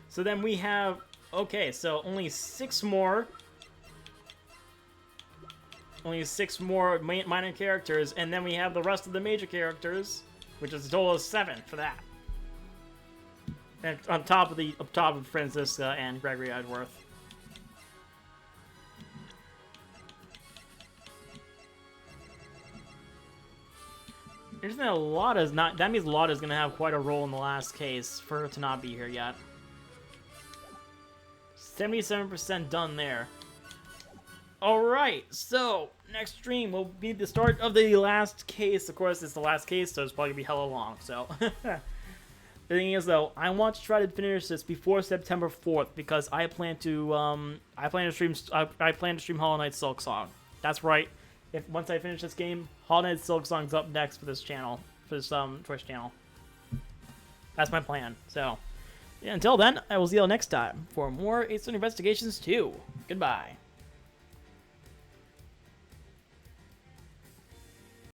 So then we have, okay, so only 6 more. Only 6 more minor characters, and then we have the rest of the major characters, which is a total of 7 for that. And on top of Francisca and Gregory Edgeworth. Interesting that Lotta's not, that means Lotta's gonna have quite a role in the last case for her to not be here yet. 77% done there. Alright, so next stream will be the start of the last case. Of course, it's the last case, so it's probably gonna be hella long, so. The thing is, though, I want to try to finish this before September 4th because I plan to stream Hollow Knight Silksong. That's right. Once I finish this game, Hollow Knight Silksong's up next for this channel, for this Twitch channel. That's my plan. So, yeah, until then, I will see you all next time for more Ace Investigations 2. Goodbye.